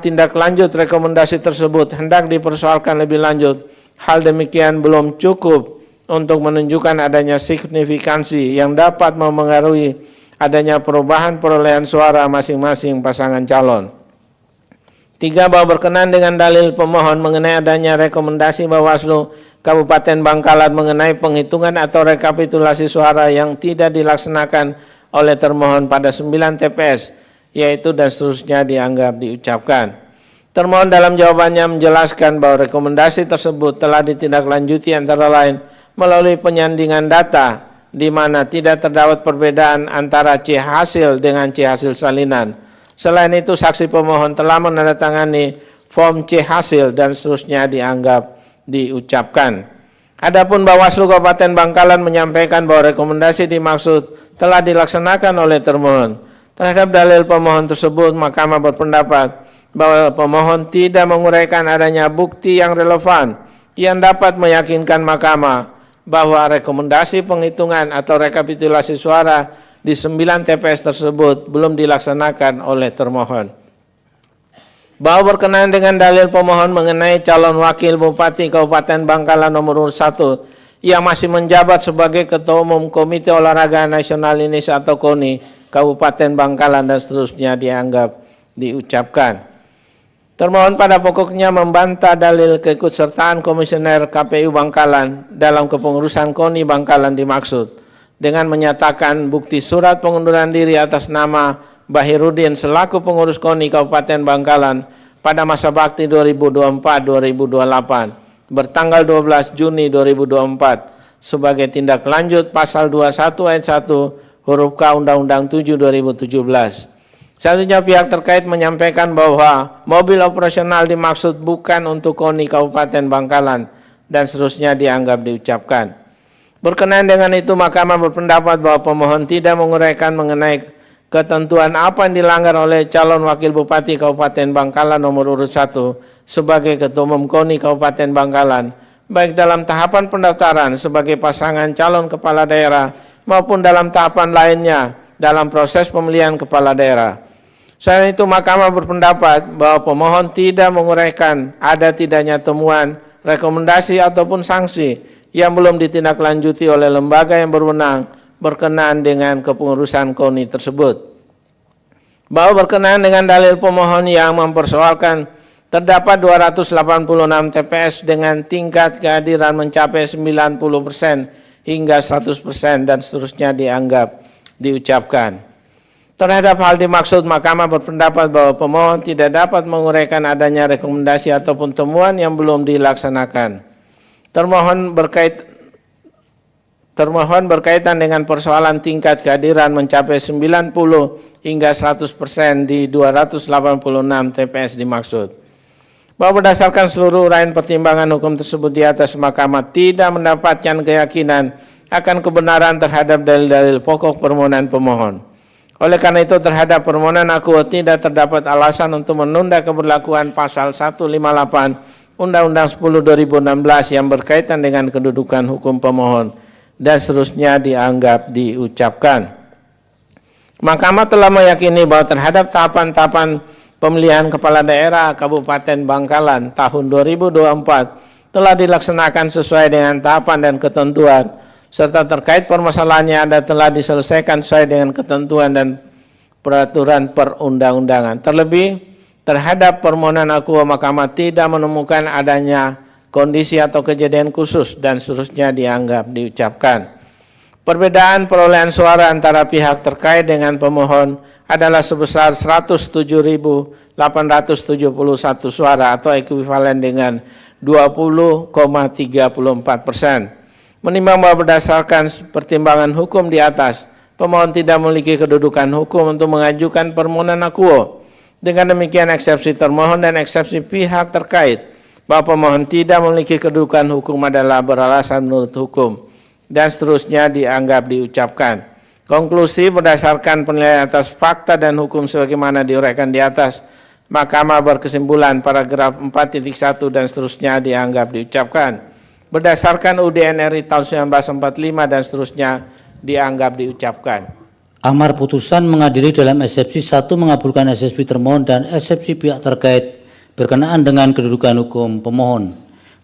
tindak lanjut rekomendasi tersebut hendak dipersoalkan lebih lanjut, hal demikian belum cukup untuk menunjukkan adanya signifikansi yang dapat memengaruhi adanya perubahan perolehan suara masing-masing pasangan calon. 3. Bahwa berkenaan dengan dalil pemohon mengenai adanya rekomendasi Bawaslu Kabupaten Bangkalan mengenai penghitungan atau rekapitulasi suara yang tidak dilaksanakan oleh termohon pada 9 TPS, yaitu dan seterusnya dianggap diucapkan. Termohon dalam jawabannya menjelaskan bahwa rekomendasi tersebut telah ditindaklanjuti antara lain melalui penyandingan data di mana tidak terdapat perbedaan antara C hasil dengan C hasil salinan. Selain itu, saksi pemohon telah menandatangani form C hasil dan seterusnya dianggap diucapkan. Adapun Bawaslu Kabupaten Bangkalan menyampaikan bahwa rekomendasi dimaksud telah dilaksanakan oleh termohon. Terhadap dalil pemohon tersebut, Mahkamah berpendapat bahwa pemohon tidak menguraikan adanya bukti yang relevan yang dapat meyakinkan Mahkamah bahwa rekomendasi penghitungan atau rekapitulasi suara di 9 TPS tersebut belum dilaksanakan oleh termohon. Bahwa berkenaan dengan dalil pemohon mengenai calon wakil Bupati Kabupaten Bangkalan nomor urut 1 yang masih menjabat sebagai Ketua Umum Komite Olahraga Nasional Indonesia atau KONI Kabupaten Bangkalan dan seterusnya dianggap diucapkan. Termohon pada pokoknya membantah dalil keikutsertaan Komisioner KPU Bangkalan dalam kepengurusan KONI Bangkalan dimaksud dengan menyatakan bukti surat pengunduran diri atas nama Bahirudin selaku pengurus KONI Kabupaten Bangkalan pada masa bakti 2024-2028 bertanggal 12 Juni 2024 sebagai tindak lanjut pasal 21 ayat 1 huruf K Undang-Undang 7 2017. Selanjutnya pihak terkait menyampaikan bahwa mobil operasional dimaksud bukan untuk KONI Kabupaten Bangkalan dan seterusnya dianggap diucapkan. Berkenaan dengan itu, Mahkamah berpendapat bahwa pemohon tidak menguraikan mengenai ketentuan apa yang dilanggar oleh calon wakil Bupati Kabupaten Bangkalan nomor urut 1 sebagai Ketua Umum KONI Kabupaten Bangkalan, baik dalam tahapan pendaftaran sebagai pasangan calon kepala daerah maupun dalam tahapan lainnya dalam proses pemilihan kepala daerah. Selain itu, Mahkamah berpendapat bahwa pemohon tidak menguraikan ada tidaknya temuan, rekomendasi ataupun sanksi yang belum ditindaklanjuti oleh lembaga yang berwenang berkenaan dengan kepengurusan KONI tersebut. Bahwa berkenaan dengan dalil pemohon yang mempersoalkan terdapat 286 TPS dengan tingkat kehadiran mencapai 90% hingga 100% dan seterusnya dianggap diucapkan. Terhadap hal dimaksud, Mahkamah berpendapat bahwa pemohon tidak dapat menguraikan adanya rekomendasi ataupun temuan yang belum dilaksanakan. Termohon berkaitan dengan persoalan tingkat kehadiran mencapai 90 hingga 100% di 286 TPS dimaksud. Bahwa berdasarkan seluruh uraian pertimbangan hukum tersebut di atas, Mahkamah tidak mendapatkan keyakinan akan kebenaran terhadap dalil-dalil pokok permohonan pemohon. Oleh karena itu, terhadap permohonan akuo tidak terdapat alasan untuk menunda keberlakuan pasal 158 Undang-Undang 10 2016 yang berkaitan dengan kedudukan hukum pemohon dan seterusnya dianggap diucapkan. Mahkamah telah meyakini bahwa terhadap tahapan-tahapan pemilihan kepala daerah Kabupaten Bangkalan tahun 2024 telah dilaksanakan sesuai dengan tahapan dan ketentuan, serta terkait permasalahannya telah diselesaikan sesuai dengan ketentuan dan peraturan perundang-undangan. Terlebih, terhadap permohonan akuo, Mahkamah tidak menemukan adanya kondisi atau kejadian khusus, dan seterusnya dianggap diucapkan. Perbedaan perolehan suara antara pihak terkait dengan pemohon adalah sebesar 107.871 suara atau ekuivalen dengan 20,34%. Menimbang bahwa berdasarkan pertimbangan hukum di atas, pemohon tidak memiliki kedudukan hukum untuk mengajukan permohonan akuo. Dengan demikian, eksepsi termohon dan eksepsi pihak terkait bahwa pemohon tidak memiliki kedudukan hukum adalah beralasan menurut hukum, dan seterusnya dianggap diucapkan. Konklusi berdasarkan penilaian atas fakta dan hukum sebagaimana diuraikan di atas, Mahkamah berkesimpulan paragraf 4.1 dan seterusnya dianggap diucapkan. Berdasarkan UUD NRI tahun 1945 dan seterusnya dianggap diucapkan. Amar putusan mengadili dalam eksepsi 1 mengabulkan eksepsi termohon dan eksepsi pihak terkait berkenaan dengan kedudukan hukum pemohon.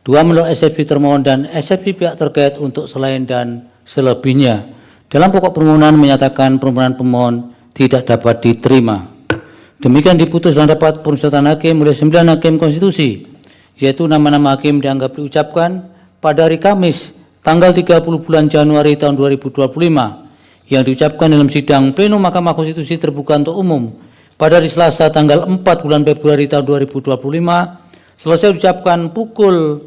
2 menolak eksepsi termohon dan eksepsi pihak terkait untuk selain dan selebihnya. Dalam pokok permohonan menyatakan permohonan pemohon tidak dapat diterima. Demikian diputus dalam rapat permusyawaratan hakim oleh 9 hakim konstitusi, yaitu nama-nama hakim dianggap diucapkan pada hari Kamis tanggal 30 bulan Januari tahun 2025 yang diucapkan dalam sidang pleno Mahkamah Konstitusi terbuka untuk umum pada hari Selasa tanggal 4 bulan Februari tahun 2025 selesai diucapkan pukul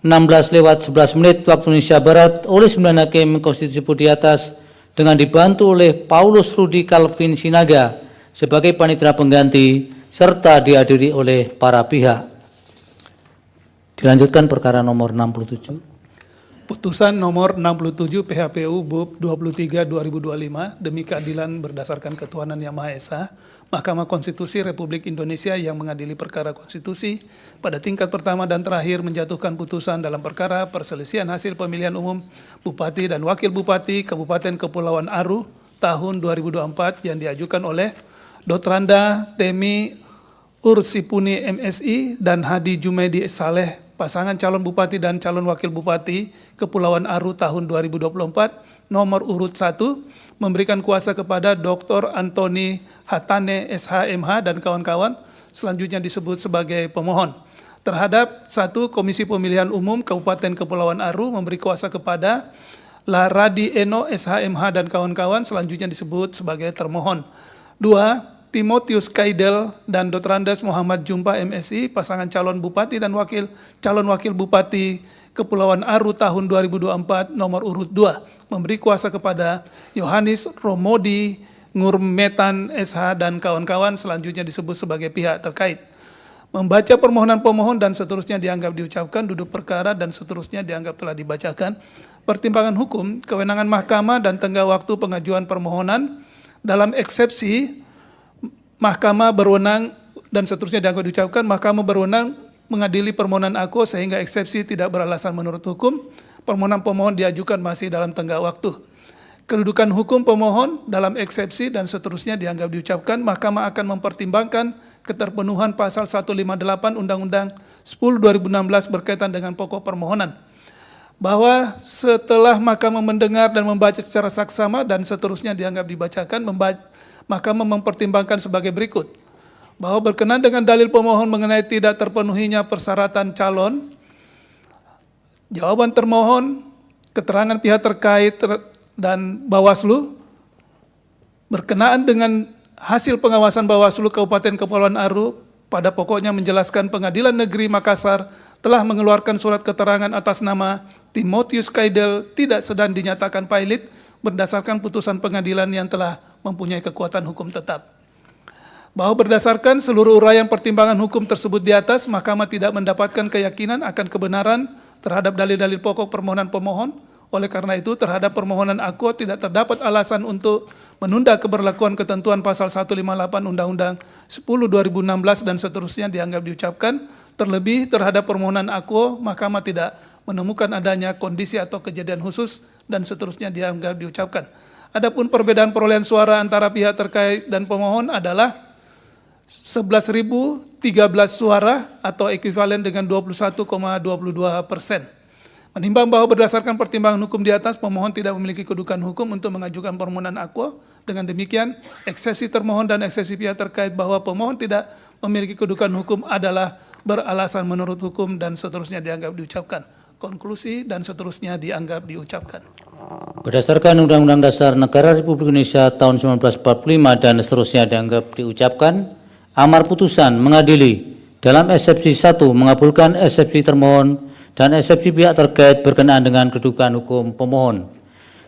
16:11 waktu Indonesia Barat oleh 9 hakim konstitusi di atas dengan dibantu oleh Paulus Rudi Calvin Sinaga sebagai panitera pengganti serta dihadiri oleh para pihak. Dilanjutkan perkara nomor 67. Putusan nomor 67 PHPU BUP 23/2025 demi keadilan berdasarkan ketuhanan Yang Maha Esa, Mahkamah Konstitusi Republik Indonesia yang mengadili perkara konstitusi pada tingkat pertama dan terakhir menjatuhkan putusan dalam perkara perselisihan hasil pemilihan umum Bupati dan Wakil Bupati Kabupaten Kepulauan Aru tahun 2024 yang diajukan oleh Dotranda Temi Ursipuni MSI dan Hadi Jumedi Saleh, pasangan calon Bupati dan calon Wakil Bupati Kepulauan Aru tahun 2024, nomor urut 1, memberikan kuasa kepada Dr. Antoni Hatane SHMH dan kawan-kawan, selanjutnya disebut sebagai pemohon. Terhadap 1, Komisi Pemilihan Umum Kabupaten Kepulauan Aru memberi kuasa kepada Laradi Eno SHMH dan kawan-kawan, selanjutnya disebut sebagai termohon. 2, Timotius Kaidel dan Dotrandas Muhammad Jumpa MSI, pasangan calon Bupati dan calon Wakil Bupati Kepulauan Aru tahun 2024, nomor urut 2, memberi kuasa kepada Yohanes Romodi Ngurmetan SH dan kawan-kawan, selanjutnya disebut sebagai pihak terkait. Membaca permohonan pemohon dan seterusnya dianggap diucapkan, duduk perkara dan seterusnya dianggap telah dibacakan. Pertimbangan hukum, kewenangan mahkamah dan tenggat waktu pengajuan permohonan dalam eksepsi Mahkamah berwenang dan seterusnya dianggap diucapkan. Mahkamah berwenang mengadili permohonan akuo sehingga eksepsi tidak beralasan menurut hukum. Permohonan pemohon diajukan masih dalam tenggat waktu. Kedudukan hukum pemohon dalam eksepsi dan seterusnya dianggap diucapkan. Mahkamah akan mempertimbangkan keterpenuhan pasal 158 Undang-Undang 10/2016 berkaitan dengan pokok permohonan. Bahwa setelah mahkamah mendengar dan membaca secara saksama dan seterusnya dianggap dibacakan, Mahkamah mempertimbangkan sebagai berikut. Bahwa berkenaan dengan dalil pemohon mengenai tidak terpenuhinya persyaratan calon, jawaban termohon, keterangan pihak terkait dan Bawaslu, berkenaan dengan hasil pengawasan Bawaslu Kabupaten Kepulauan Aru, pada pokoknya menjelaskan Pengadilan Negeri Makassar telah mengeluarkan surat keterangan atas nama Timotius Kaidel tidak sedang dinyatakan pailit berdasarkan putusan pengadilan yang telah mempunyai kekuatan hukum tetap. Bahwa berdasarkan seluruh uraian pertimbangan hukum tersebut di atas, Mahkamah tidak mendapatkan keyakinan akan kebenaran terhadap dalil-dalil pokok permohonan pemohon. Oleh karena itu, terhadap permohonan akuo tidak terdapat alasan untuk menunda keberlakuan ketentuan pasal 158 Undang-Undang 10/2016 dan seterusnya dianggap diucapkan. Terlebih terhadap permohonan akuo, Mahkamah tidak menemukan adanya kondisi atau kejadian khusus dan seterusnya dianggap diucapkan. Adapun perbedaan perolehan suara antara pihak terkait dan pemohon adalah 11.013 suara atau ekuivalen dengan 21,22%. Menimbang bahwa berdasarkan pertimbangan hukum di atas, pemohon tidak memiliki kedudukan hukum untuk mengajukan permohonan akuo. Dengan demikian, eksepsi termohon dan eksepsi pihak terkait bahwa pemohon tidak memiliki kedudukan hukum adalah beralasan menurut hukum dan seterusnya dianggap diucapkan. Konklusi dan seterusnya dianggap diucapkan. Berdasarkan Undang-Undang Dasar Negara Republik Indonesia tahun 1945 dan seterusnya dianggap diucapkan, amar putusan mengadili dalam eksepsi 1 mengabulkan eksepsi termohon dan eksepsi pihak terkait berkenaan dengan kedudukan hukum pemohon.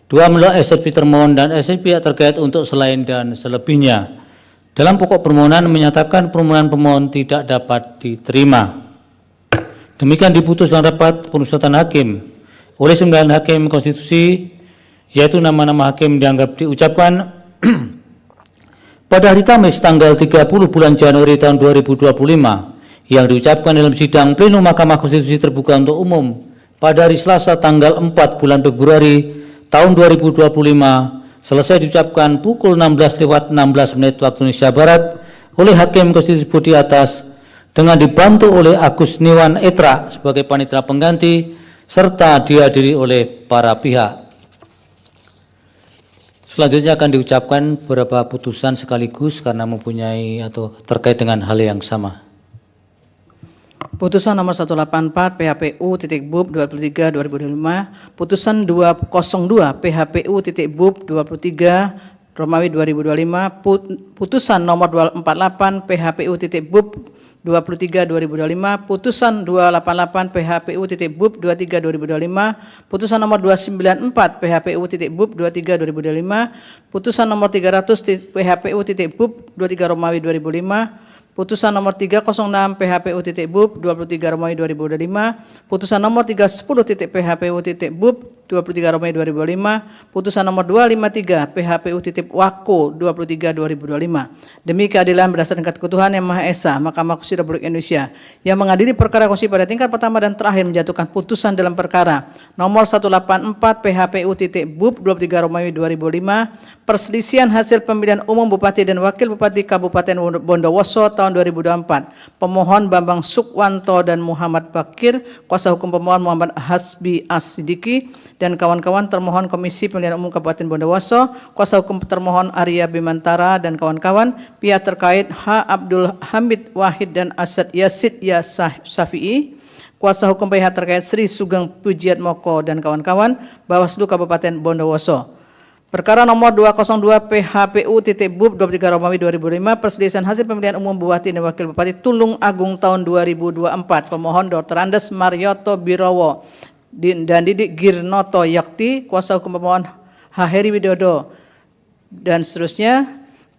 2 menolak eksepsi termohon dan eksepsi pihak terkait untuk selain dan selebihnya. Dalam pokok permohonan menyatakan permohonan pemohon tidak dapat diterima. Demikian diputus dalam rapat pemusatan hakim oleh 9 hakim konstitusi, yaitu nama-nama hakim dianggap diucapkan pada hari Kamis tanggal 30 bulan Januari tahun 2025 yang diucapkan dalam sidang pleno Mahkamah Konstitusi terbuka untuk umum pada hari Selasa tanggal 4 bulan Februari tahun 2025 selesai diucapkan pukul 16:16 waktu Indonesia Barat oleh Hakim Konstitusi di atas dengan dibantu oleh Agus Niwan Etra sebagai panitera pengganti serta dihadiri oleh para pihak. Selanjutnya akan diucapkan beberapa putusan sekaligus karena mempunyai atau terkait dengan hal yang sama. Putusan nomor 184 PHPU.BUP 23 2025, putusan 202 PHPU.BUP 23 Romawi 2025, putusan nomor 248 PHPU.BUP 23 2025, putusan 288 PHPU.BUP 23 2025, putusan nomor 294 PHPU.BUP 23 2025, putusan nomor 300 PHPU.BUP 23 Romawi 2005, putusan nomor 306 PHPU.BUP 23 Romawi 2025, putusan nomor 310 PHPU.BUP 23 Romawi 2025, putusan nomor 253 PHPU.WAKO 23 2025. Demi keadilan berdasarkan ketuhanan yang Maha Esa, Mahkamah Konstitusi Republik Indonesia yang mengadili perkara konstitusi pada tingkat pertama dan terakhir menjatuhkan putusan dalam perkara nomor 184 PHPU.BUP 23 Romawi 2005, perselisihan hasil pemilihan umum Bupati dan Wakil Bupati Kabupaten Bondowoso tahun 2024. Pemohon Bambang Sukwanto dan Muhammad Bakir, kuasa hukum pemohon Muhammad Hasbi As-Sidiki, dan kawan-kawan termohon Komisi Pemilihan Umum Kabupaten Bondowoso, kuasa hukum termohon Arya Bimantara dan kawan-kawan, pihak terkait H. Abdul Hamid Wahid dan Asad Yasid Syafi'i, kuasa hukum pihak terkait Sri Sugeng Pujiat Moko dan kawan-kawan, Bawaslu Kabupaten Bondowoso. Perkara nomor 202 PHPU.BUP 23 Romawi 2005, perselisihan hasil pemilihan umum Bupati dan Wakil Bupati Tulung Agung tahun 2024. Pemohon Dr. Andes Marioto Birowo dan Didik Girnoto Yakti, kuasa hukum pemohon Haheri Widodo dan seterusnya.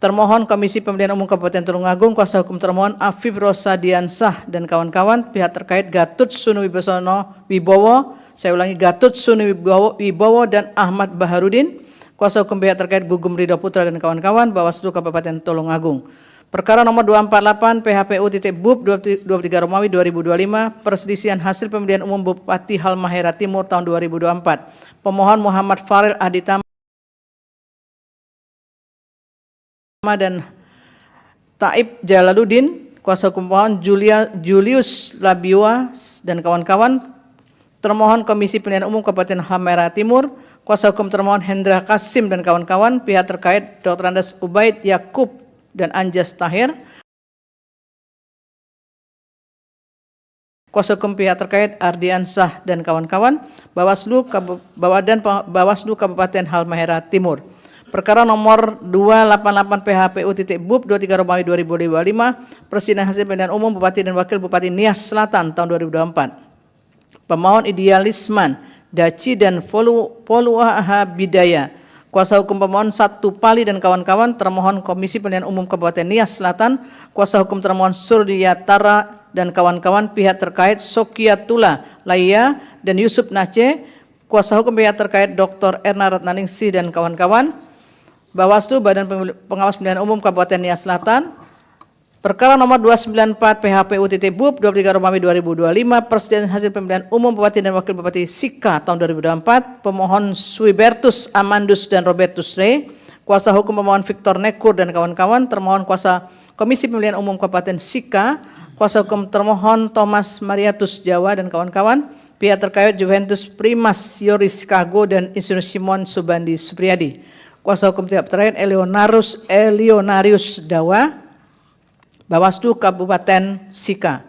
Termohon Komisi Pemilihan Umum Kabupaten Tulungagung, kuasa hukum termohon Afif Rosadiansah dan kawan-kawan, pihak terkait Gatut Sunu Wibowo, saya ulangi, Gatut Sunu Wibowo dan Ahmad Baharudin, kuasa hukum pihak terkait Gugum Ridho Putra dan kawan-kawan, Bawaslu Kabupaten Tulungagung. Perkara nomor 248 PHPU.BUP 23 Romawi 2025, perselisihan hasil pemilihan umum Bupati Halmahera Timur tahun 2024. Pemohon Muhammad Faril Aditama dan Taib Jalaluddin, kuasa hukum pemohon Julius Labiwa dan kawan-kawan. Termohon Komisi Pemilihan Umum Kabupaten Halmahera Timur, kuasa hukum termohon Hendra Kasim dan kawan-kawan, pihak terkait Dr. Andes Ubaid Yakub dan Anjas Tahir, kuasa hukum pihak terkait Ardiansah dan kawan-kawan, Bawaslu Kabupaten Halmahera Timur. Perkara nomor 288 PHPU.BUP 23 Romawi 2025, perselisihan hasil pemilihan umum Bupati dan Wakil Bupati Nias Selatan tahun 2024. Pemohon Idealisman Daci dan Poluaha Bidaya, kuasa hukum pemohon Satu Pali dan kawan-kawan, termohon Komisi Pemilihan Umum Kabupaten Nias Selatan, kuasa hukum termohon Suryatara dan kawan-kawan, pihak terkait Sokiatullah Laya dan Yusuf Nace, kuasa hukum pihak terkait Dr. Erna Ratnaningsih dan kawan-kawan, Bawaslu Badan Pengawas Pemilihan Umum Kabupaten Nias Selatan. Perkara nomor 294 PHPU.BUP 23 Romawi 2025, perselisihan hasil pemilihan umum Bupati dan Wakil Bupati Sika tahun 2024. Pemohon Swibertus Amandus dan Robertus Rey, kuasa hukum pemohon Victor Nekur dan kawan-kawan, termohon kuasa Komisi Pemilihan Umum Kabupaten Sika, kuasa hukum termohon Thomas Mariatus Jawa dan kawan-kawan, pihak terkait Juventus Primas Yoris Kago dan Insinyur Simon Subandi Supriyadi, kuasa hukum pihak terkait Elionarius Dawa, Bawaslu Kabupaten Sika.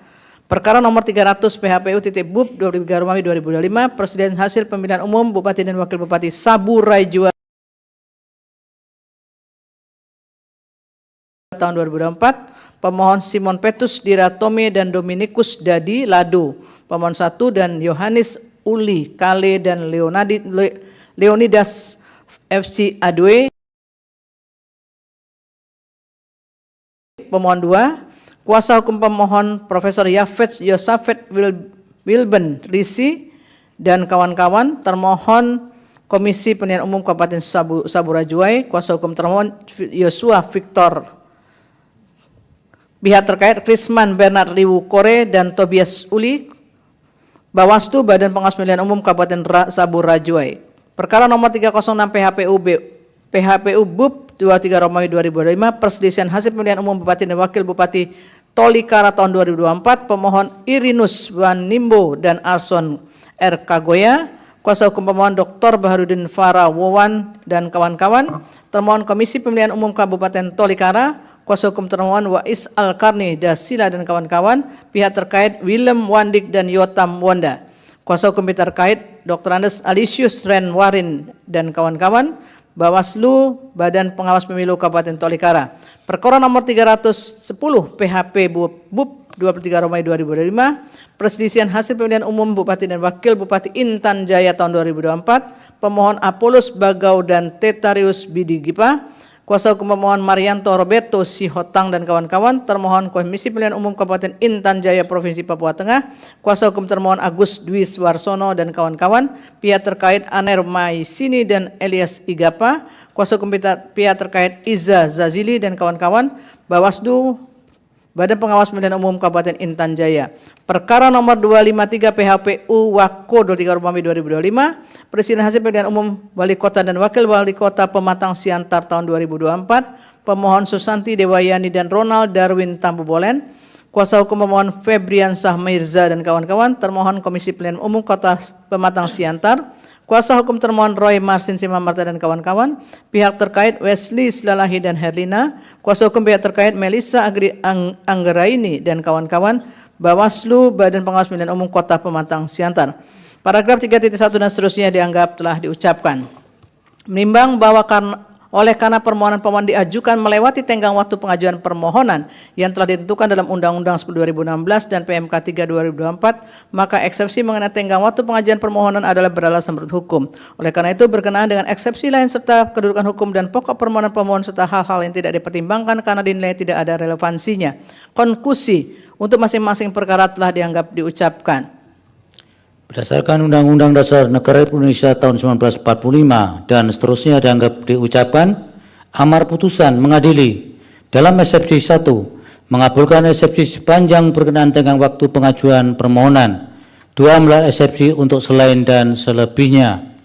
Perkara nomor 300 PHPU.BUP 23 Romawi 2025, Presiden hasil pemilihan umum Bupati dan Wakil Bupati Saburai Jua tahun 2024, pemohon Simon Petrus Diratome dan Dominikus Dadi Lado, pemohon 1, dan Yohanes Uli Kale dan Leonidas FC Adwe, pemohon 2, kuasa hukum pemohon Profesor Yafet Yosafet Wilben Risi dan kawan-kawan, termohon Komisi Pemilihan Umum Kabupaten Saburai Jua, kuasa hukum termohon Yosua Victor, pihak terkait Krisman Bernard Liwu Kore dan Tobias Uli, Bawaslu Badan Pengawas Pemilihan Umum Kabupaten Saburai Jua. Perkara nomor 306 PHPU BUP 23 Romawi 2025, perselisihan hasil pemilihan umum Bupati dan Wakil Bupati Tolikara tahun 2024, pemohon Irinus Wanimbo dan Arson R. Kagoya, kuasa hukum pemohon Dr. Baharudin Farah Wawan dan kawan-kawan, termohon Komisi Pemilihan Umum Kabupaten Tolikara, kuasa hukum termohon Wais Al-Karni Dasila dan kawan-kawan, pihak terkait Willem Wandik dan Yotam Wanda, kuasa hukum pihak terkait Dr. Andes Alisius Renwarin dan kawan-kawan, Bawaslu Badan Pengawas Pemilu Kabupaten Tolikara. Perkara nomor 310 PHP BUP 23 Romawi 2025, perselisihan hasil pemilihan umum Bupati dan Wakil Bupati Intan Jaya tahun 2024, pemohon Apollos Bagau dan Tetarius Bidigipa, kuasa hukum pemohon Marianto Roberto Sihotang dan kawan-kawan, termohon Komisi Pemilihan Umum Kabupaten Intan Jaya Provinsi Papua Tengah, kuasa hukum termohon Agus Dwi Warsono dan kawan-kawan, pihak terkait Aner Maisini dan Elias Igapa, kuasa hukum pihak terkait Iza Zazili dan kawan-kawan, Bawaslu Badan Pengawas Pemilihan Umum Kabupaten Intan Jaya. Perkara nomor 253 PHPU Wako 23 Romawi 2025, Presiden hasil pemilihan umum Wali Kota dan Wakil Wali Kota Pematang Siantar tahun 2024, pemohon Susanti Dewayani dan Ronald Darwin Tambubolen, kuasa hukum pemohon Febrian Syah Mirza dan kawan-kawan, termohon Komisi Pemilihan Umum Kota Pematang Siantar, kuasa hukum termohon Roy Marsin Simamarta dan kawan-kawan, pihak terkait Wesley Slalahi dan Herlina, kuasa hukum pihak terkait Melissa Anggeraini dan kawan-kawan, Bawaslu Badan Pengawas Pemilihan Umum Kota Pematang Siantar. Paragraf 3.1 dan seterusnya dianggap telah diucapkan. Menimbang bahwa karena permohonan pemohon diajukan melewati tenggang waktu pengajuan permohonan yang telah ditentukan dalam Undang-Undang 10/2016 dan PMK 3/2024, maka eksepsi mengenai tenggang waktu pengajuan permohonan adalah beralasan menurut hukum. Oleh karena itu, berkenaan dengan eksepsi lain serta kedudukan hukum dan pokok permohonan pemohon serta hal-hal yang tidak dipertimbangkan karena dinilai tidak ada relevansinya, konklusi untuk masing-masing perkara telah dianggap diucapkan. Berdasarkan Undang-Undang Dasar Negara Republik Indonesia tahun 1945 dan seterusnya dianggap diucapkan, amar putusan mengadili dalam eksepsi 1 mengabulkan eksepsi sepanjang berkenaan tenggang waktu pengajuan permohonan, 2 melalui eksepsi untuk selain dan selebihnya.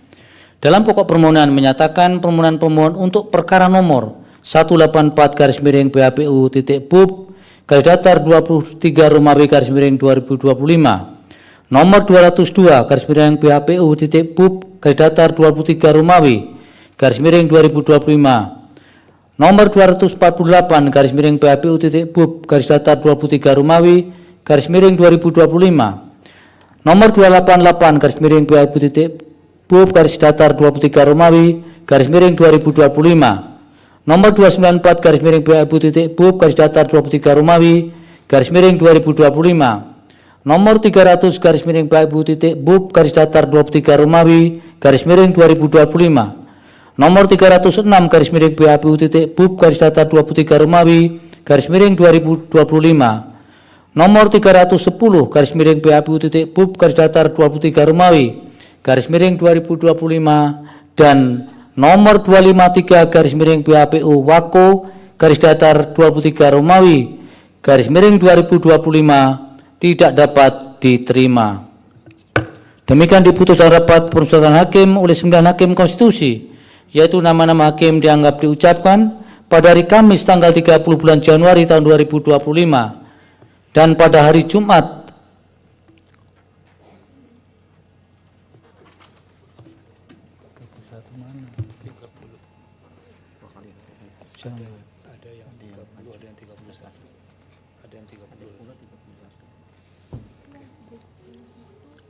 Dalam pokok permohonan menyatakan permohonan pemohon untuk perkara nomor 184/PHPU.BUP garis datar 23 Romawi garis miring 2025, nomor 202 garis miring PHPU.BUP garis datar 23 Romawi garis miring 2025, nomor 248 garis miring PHPU.BUP garis datar 23 Romawi garis miring 2025, nomor 288 garis miring PHPU.BUP garis datar 23 Romawi garis miring 2025, nomor 294 garis miring PHPU.BUP garis datar 23 Romawi garis miring 2025, nomor 300 garis miring PHPU.BUP garis datar 23 Romawi garis miring 2025, nomor 306 garis miring PHPU.BUP garis datar 23 Romawi garis miring 2025, nomor 310 garis miring PHPU.BUP garis datar 23 Romawi garis miring 2025, dan nomor 253 garis miring PHPU Wako garis datar 23 Romawi garis miring 2025 tidak dapat diterima. Demikian diputus dalam rapat permusyawaratan hakim oleh 9 hakim konstitusi, yaitu nama-nama hakim dianggap diucapkan pada hari Kamis tanggal 30 bulan Januari tahun 2025 dan pada hari Jumat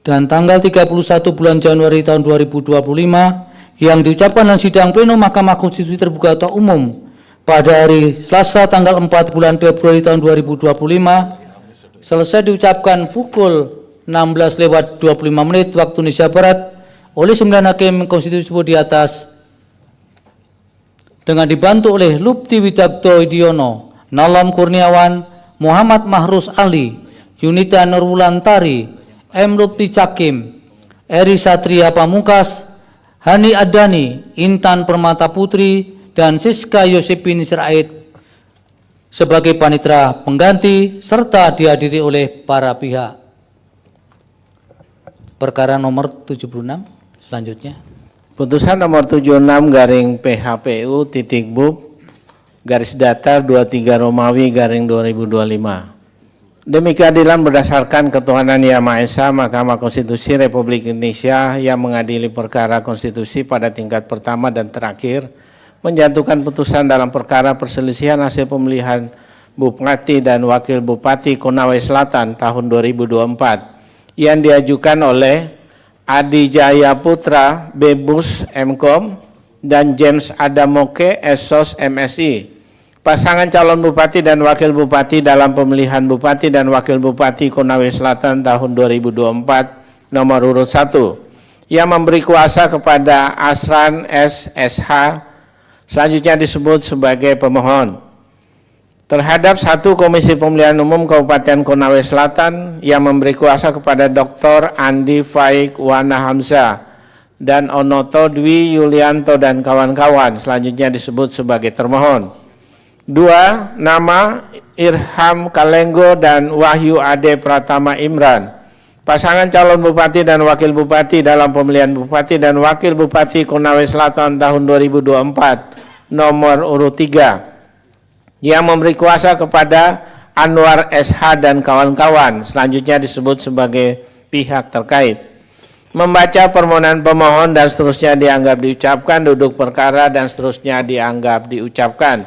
dan tanggal 31 bulan Januari tahun 2025 yang diucapkan dalam sidang pleno Mahkamah Konstitusi terbuka atau umum pada hari Selasa tanggal 4 bulan Februari tahun 2025 selesai diucapkan pukul 16:25 waktu Indonesia Barat oleh 9 hakim konstitusi di atas dengan dibantu oleh Lupti Widakto Idiono, Nalam Kurniawan, Muhammad Mahrus Ali, Yunita Nurwulantari, M. Lupti Cakim, Eri Satria Pamungkas, Hani Adani, Intan Permata Putri, dan Siska Yosepin Sirait sebagai panitera pengganti serta dihadiri oleh para pihak. Perkara nomor 76 selanjutnya. Putusan nomor 76 garing PHPU titik BUP garis datar 23 Romawi garing 2025. Demi keadilan berdasarkan ketuhanan Yang Maha Esa, Mahkamah Konstitusi Republik Indonesia yang mengadili perkara konstitusi pada tingkat pertama dan terakhir menjatuhkan putusan dalam perkara perselisihan hasil pemilihan Bupati dan Wakil Bupati Konawe Selatan tahun 2024 yang diajukan oleh Adi Jaya Putra, Bebus Mkom, dan James Adamoke, Esos MSI. Pasangan calon Bupati dan Wakil Bupati dalam pemilihan Bupati dan Wakil Bupati Konawe Selatan tahun 2024 nomor urut 1 yang memberi kuasa kepada Asran SSH selanjutnya disebut sebagai pemohon. Terhadap 1 Komisi Pemilihan Umum Kabupaten Konawe Selatan yang memberi kuasa kepada Dr. Andi Faik Wana Hamzah dan Onoto Dwi Yulianto dan kawan-kawan selanjutnya disebut sebagai termohon. 2. Nama Irham Kalenggo dan Wahyu Ade Pratama Imran, pasangan calon Bupati dan Wakil Bupati dalam pemilihan Bupati dan Wakil Bupati Konawe Selatan tahun 2024 nomor urut 3 yang memberi kuasa kepada Anwar SH dan kawan-kawan selanjutnya disebut sebagai pihak terkait. Membaca permohonan pemohon dan seterusnya dianggap diucapkan, duduk perkara dan seterusnya dianggap diucapkan.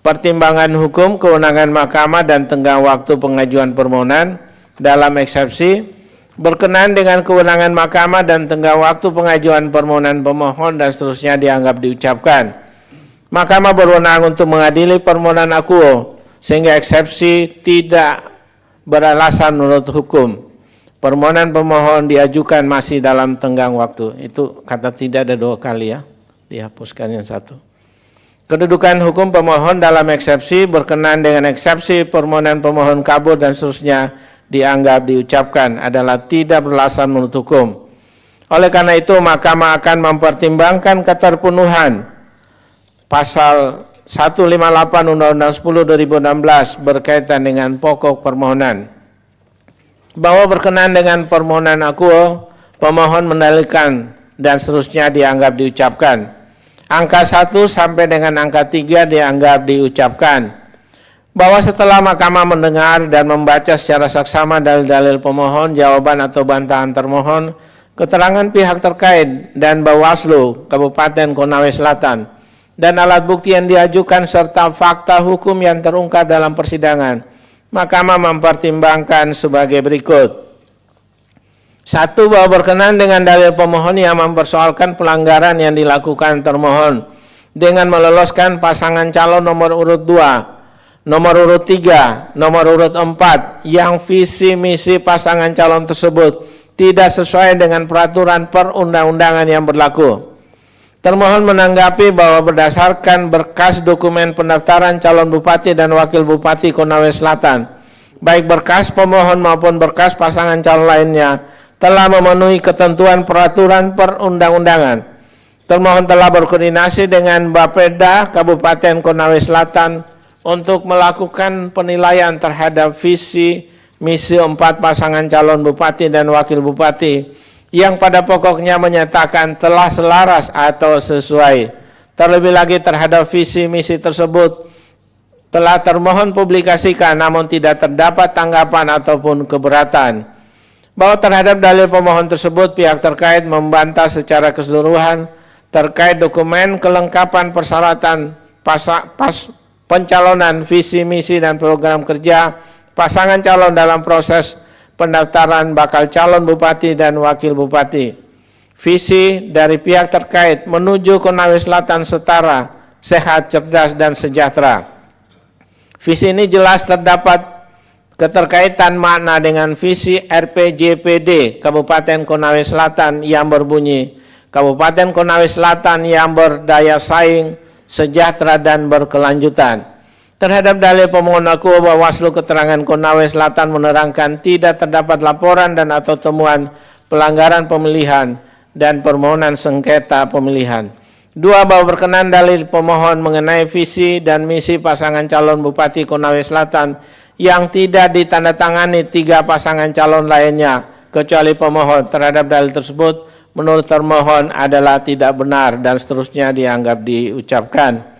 Pertimbangan hukum, kewenangan mahkamah dan tenggang waktu pengajuan permohonan dalam eksepsi berkenaan dengan kewenangan mahkamah dan tenggang waktu pengajuan permohonan pemohon dan seterusnya dianggap diucapkan. Mahkamah berwenang untuk mengadili permohonan akuo sehingga eksepsi tidak beralasan menurut hukum. Permohonan pemohon diajukan masih dalam tenggang waktu. Itu kata tidak ada 2 kali ya, dihapuskan yang 1. Kedudukan hukum pemohon dalam eksepsi berkenaan dengan eksepsi permohonan pemohon kabur dan seterusnya dianggap diucapkan adalah tidak beralasan menurut hukum. Oleh karena itu mahkamah akan mempertimbangkan keterpenuhan Pasal 158 Undang-Undang 10 2016 berkaitan dengan pokok permohonan. Bahwa berkenaan dengan permohonan akuo, pemohon mendalilkan dan seterusnya dianggap diucapkan. Angka 1 sampai dengan angka 3 dianggap diucapkan. Bahwa setelah mahkamah mendengar dan membaca secara saksama dalil-dalil pemohon, jawaban atau bantahan termohon, keterangan pihak terkait dan Bawaslu Kabupaten Konawe Selatan, dan alat bukti yang diajukan serta fakta hukum yang terungkap dalam persidangan, mahkamah mempertimbangkan sebagai berikut. 1. Bahwa berkenaan dengan dalil pemohon yang mempersoalkan pelanggaran yang dilakukan termohon dengan meloloskan pasangan calon nomor urut 2, nomor urut 3, nomor urut 4 yang visi misi pasangan calon tersebut tidak sesuai dengan peraturan perundang-undangan yang berlaku. Termohon menanggapi bahwa berdasarkan berkas dokumen pendaftaran calon Bupati dan Wakil Bupati Konawe Selatan, baik berkas pemohon maupun berkas pasangan calon lainnya telah memenuhi ketentuan peraturan perundang-undangan. Termohon telah berkoordinasi dengan Bapeda Kabupaten Konawe Selatan untuk melakukan penilaian terhadap visi misi 4 pasangan calon Bupati dan Wakil Bupati yang pada pokoknya menyatakan telah selaras atau sesuai. Terlebih lagi terhadap visi misi tersebut telah termohon publikasikan namun tidak terdapat tanggapan ataupun keberatan. Bahwa terhadap dalil pemohon tersebut pihak terkait membantah secara keseluruhan terkait dokumen kelengkapan persyaratan pencalonan visi misi dan program kerja pasangan calon dalam proses pendaftaran bakal calon bupati dan wakil bupati. Visi dari pihak terkait menuju Konawe Selatan setara, sehat, cerdas, dan sejahtera. Visi ini jelas terdapat keterkaitan makna dengan visi RPJPD Kabupaten Konawe Selatan yang berbunyi, Kabupaten Konawe Selatan yang berdaya saing, sejahtera, dan berkelanjutan. Terhadap dalil pemohon akuo, Bawaslu Keterangan Konawe Selatan menerangkan tidak terdapat laporan dan atau temuan pelanggaran pemilihan dan permohonan sengketa pemilihan. 2. Bahwa berkenan dalil pemohon mengenai visi dan misi pasangan calon Bupati Konawe Selatan yang tidak ditandatangani 3 pasangan calon lainnya kecuali pemohon terhadap dalil tersebut menurut termohon adalah tidak benar dan seterusnya dianggap diucapkan.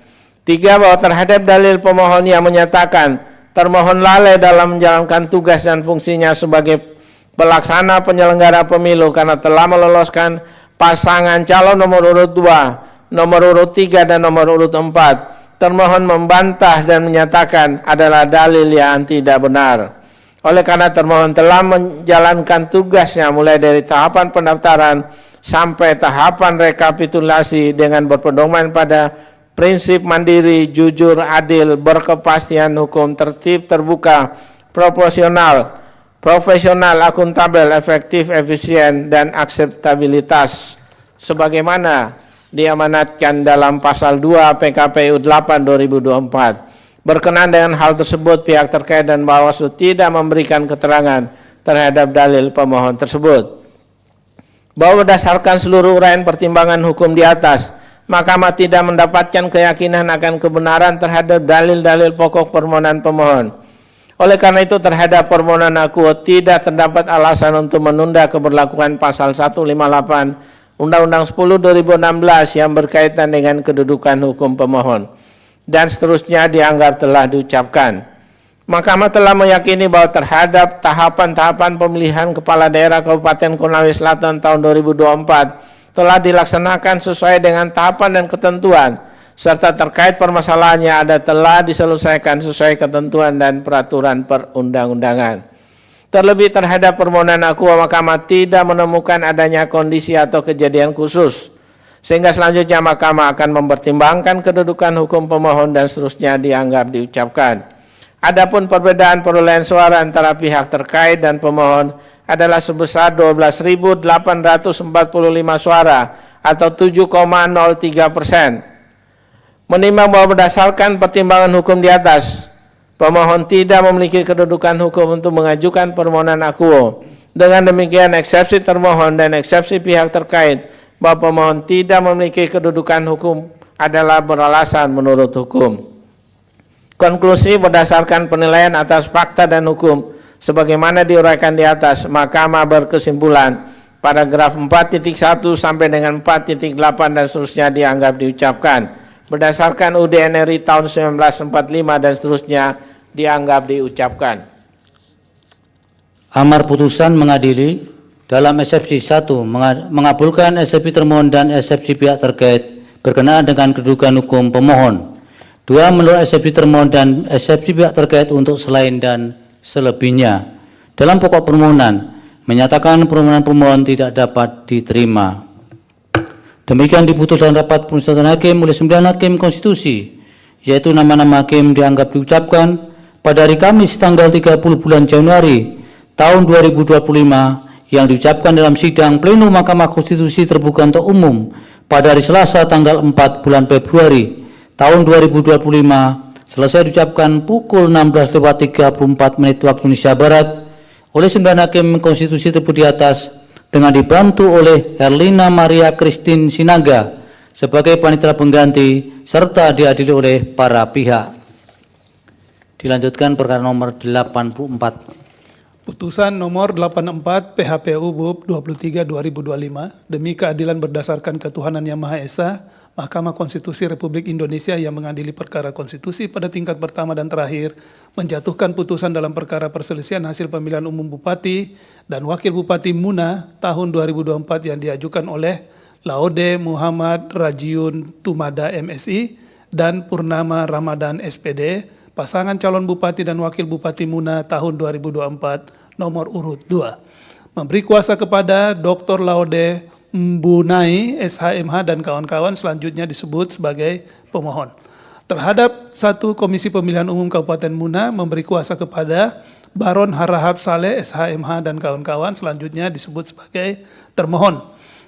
3. Bahwa terhadap dalil pemohon yang menyatakan termohon lalai dalam menjalankan tugas dan fungsinya sebagai pelaksana penyelenggara pemilu karena telah meloloskan pasangan calon nomor urut 2, nomor urut 3, dan nomor urut 4. Termohon membantah dan menyatakan adalah dalil yang tidak benar. Oleh karena termohon telah menjalankan tugasnya mulai dari tahapan pendaftaran sampai tahapan rekapitulasi dengan berpedoman pada prinsip mandiri, jujur, adil, berkepastian hukum, tertib, terbuka, proporsional, profesional, akuntabel, efektif, efisien, dan akseptabilitas sebagaimana diamanatkan dalam pasal 2 PKPU 8 2024. Berkenan dengan hal tersebut, pihak terkait dan Bawaslu tidak memberikan keterangan terhadap dalil pemohon tersebut. Bahwa berdasarkan seluruh uraian pertimbangan hukum di atas, Mahkamah tidak mendapatkan keyakinan akan kebenaran terhadap dalil-dalil pokok permohonan pemohon. Oleh karena itu terhadap permohonan akuo tidak terdapat alasan untuk menunda keberlakuan pasal 158 Undang-Undang 10 2016 yang berkaitan dengan kedudukan hukum pemohon dan seterusnya dianggap telah diucapkan. Mahkamah telah meyakini bahwa terhadap tahapan-tahapan pemilihan kepala daerah Kabupaten Konawe Selatan tahun 2024 telah dilaksanakan sesuai dengan tahapan dan ketentuan, serta terkait permasalahannya telah diselesaikan sesuai ketentuan dan peraturan perundang-undangan. Terlebih terhadap permohonan akuo, Mahkamah tidak menemukan adanya kondisi atau kejadian khusus, sehingga selanjutnya Mahkamah akan mempertimbangkan kedudukan hukum pemohon dan seterusnya dianggap diucapkan. Adapun perbedaan perolehan suara antara pihak terkait dan pemohon adalah sebesar 12.845 suara atau 7,03%. Menimbang bahwa berdasarkan pertimbangan hukum di atas, pemohon tidak memiliki kedudukan hukum untuk mengajukan permohonan akuo. Dengan demikian, eksepsi termohon dan eksepsi pihak terkait bahwa pemohon tidak memiliki kedudukan hukum adalah beralasan menurut hukum. Konklusi berdasarkan penilaian atas fakta dan hukum sebagaimana diuraikan di atas, Mahkamah berkesimpulan paragraf 4.1 sampai dengan 4.8 dan seterusnya dianggap diucapkan. Berdasarkan UUD NRI tahun 1945 dan seterusnya dianggap diucapkan. Amar putusan mengadili dalam eksepsi 1 mengabulkan eksepsi termohon dan eksepsi pihak terkait berkenaan dengan kedudukan hukum pemohon. 2. Menurut eksepsi termohon dan eksepsi pihak terkait untuk selain dan selebihnya. Dalam pokok permohonan menyatakan permohonan pemohon tidak dapat diterima. Demikian diputus dalam rapat permusyawaratan hakim oleh 9 hakim konstitusi, yaitu nama-nama hakim dianggap diucapkan pada hari Kamis tanggal 30 bulan Januari tahun 2025 yang diucapkan dalam sidang pleno Mahkamah Konstitusi terbuka untuk umum pada hari Selasa tanggal 4 bulan Februari tahun 2025 selesai diucapkan pukul 16:34 waktu Indonesia Barat oleh 9 hakim konstitusi tersebut di atas dengan dibantu oleh Herlina Maria Christine Sinaga sebagai panitia pengganti serta diadili oleh para pihak. Dilanjutkan perkara nomor 84. Putusan nomor 84 PHPU BUP 23 2025 demi keadilan berdasarkan ketuhanan yang Maha Esa, Mahkamah Konstitusi Republik Indonesia yang mengadili perkara konstitusi pada tingkat pertama dan terakhir menjatuhkan putusan dalam perkara perselisihan hasil pemilihan umum Bupati dan Wakil Bupati Muna tahun 2024 yang diajukan oleh Laude Muhammad Rajiun Tumada MSI dan Purnama Ramadan SPD pasangan calon Bupati dan Wakil Bupati Muna tahun 2024 nomor urut 2. Memberi kuasa kepada Dr. Laude Mbunai, SHMH dan kawan-kawan, selanjutnya disebut sebagai pemohon. Terhadap 1 Komisi Pemilihan Umum Kabupaten Muna memberi kuasa kepada Baron Harahap Saleh, SHMH dan kawan-kawan, selanjutnya disebut sebagai termohon.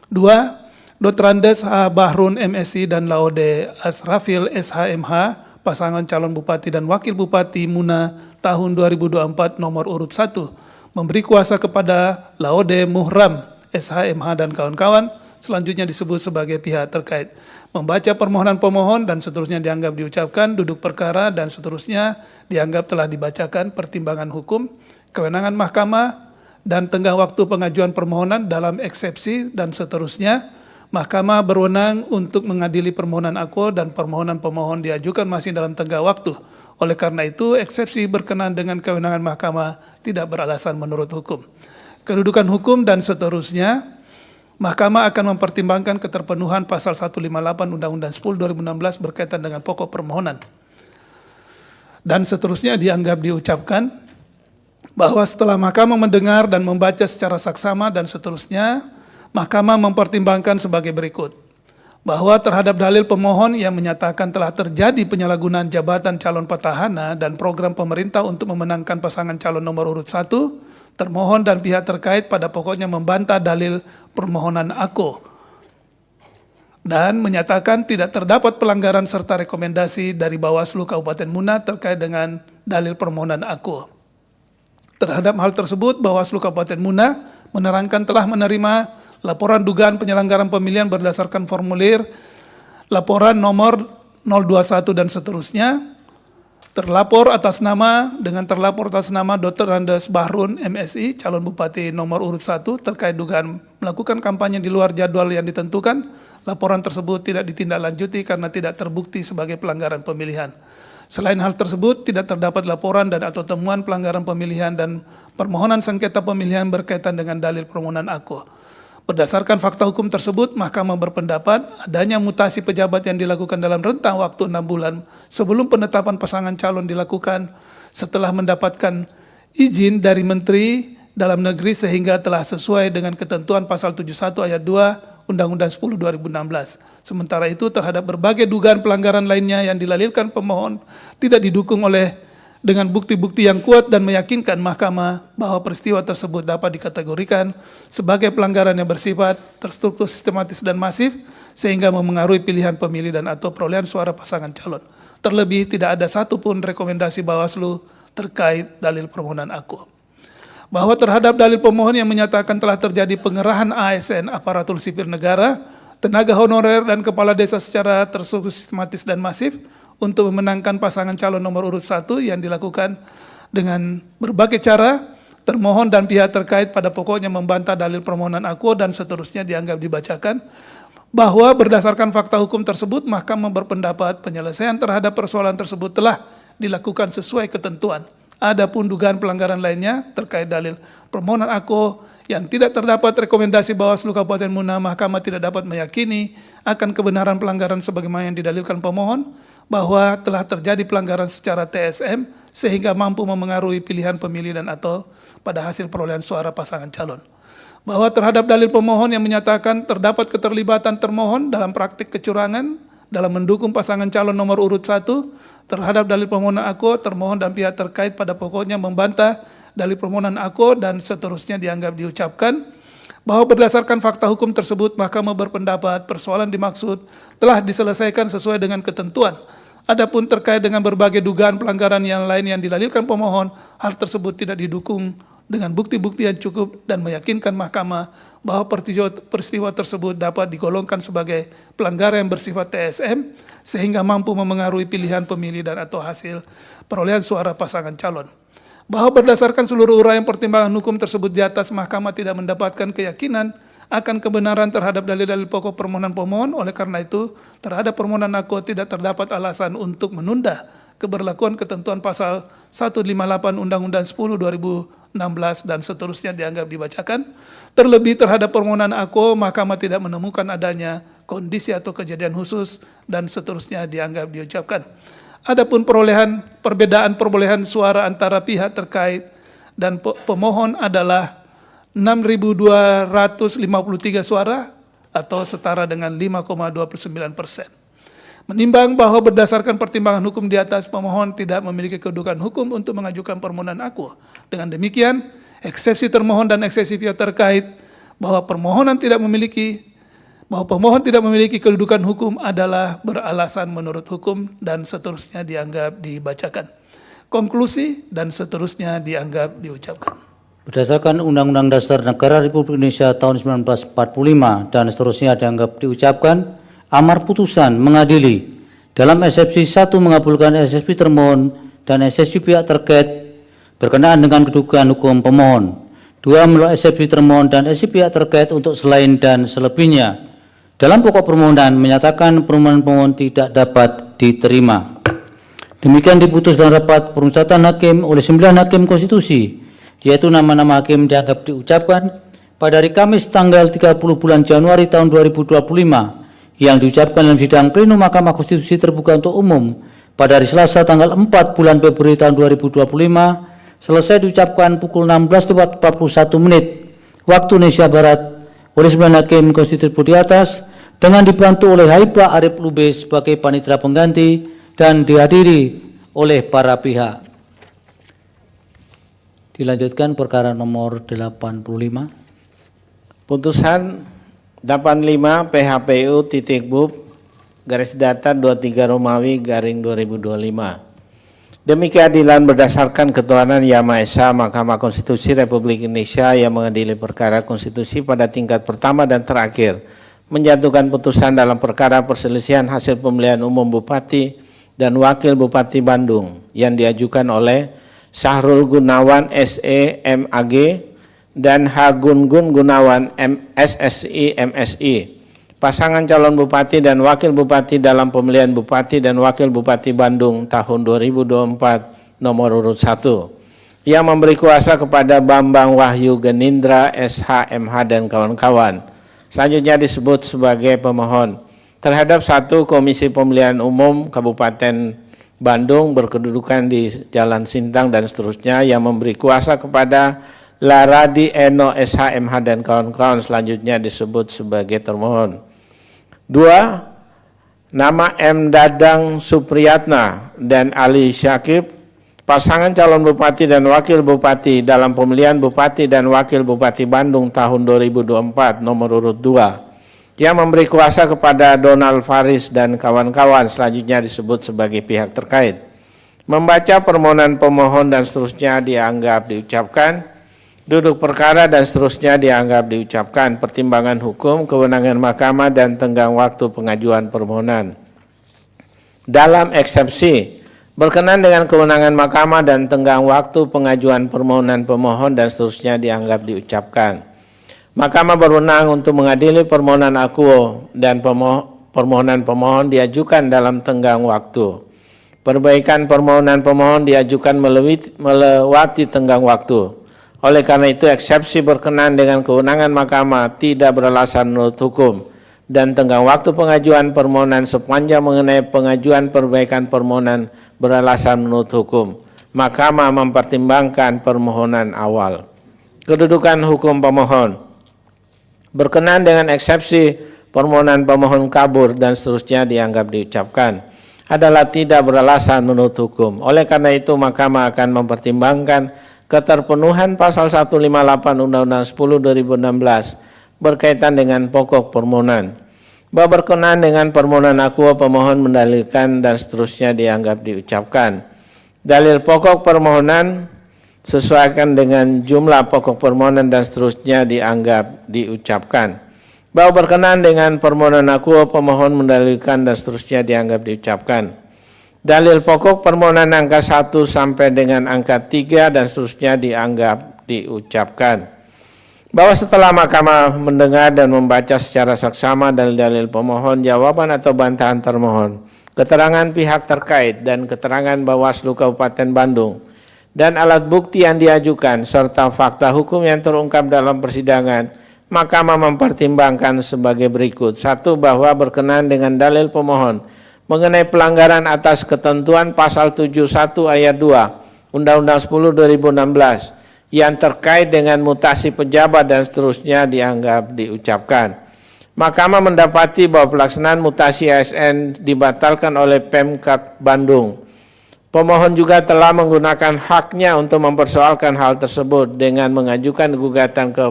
2. Dr. Andes H. Bahrun, MSI dan Laude Asrafil, SHMH, pasangan calon Bupati dan Wakil Bupati Muna tahun 2024 nomor urut 1, memberi kuasa kepada Laude Muhram, SHMH dan kawan-kawan, selanjutnya disebut sebagai pihak terkait. Membaca permohonan pemohon dan seterusnya dianggap diucapkan, duduk perkara dan seterusnya dianggap telah dibacakan, pertimbangan hukum, kewenangan mahkamah, dan tenggang waktu pengajuan permohonan dalam eksepsi dan seterusnya. Mahkamah berwenang untuk mengadili permohonan aku dan permohonan pemohon diajukan masih dalam tenggang waktu. Oleh karena itu, eksepsi berkenaan dengan kewenangan mahkamah tidak beralasan menurut hukum. Kedudukan hukum dan seterusnya, Mahkamah akan mempertimbangkan keterpenuhan pasal 158 Undang-Undang 10/2016 berkaitan dengan pokok permohonan. Dan seterusnya dianggap diucapkan bahwa setelah Mahkamah mendengar dan membaca secara saksama dan seterusnya, Mahkamah mempertimbangkan sebagai berikut. Bahwa terhadap dalil pemohon yang menyatakan telah terjadi penyalahgunaan jabatan calon petahana dan program pemerintah untuk memenangkan pasangan calon nomor urut 1, termohon dan pihak terkait pada pokoknya membantah dalil permohonan aku dan menyatakan tidak terdapat pelanggaran serta rekomendasi dari Bawaslu Kabupaten Muna terkait dengan dalil permohonan aku. Terhadap hal tersebut, Bawaslu Kabupaten Muna menerangkan telah menerima laporan dugaan penyelenggaraan pemilihan berdasarkan formulir laporan nomor 021 dan seterusnya. Terlapor atas nama Dr. Andes Bahrun, MSI, calon Bupati nomor urut 1 terkait dugaan melakukan kampanye di luar jadwal yang ditentukan. Laporan tersebut tidak ditindaklanjuti karena tidak terbukti sebagai pelanggaran pemilihan. Selain hal tersebut, tidak terdapat laporan dan atau temuan pelanggaran pemilihan dan permohonan sengketa pemilihan berkaitan dengan dalil permohonan aku. Berdasarkan fakta hukum tersebut, Mahkamah berpendapat adanya mutasi pejabat yang dilakukan dalam rentang waktu 6 bulan sebelum penetapan pasangan calon dilakukan setelah mendapatkan izin dari Menteri Dalam Negeri sehingga telah sesuai dengan ketentuan pasal 71 ayat 2 Undang-Undang 10 2016. Sementara itu terhadap berbagai dugaan pelanggaran lainnya yang dilalirkan pemohon tidak didukung oleh dengan bukti-bukti yang kuat dan meyakinkan Mahkamah bahwa peristiwa tersebut dapat dikategorikan sebagai pelanggaran yang bersifat terstruktur, sistematis, dan masif sehingga memengaruhi pilihan pemilih dan atau perolehan suara pasangan calon. Terlebih tidak ada satupun rekomendasi Bawaslu terkait dalil permohonan aku. Bahwa terhadap dalil pemohon yang menyatakan telah terjadi pengerahan ASN aparatur sipil negara, tenaga honorer dan kepala desa secara terstruktur, sistematis, dan masif untuk memenangkan pasangan calon nomor urut 1 yang dilakukan dengan berbagai cara, termohon dan pihak terkait pada pokoknya membantah dalil permohonan aku dan seterusnya dianggap dibacakan, bahwa berdasarkan fakta hukum tersebut, Mahkamah berpendapat penyelesaian terhadap persoalan tersebut telah dilakukan sesuai ketentuan. Adapun dugaan pelanggaran lainnya terkait dalil permohonan aku yang tidak terdapat rekomendasi Bawaslu Kabupaten Muna, Mahkamah tidak dapat meyakini akan kebenaran pelanggaran sebagaimana yang didalilkan pemohon, bahwa telah terjadi pelanggaran secara TSM sehingga mampu memengaruhi pilihan pemilih dan atau pada hasil perolehan suara pasangan calon. Bahwa terhadap dalil pemohon yang menyatakan terdapat keterlibatan termohon dalam praktik kecurangan dalam mendukung pasangan calon nomor urut 1, terhadap dalil permohonan aku, termohon dan pihak terkait pada pokoknya membantah dalil permohonan aku dan seterusnya dianggap diucapkan, bahwa berdasarkan fakta hukum tersebut, Mahkamah berpendapat persoalan dimaksud telah diselesaikan sesuai dengan ketentuan. Adapun terkait dengan berbagai dugaan pelanggaran yang lain yang dilalirkan pemohon, hal tersebut tidak didukung dengan bukti-bukti yang cukup dan meyakinkan Mahkamah bahwa peristiwa tersebut dapat digolongkan sebagai pelanggaran yang bersifat TSM sehingga mampu memengaruhi pilihan pemilih dan atau hasil perolehan suara pasangan calon. Bahwa berdasarkan seluruh uraian pertimbangan hukum tersebut di atas, Mahkamah tidak mendapatkan keyakinan akan kebenaran terhadap dalil-dalil pokok permohonan pemohon. Oleh karena itu, terhadap permohonan aku tidak terdapat alasan untuk menunda keberlakuan ketentuan pasal 158 Undang-Undang 10 2016 dan seterusnya dianggap dibacakan. Terlebih terhadap permohonan aku, Mahkamah tidak menemukan adanya kondisi atau kejadian khusus dan seterusnya dianggap diucapkan. Adapun perbedaan perolehan suara antara pihak terkait dan pemohon adalah 6.253 suara atau setara dengan 5,29%. Menimbang bahwa berdasarkan pertimbangan hukum di atas, pemohon tidak memiliki kedudukan hukum untuk mengajukan permohonan akuo. Dengan demikian, eksepsi termohon dan eksepsi pihak terkait bahwa pemohon tidak memiliki kedudukan hukum adalah beralasan menurut hukum dan seterusnya dianggap dibacakan. Konklusi dan seterusnya dianggap diucapkan. Berdasarkan Undang-Undang Dasar Negara Republik Indonesia tahun 1945 dan seterusnya dianggap diucapkan, amar putusan mengadili dalam eksepsi 1 mengabulkan eksepsi termohon dan eksepsi pihak terkait berkenaan dengan kedudukan hukum pemohon. 2 menolak eksepsi termohon dan eksepsi pihak terkait untuk selain dan selebihnya. Dalam pokok permohonan menyatakan permohonan pemohon tidak dapat diterima. Demikian diputus dalam rapat permusyawaratan hakim oleh 9 hakim konstitusi, yaitu nama-nama hakim dianggap diucapkan pada hari Kamis tanggal 30 bulan Januari tahun 2025 yang diucapkan dalam sidang pleno Mahkamah Konstitusi terbuka untuk umum pada hari Selasa tanggal 4 bulan Februari tahun 2025 selesai diucapkan pukul 16.41 waktu Indonesia Barat oleh 9 hakim konstitusi di atas dengan dibantu oleh Haiba Arif Lubis sebagai panitera pengganti dan dihadiri oleh para pihak. Dilanjutkan perkara nomor 85. Putusan 85 PHPU titik bub garis datar 23 Romawi garing 2025. Demi keadilan berdasarkan ketuhanan Yang Maha Esa, Mahkamah Konstitusi Republik Indonesia yang mengadili perkara konstitusi pada tingkat pertama dan terakhir menjatuhkan putusan dalam perkara perselisihan hasil pemilihan umum Bupati dan Wakil Bupati Bandung yang diajukan oleh Syahrul Gunawan SE MAG dan H. Gun-Gun Gunawan SSI MSI, pasangan calon bupati dan wakil bupati dalam pemilihan bupati dan wakil bupati Bandung tahun 2024 nomor urut 1, yang memberi kuasa kepada Bambang Wahyu Genindra SHMH dan kawan-kawan. Selanjutnya disebut sebagai pemohon terhadap 1 Komisi Pemilihan Umum Kabupaten Bandung berkedudukan di Jalan Sintang dan seterusnya yang memberi kuasa kepada Laradi Eno SHMH dan kawan-kawan. Selanjutnya disebut sebagai termohon. 2. Nama M. Dadang Supriyatna dan Ali Syakib, pasangan calon bupati dan wakil bupati dalam pemilihan bupati dan wakil bupati Bandung tahun 2024 nomor urut 2, yang memberi kuasa kepada Donald Faris dan kawan-kawan. Selanjutnya disebut sebagai pihak terkait. Membaca permohonan pemohon dan seterusnya dianggap diucapkan. Duduk perkara dan seterusnya dianggap diucapkan. Pertimbangan hukum, kewenangan mahkamah dan tenggang waktu pengajuan permohonan. Dalam eksepsi berkenan dengan kewenangan mahkamah dan tenggang waktu pengajuan permohonan pemohon dan seterusnya dianggap diucapkan. Mahkamah berwenang untuk mengadili permohonan akuo dan permohonan pemohon diajukan dalam tenggang waktu. Perbaikan permohonan pemohon diajukan melewati tenggang waktu. Oleh karena itu, eksepsi berkenan dengan kewenangan mahkamah tidak beralasan menurut hukum dan tenggang waktu pengajuan permohonan sepanjang mengenai pengajuan perbaikan permohonan beralasan menurut hukum. Mahkamah mempertimbangkan permohonan awal. Kedudukan hukum pemohon berkenan dengan eksepsi permohonan pemohon kabur dan seterusnya dianggap diucapkan adalah tidak beralasan menurut hukum. Oleh karena itu, mahkamah akan mempertimbangkan keterpenuhan pasal 158 Undang-Undang 10/2016 berkaitan dengan pokok permohonan. Bahwa berkenaan dengan permohonan akuo, pemohon mendalilkan dan seterusnya dianggap diucapkan. Dalil pokok permohonan sesuaikan dengan jumlah pokok permohonan dan seterusnya dianggap diucapkan. Bahwa berkenaan dengan permohonan akuo, pemohon mendalilkan dan seterusnya dianggap diucapkan. Dalil pokok permohonan angka 1 sampai dengan angka 3 dan seterusnya dianggap diucapkan. Bahwa setelah mahkamah mendengar dan membaca secara saksama dalil-dalil pemohon, jawaban atau bantahan termohon, keterangan pihak terkait dan keterangan Bawaslu Kabupaten Bandung, dan alat bukti yang diajukan, serta fakta hukum yang terungkap dalam persidangan, mahkamah mempertimbangkan sebagai berikut. 1. Bahwa berkenaan dengan dalil pemohon, mengenai pelanggaran atas ketentuan pasal 71 ayat 2 Undang-Undang 10 2016 yang terkait dengan mutasi pejabat dan seterusnya dianggap diucapkan. Mahkamah mendapati bahwa pelaksanaan mutasi ASN dibatalkan oleh Pemkab Bandung. Pemohon juga telah menggunakan haknya untuk mempersoalkan hal tersebut dengan mengajukan gugatan ke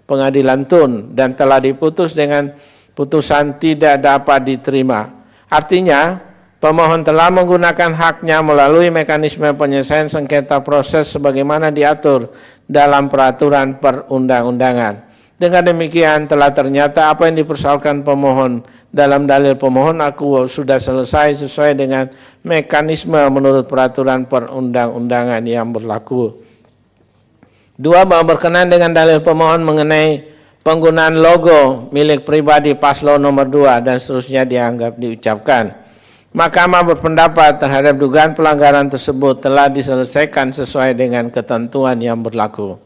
Pengadilan Tun dan telah diputus dengan putusan tidak dapat diterima. Artinya, pemohon telah menggunakan haknya melalui mekanisme penyelesaian sengketa proses sebagaimana diatur dalam peraturan perundang-undangan. Dengan demikian telah ternyata apa yang dipersoalkan pemohon dalam dalil pemohon akuo sudah selesai sesuai dengan mekanisme menurut peraturan perundang-undangan yang berlaku. 2. Bahwa berkenaan dengan dalil pemohon mengenai penggunaan logo milik pribadi paslon nomor 2 dan seterusnya dianggap diucapkan. Mahkamah berpendapat terhadap dugaan pelanggaran tersebut telah diselesaikan sesuai dengan ketentuan yang berlaku.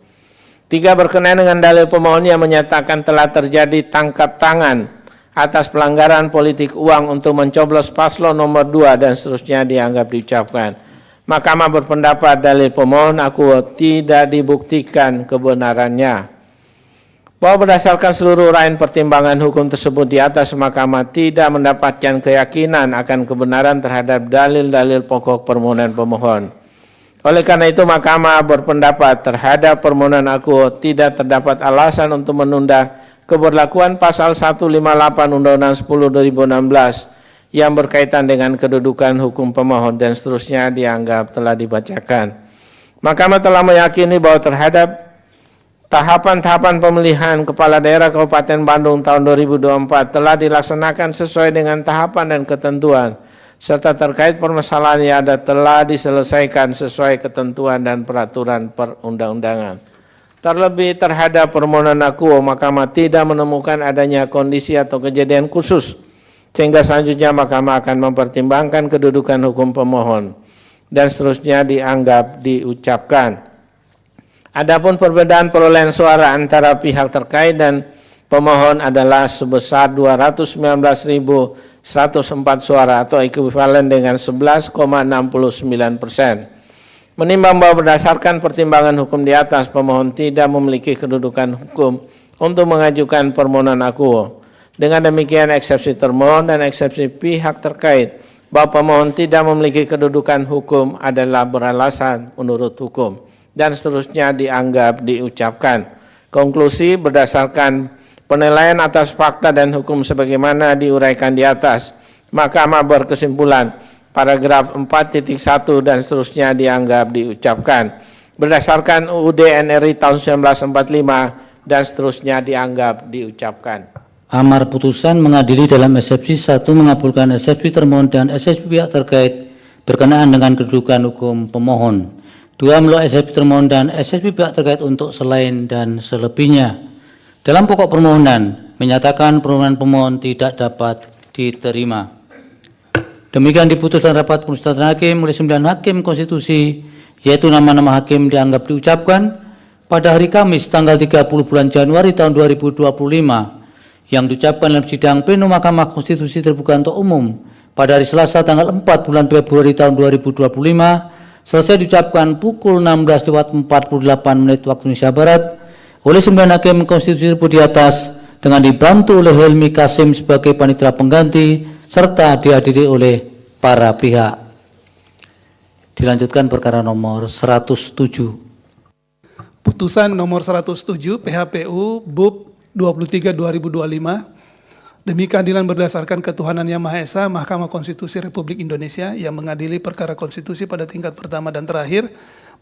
3. Berkenaan dengan dalil pemohon yang menyatakan telah terjadi tangkap tangan atas pelanggaran politik uang untuk mencoblos paslon nomor 2 dan seterusnya dianggap diucapkan. Mahkamah berpendapat dalil pemohon akuo tidak dibuktikan kebenarannya. Bahwa berdasarkan seluruh uraian pertimbangan hukum tersebut di atas, Mahkamah tidak mendapatkan keyakinan akan kebenaran terhadap dalil-dalil pokok permohonan pemohon. Oleh karena itu, Mahkamah berpendapat terhadap permohonan akuo tidak terdapat alasan untuk menunda keberlakuan pasal 158 Undang-Undang 10 2016 yang berkaitan dengan kedudukan hukum pemohon dan seterusnya dianggap telah dibacakan. Mahkamah telah meyakini bahwa terhadap tahapan-tahapan pemilihan Kepala Daerah Kabupaten Bandung tahun 2024 telah dilaksanakan sesuai dengan tahapan dan ketentuan, serta terkait permasalahan yang ada telah diselesaikan sesuai ketentuan dan peraturan perundang-undangan. Terlebih terhadap permohonan akuo, Mahkamah tidak menemukan adanya kondisi atau kejadian khusus, sehingga selanjutnya Mahkamah akan mempertimbangkan kedudukan hukum pemohon, dan seterusnya dianggap diucapkan. Adapun perbedaan perolehan suara antara pihak terkait dan pemohon adalah sebesar 219.104 suara atau ekuivalen dengan 11,69%. Menimbang bahwa berdasarkan pertimbangan hukum di atas, pemohon tidak memiliki kedudukan hukum untuk mengajukan permohonan akuo. Dengan demikian, eksepsi termohon dan eksepsi pihak terkait bahwa pemohon tidak memiliki kedudukan hukum adalah beralasan menurut hukum, dan seterusnya dianggap diucapkan. Konklusi berdasarkan penilaian atas fakta dan hukum sebagaimana diuraikan di atas, Mahkamah berkesimpulan paragraf 4.1 dan seterusnya dianggap diucapkan. Berdasarkan UUD NRI tahun 1945 dan seterusnya dianggap diucapkan. Amar putusan mengadili dalam eksepsi 1 mengabulkan eksepsi termohon dan eksepsi pihak terkait berkenaan dengan kedudukan hukum pemohon. 2. Menolak eksepsi termohon dan eksepsi pihak terkait untuk selain dan selebihnya. Dalam pokok permohonan menyatakan permohonan pemohon tidak dapat diterima. Demikian diputuskan rapat permusyawaratan hakim oleh 9 hakim konstitusi, yaitu nama-nama hakim dianggap diucapkan pada hari Kamis tanggal 30 bulan Januari tahun 2025 yang diucapkan dalam sidang pleno Mahkamah Konstitusi terbuka untuk umum pada hari Selasa tanggal 4 bulan Februari tahun 2025 selesai diucapkan pukul 16:48 waktu Indonesia Barat oleh 9 hakim konstitusi tersebut di atas dengan dibantu oleh Helmi Kasim sebagai panitera pengganti serta dihadiri oleh para pihak. Dilanjutkan perkara nomor 107. Putusan nomor 107 PHPU BUP 23/2025 demi keadilan berdasarkan ketuhanan Yang Maha Esa, Mahkamah Konstitusi Republik Indonesia yang mengadili perkara konstitusi pada tingkat pertama dan terakhir,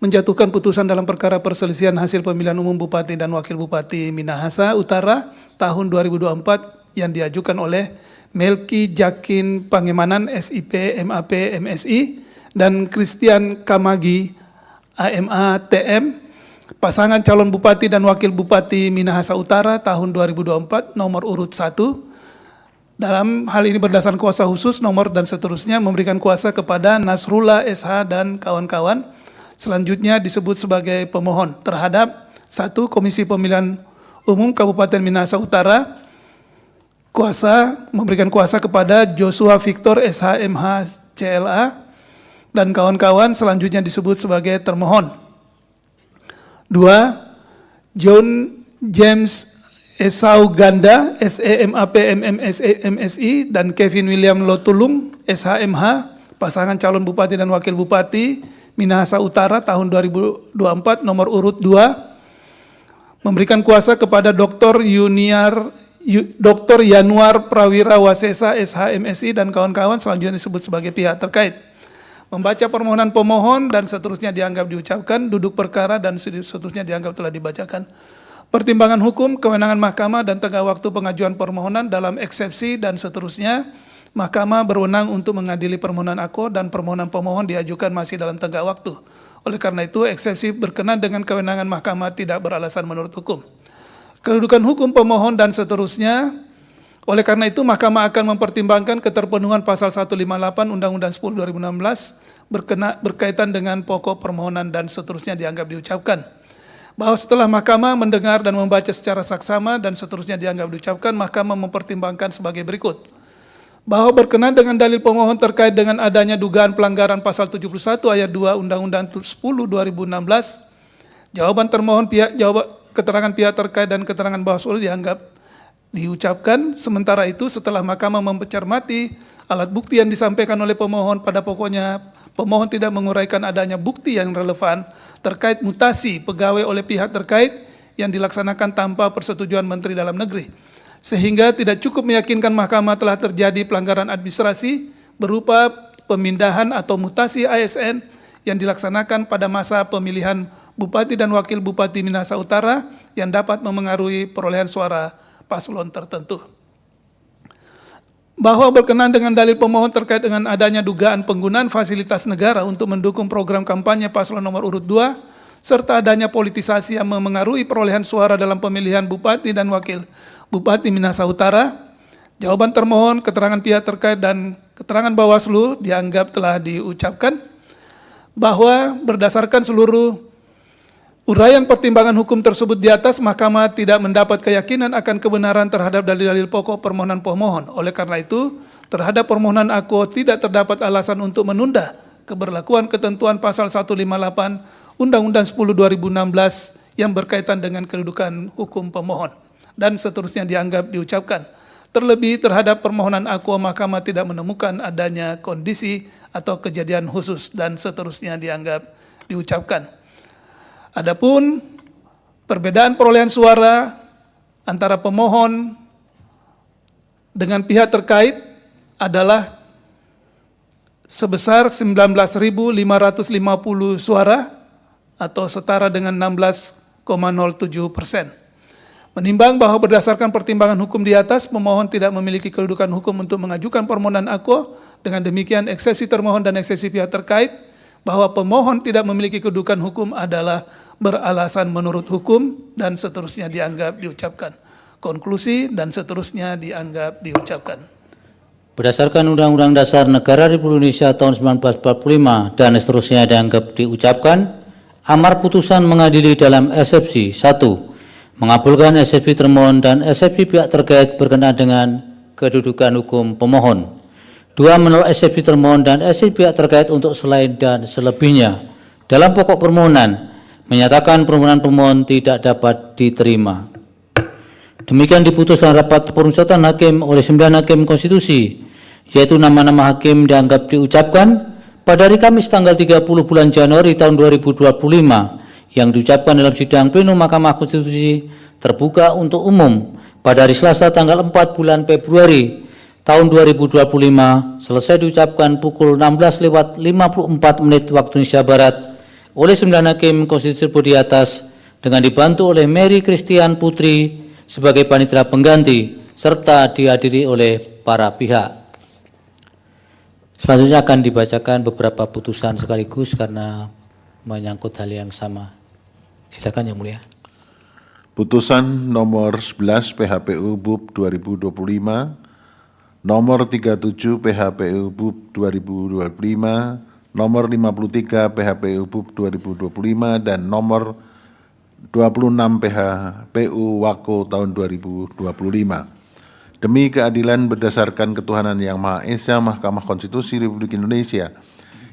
menjatuhkan putusan dalam perkara perselisihan hasil pemilihan umum Bupati dan Wakil Bupati Minahasa Utara tahun 2024 yang diajukan oleh Melki Jakin Pangemanan SIP MAP MSI dan Christian Kamagi AMA TM, pasangan calon Bupati dan Wakil Bupati Minahasa Utara tahun 2024 nomor urut 1. Dalam hal ini berdasarkan kuasa khusus nomor dan seterusnya memberikan kuasa kepada Nasrullah SH dan kawan-kawan. Selanjutnya disebut sebagai pemohon terhadap 1. Komisi Pemilihan Umum Kabupaten Minahasa Utara, memberikan kuasa kepada Joshua Victor SHMH CLA dan kawan-kawan selanjutnya disebut sebagai termohon. 2. John James Esau Ganda SEMAP MMSI dan Kevin William Lotulung SHMH pasangan calon bupati dan wakil bupati Minahasa Utara tahun 2024 nomor urut 2 memberikan kuasa kepada Dr. Yanuar Prawira Wasesa SHMSI dan kawan-kawan selanjutnya disebut sebagai pihak terkait. Membaca permohonan pemohon dan seterusnya dianggap diucapkan, duduk perkara dan seterusnya dianggap telah dibacakan. Pertimbangan hukum, kewenangan mahkamah dan tengah waktu pengajuan permohonan dalam eksepsi dan seterusnya, mahkamah berwenang untuk mengadili permohonan aku dan permohonan pemohon diajukan masih dalam tengah waktu. Oleh karena itu, eksepsi berkenan dengan kewenangan mahkamah tidak beralasan menurut hukum. Kedudukan hukum pemohon dan seterusnya, oleh karena itu mahkamah akan mempertimbangkan keterpenuhan pasal 158 Undang-Undang 10 2016 berkaitan dengan pokok permohonan dan seterusnya dianggap diucapkan. Bahwa setelah mahkamah mendengar dan membaca secara saksama dan seterusnya dianggap diucapkan, mahkamah mempertimbangkan sebagai berikut. Bahwa berkenan dengan dalil pemohon terkait dengan adanya dugaan pelanggaran pasal 71 ayat 2 Undang-Undang 10 2016, jawaban termohon keterangan pihak terkait dan keterangan Bawaslu dianggap diucapkan. Sementara itu setelah mahkamah mencermati alat bukti yang disampaikan oleh pemohon, pada pokoknya pemohon tidak menguraikan adanya bukti yang relevan terkait mutasi pegawai oleh pihak terkait yang dilaksanakan tanpa persetujuan Menteri Dalam Negeri. Sehingga tidak cukup meyakinkan mahkamah telah terjadi pelanggaran administrasi berupa pemindahan atau mutasi ASN yang dilaksanakan pada masa pemilihan Bupati dan Wakil Bupati Minahasa Utara yang dapat memengaruhi perolehan suara paslon tertentu. Bahwa berkenan dengan dalil pemohon terkait dengan adanya dugaan penggunaan fasilitas negara untuk mendukung program kampanye paslon nomor urut 2, serta adanya politisasi yang memengaruhi perolehan suara dalam pemilihan Bupati dan Wakil Bupati Minahasa Utara, jawaban termohon, keterangan pihak terkait dan keterangan Bawaslu dianggap telah diucapkan. Bahwa berdasarkan seluruh uraian pertimbangan hukum tersebut di atas, mahkamah tidak mendapat keyakinan akan kebenaran terhadap dalil-dalil pokok permohonan pemohon. Oleh karena itu, terhadap permohonan aku tidak terdapat alasan untuk menunda keberlakuan ketentuan pasal 158 Undang-Undang 10 2016 yang berkaitan dengan kedudukan hukum pemohon dan seterusnya dianggap diucapkan. Terlebih terhadap permohonan aku, mahkamah tidak menemukan adanya kondisi atau kejadian khusus dan seterusnya dianggap diucapkan. Adapun perbedaan perolehan suara antara pemohon dengan pihak terkait adalah sebesar 19.550 suara atau setara dengan 16,07%. Menimbang bahwa berdasarkan pertimbangan hukum di atas, pemohon tidak memiliki kedudukan hukum untuk mengajukan permohonan aku. Dengan demikian, eksepsi termohon dan eksepsi pihak terkait bahwa pemohon tidak memiliki kedudukan hukum adalah beralasan menurut hukum dan seterusnya dianggap diucapkan. Konklusi dan seterusnya dianggap diucapkan. Berdasarkan Undang-Undang Dasar Negara Republik Indonesia tahun 1945 dan seterusnya dianggap diucapkan, amar putusan mengadili dalam eksepsi 1. Mengabulkan eksepsi termohon dan eksepsi pihak terkait berkenaan dengan kedudukan hukum pemohon. 2. Menolak eksepsi termohon dan eksepsi pihak terkait untuk selain dan selebihnya. Dalam pokok permohonan, menyatakan permohonan pemohon tidak dapat diterima. Demikian diputus dalam rapat pemusatan hakim oleh 9 hakim konstitusi, yaitu nama-nama hakim dianggap diucapkan pada hari Kamis tanggal 30 bulan Januari tahun 2025 yang diucapkan dalam sidang plenum Mahkamah Konstitusi terbuka untuk umum pada hari Selasa tanggal 4 bulan Februari tahun 2025 selesai diucapkan pukul 16:54 waktu Indonesia Barat oleh 9 hakim konstitusi di atas dengan dibantu oleh Mary Christian Putri sebagai panitera pengganti serta dihadiri oleh para pihak. Selanjutnya akan dibacakan beberapa putusan sekaligus karena menyangkut hal yang sama. Silakan Yang Mulia. Putusan nomor 11 PHPU BUP 2025, nomor 37 PHPU BUP 2025, nomor 53 PHPU BUP 2025, dan nomor 26 PHPU WAKO tahun 2025. demi keadilan berdasarkan ketuhanan Yang Maha Esa, Mahkamah Konstitusi Republik Indonesia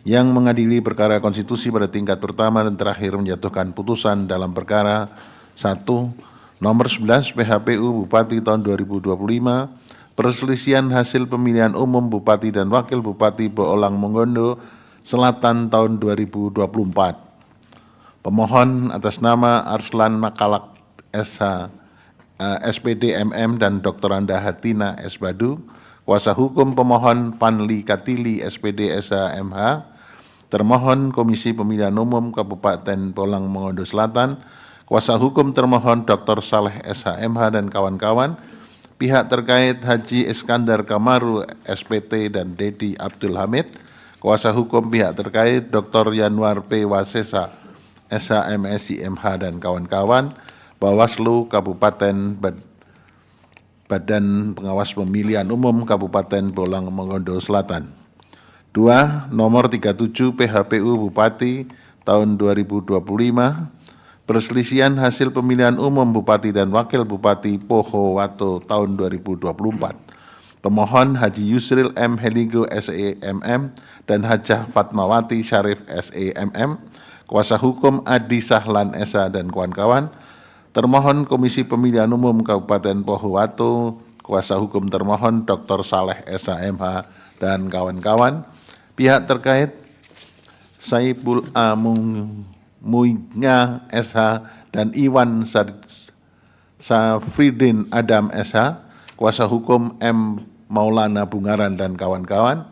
yang mengadili perkara konstitusi pada tingkat pertama dan terakhir menjatuhkan putusan dalam perkara 1. Nomor 11 PHPU Bupati tahun 2025, perselisihan hasil pemilihan umum Bupati dan Wakil Bupati Bolang Mongondo Selatan tahun 2024. Pemohon atas nama Arslan Makalak SH, SPD MM dan Dr. Anda Hatina S. Badu, kuasa hukum pemohon Panli Katili SPD SH MH, termohon Komisi Pemilihan Umum Kabupaten Bolang Mongondo Selatan, kuasa hukum termohon Dr. Saleh SH MH dan kawan-kawan, pihak terkait Haji Iskandar Kamaru SPT dan Dedi Abdul Hamid, kuasa hukum pihak terkait Dr. Yanwar P. Wasesa SH MSI MH dan kawan-kawan, Bawaslu Kabupaten Badan Pengawas Pemilihan Umum Kabupaten Bolang Mongondo Selatan. 2. Nomor 37 PHPU Bupati tahun 2025, perselisihan hasil pemilihan umum Bupati dan Wakil Bupati Poho Wato tahun 2024. Pemohon Haji Yusril M. Heligo SEMM dan Hajah Fatmawati Syarif SEMM, kuasa hukum Adi Sahlan Esa dan kawan-kawan, termohon Komisi Pemilihan Umum Kabupaten Poho Wato, kuasa hukum termohon Dr. Saleh SHMH dan kawan-kawan, pihak terkait Saipul Muinya SH dan Iwan Safridin Adam SH, kuasa hukum M. Maulana Bungaran dan kawan-kawan,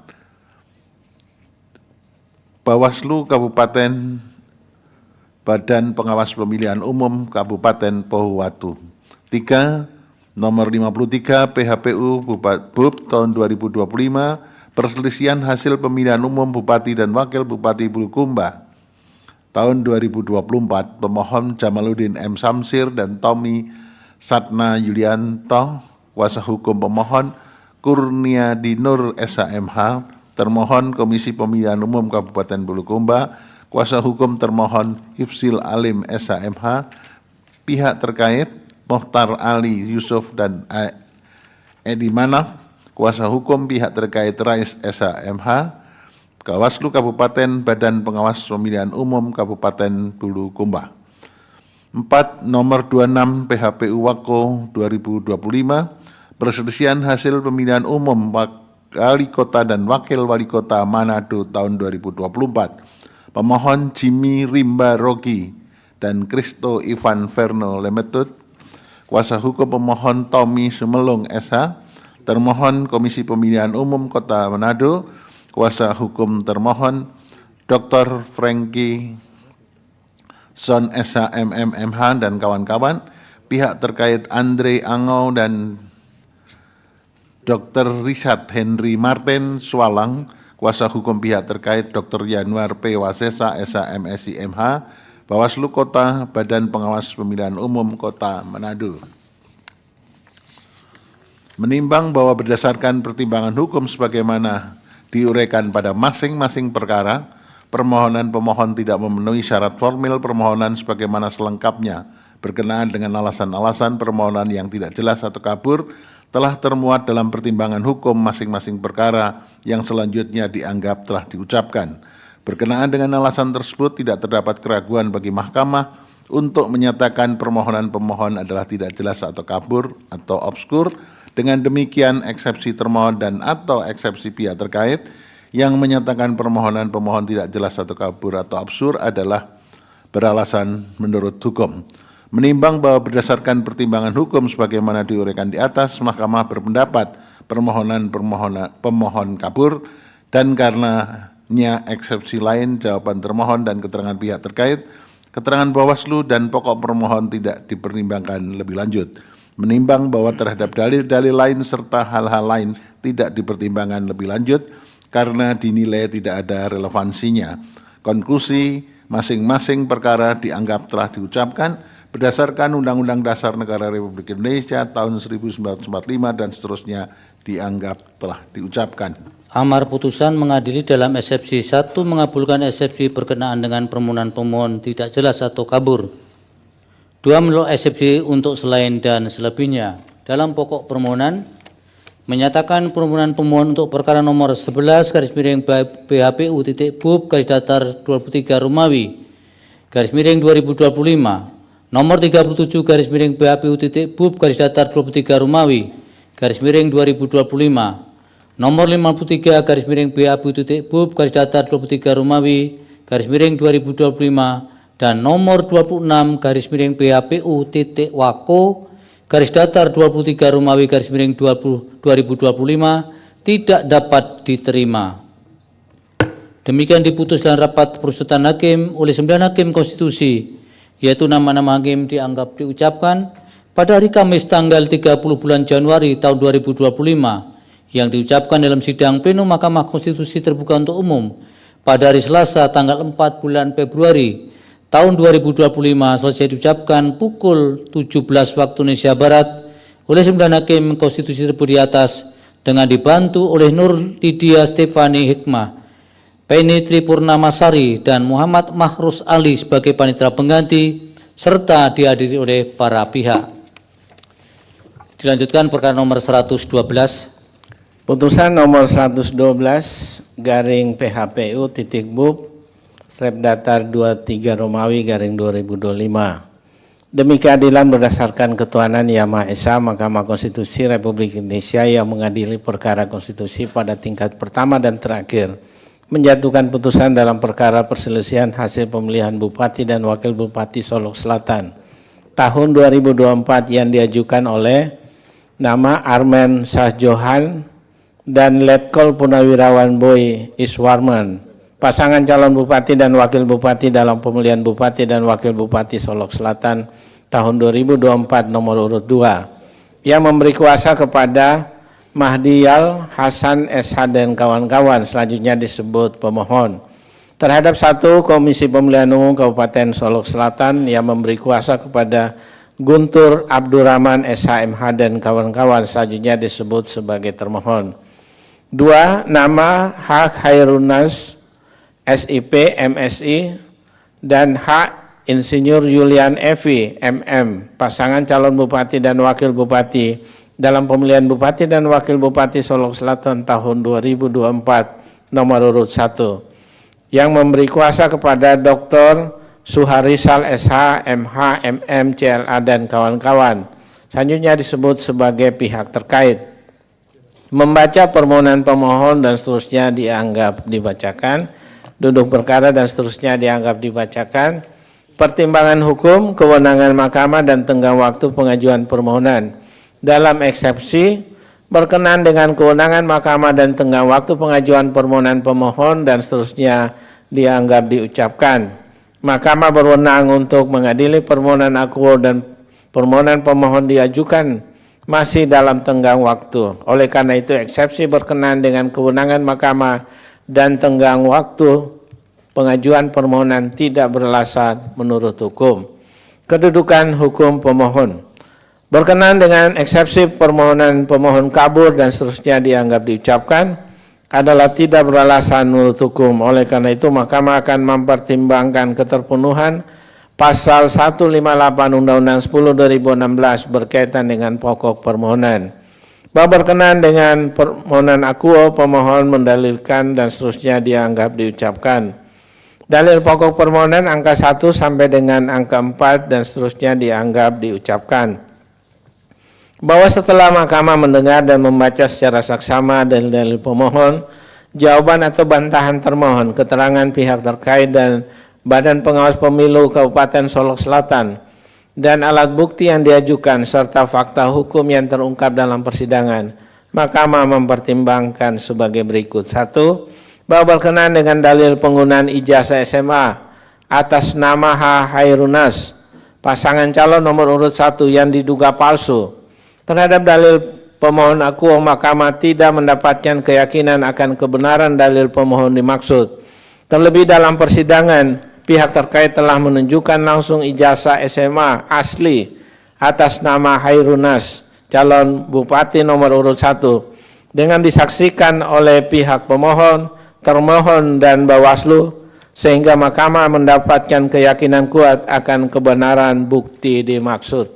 Bawaslu Kabupaten Badan Pengawas Pemilihan Umum Kabupaten Poho Wato. 3. Nomor 53 PHPU Bub tahun 2025, perselisihan hasil pemilihan umum Bupati dan Wakil Bupati Bulukumba tahun 2024, pemohon Jamaluddin M. Samsir dan Tommy Satna Yulianto, kuasa hukum pemohon Kurniadi Nur SHMH, termohon Komisi Pemilihan Umum Kabupaten Bulukumba, kuasa hukum termohon Hifzil Alim SHMH, pihak terkait Mohtar Ali Yusuf dan Edi Manaf, kuasa hukum pihak terkait Rais SHMH, Bawaslu Kabupaten Badan Pengawas Pemilihan Umum Kabupaten Bulukumba. 4. Nomor 26 PHPU Wako 2025, perselisihan hasil pemilihan umum Wali Kota dan Wakil Wali Kota Manado tahun 2024. Pemohon Jimmy Rimba Rogi dan Kristo Ivan Verno Lemetut, kuasa hukum pemohon Tommy Sumelung SH, termohon Komisi Pemilihan Umum Kota Manado, kuasa hukum termohon Dr. Franky Son SH MMMH dan kawan-kawan, pihak terkait Andre Angau dan Dr. Richard Henry Martin Swalang, kuasa hukum pihak terkait Dr. Yanwar P. Wasesa SH MSI MH, Bawaslu Kota Badan Pengawas Pemilihan Umum Kota Manado. Menimbang bahwa berdasarkan pertimbangan hukum sebagaimana diuraikan pada masing-masing perkara, permohonan pemohon tidak memenuhi syarat formil permohonan sebagaimana selengkapnya berkenaan dengan alasan-alasan permohonan yang tidak jelas atau kabur telah termuat dalam pertimbangan hukum masing-masing perkara yang selanjutnya dianggap telah diucapkan. Berkenaan dengan alasan tersebut tidak terdapat keraguan bagi mahkamah untuk menyatakan permohonan pemohon adalah tidak jelas atau kabur atau obskur. Dengan demikian eksepsi termohon dan atau eksepsi pihak terkait yang menyatakan permohonan pemohon tidak jelas atau kabur atau absurd adalah beralasan menurut hukum. Menimbang bahwa berdasarkan pertimbangan hukum sebagaimana diuraikan di atas, mahkamah berpendapat pemohon kabur dan karenanya eksepsi lain jawaban termohon dan keterangan pihak terkait, keterangan Bawaslu dan pokok permohon tidak dipertimbangkan lebih lanjut. Menimbang bahwa terhadap dalil-dalil lain serta hal-hal lain tidak dipertimbangkan lebih lanjut karena dinilai tidak ada relevansinya. Konklusi masing-masing perkara dianggap telah diucapkan berdasarkan Undang-Undang Dasar Negara Republik Indonesia tahun 1945 dan seterusnya dianggap telah diucapkan. Amar putusan mengadili dalam eksepsi 1 mengabulkan eksepsi berkenaan dengan permohonan pemohon tidak jelas atau kabur. 2 menolak eksepsi untuk selain dan selebihnya. Dalam pokok permohonan menyatakan permohonan pemohon untuk perkara nomor 11 garis miring PHPU titik BUP garis datar 23 Romawi garis miring 2025 nomor 37 garis miring PHPU titik BUP garis datar 23 Romawi garis miring 2025 nomor 53 garis miring PHPU titik BUP garis datar 23 Romawi garis miring 2025 dan nomor 26 garis miring PHPU titik Wako garis datar 23 Romawi garis miring 2025 tidak dapat diterima. Demikian diputus dalam rapat perusutan hakim oleh 9 hakim konstitusi, yaitu nama-nama hakim dianggap diucapkan pada hari Kamis tanggal 30 bulan Januari tahun 2025 yang diucapkan dalam sidang pleno Mahkamah Konstitusi terbuka untuk umum pada hari Selasa tanggal 4 bulan Februari tahun 2025 selesai diucapkan pukul 17 waktu Indonesia Barat oleh 9 hakim konstitusi tersebut di atas dengan dibantu oleh Nur Lydia Stefani Hikmah, Penny Tripurnamasari dan Muhammad Mahrus Ali sebagai panitera pengganti serta dihadiri oleh para pihak. Dilanjutkan perkara nomor 112. Putusan nomor 112 garing PHPU titik BUP Strep datar 23 Romawi garing 2025. Demi keadilan berdasarkan ketuhanan Yang Maha Esa, Mahkamah Konstitusi Republik Indonesia yang mengadili perkara konstitusi pada tingkat pertama dan terakhir menjatuhkan putusan dalam perkara perselisihan hasil pemilihan Bupati dan Wakil Bupati Solok Selatan tahun 2024 yang diajukan oleh nama Armen Sahjohan dan Letkol Punawirawan Boy Iswarman, pasangan calon Bupati dan Wakil Bupati dalam pemilihan Bupati dan Wakil Bupati Solok Selatan tahun 2024 nomor urut 2 yang memberi kuasa kepada Mahdiyal Hasan SH dan kawan-kawan, selanjutnya disebut pemohon, terhadap 1 Komisi Pemilihan Umum Kabupaten Solok Selatan yang memberi kuasa kepada Guntur Abdurrahman SHMH dan kawan-kawan, selanjutnya disebut sebagai termohon. 2. Nama H. Khairunas SIP MSI dan H. Insinyur Julian Evi MM, pasangan calon Bupati dan Wakil Bupati dalam pemilihan Bupati dan Wakil Bupati Solok Selatan tahun 2024 nomor urut 1 yang memberi kuasa kepada Dr. Suharisal SH MH MM CLA dan kawan-kawan, selanjutnya disebut sebagai pihak terkait. Membaca permohonan pemohon dan seterusnya dianggap dibacakan, duduk perkara dan seterusnya dianggap dibacakan, pertimbangan hukum, kewenangan mahkamah dan tenggang waktu pengajuan permohonan. Dalam eksepsi, berkenan dengan kewenangan mahkamah dan tenggang waktu pengajuan permohonan pemohon dan seterusnya dianggap diucapkan. Mahkamah berwenang untuk mengadili permohonan akuo dan permohonan pemohon diajukan masih dalam tenggang waktu. Oleh karena itu, eksepsi berkenan dengan kewenangan mahkamah dan tenggang waktu pengajuan permohonan tidak beralasan menurut hukum. Kedudukan hukum pemohon. Berkenan dengan eksepsi permohonan pemohon kabur dan seterusnya dianggap diucapkan adalah tidak beralasan menurut hukum. Oleh karena itu, Mahkamah akan mempertimbangkan keterpenuhan Pasal 158 Undang-Undang 10/2016 berkaitan dengan pokok permohonan. Bahwa berkenan dengan permohonan akuo, pemohon mendalilkan dan seterusnya dianggap diucapkan. Dalil pokok permohonan angka 1 sampai dengan angka 4 dan seterusnya dianggap diucapkan. Bahwa setelah Mahkamah mendengar dan membaca secara saksama dalil-dalil pemohon, jawaban atau bantahan termohon, keterangan pihak terkait dan Badan Pengawas Pemilu Kabupaten Solok Selatan, dan alat bukti yang diajukan serta fakta hukum yang terungkap dalam persidangan, Mahkamah mempertimbangkan sebagai berikut. 1. Bahwa berkenan dengan dalil penggunaan ijazah SMA atas nama H. Khairunas, pasangan calon nomor urut 1 yang diduga palsu. Terhadap dalil pemohon akuo, Mahkamah tidak mendapatkan keyakinan akan kebenaran dalil pemohon dimaksud. Terlebih dalam persidangan, pihak terkait telah menunjukkan langsung ijazah SMA asli atas nama Khairunas, calon Bupati nomor urut 1, dengan disaksikan oleh pihak pemohon, termohon, dan Bawaslu, sehingga Mahkamah mendapatkan keyakinan kuat akan kebenaran bukti dimaksud.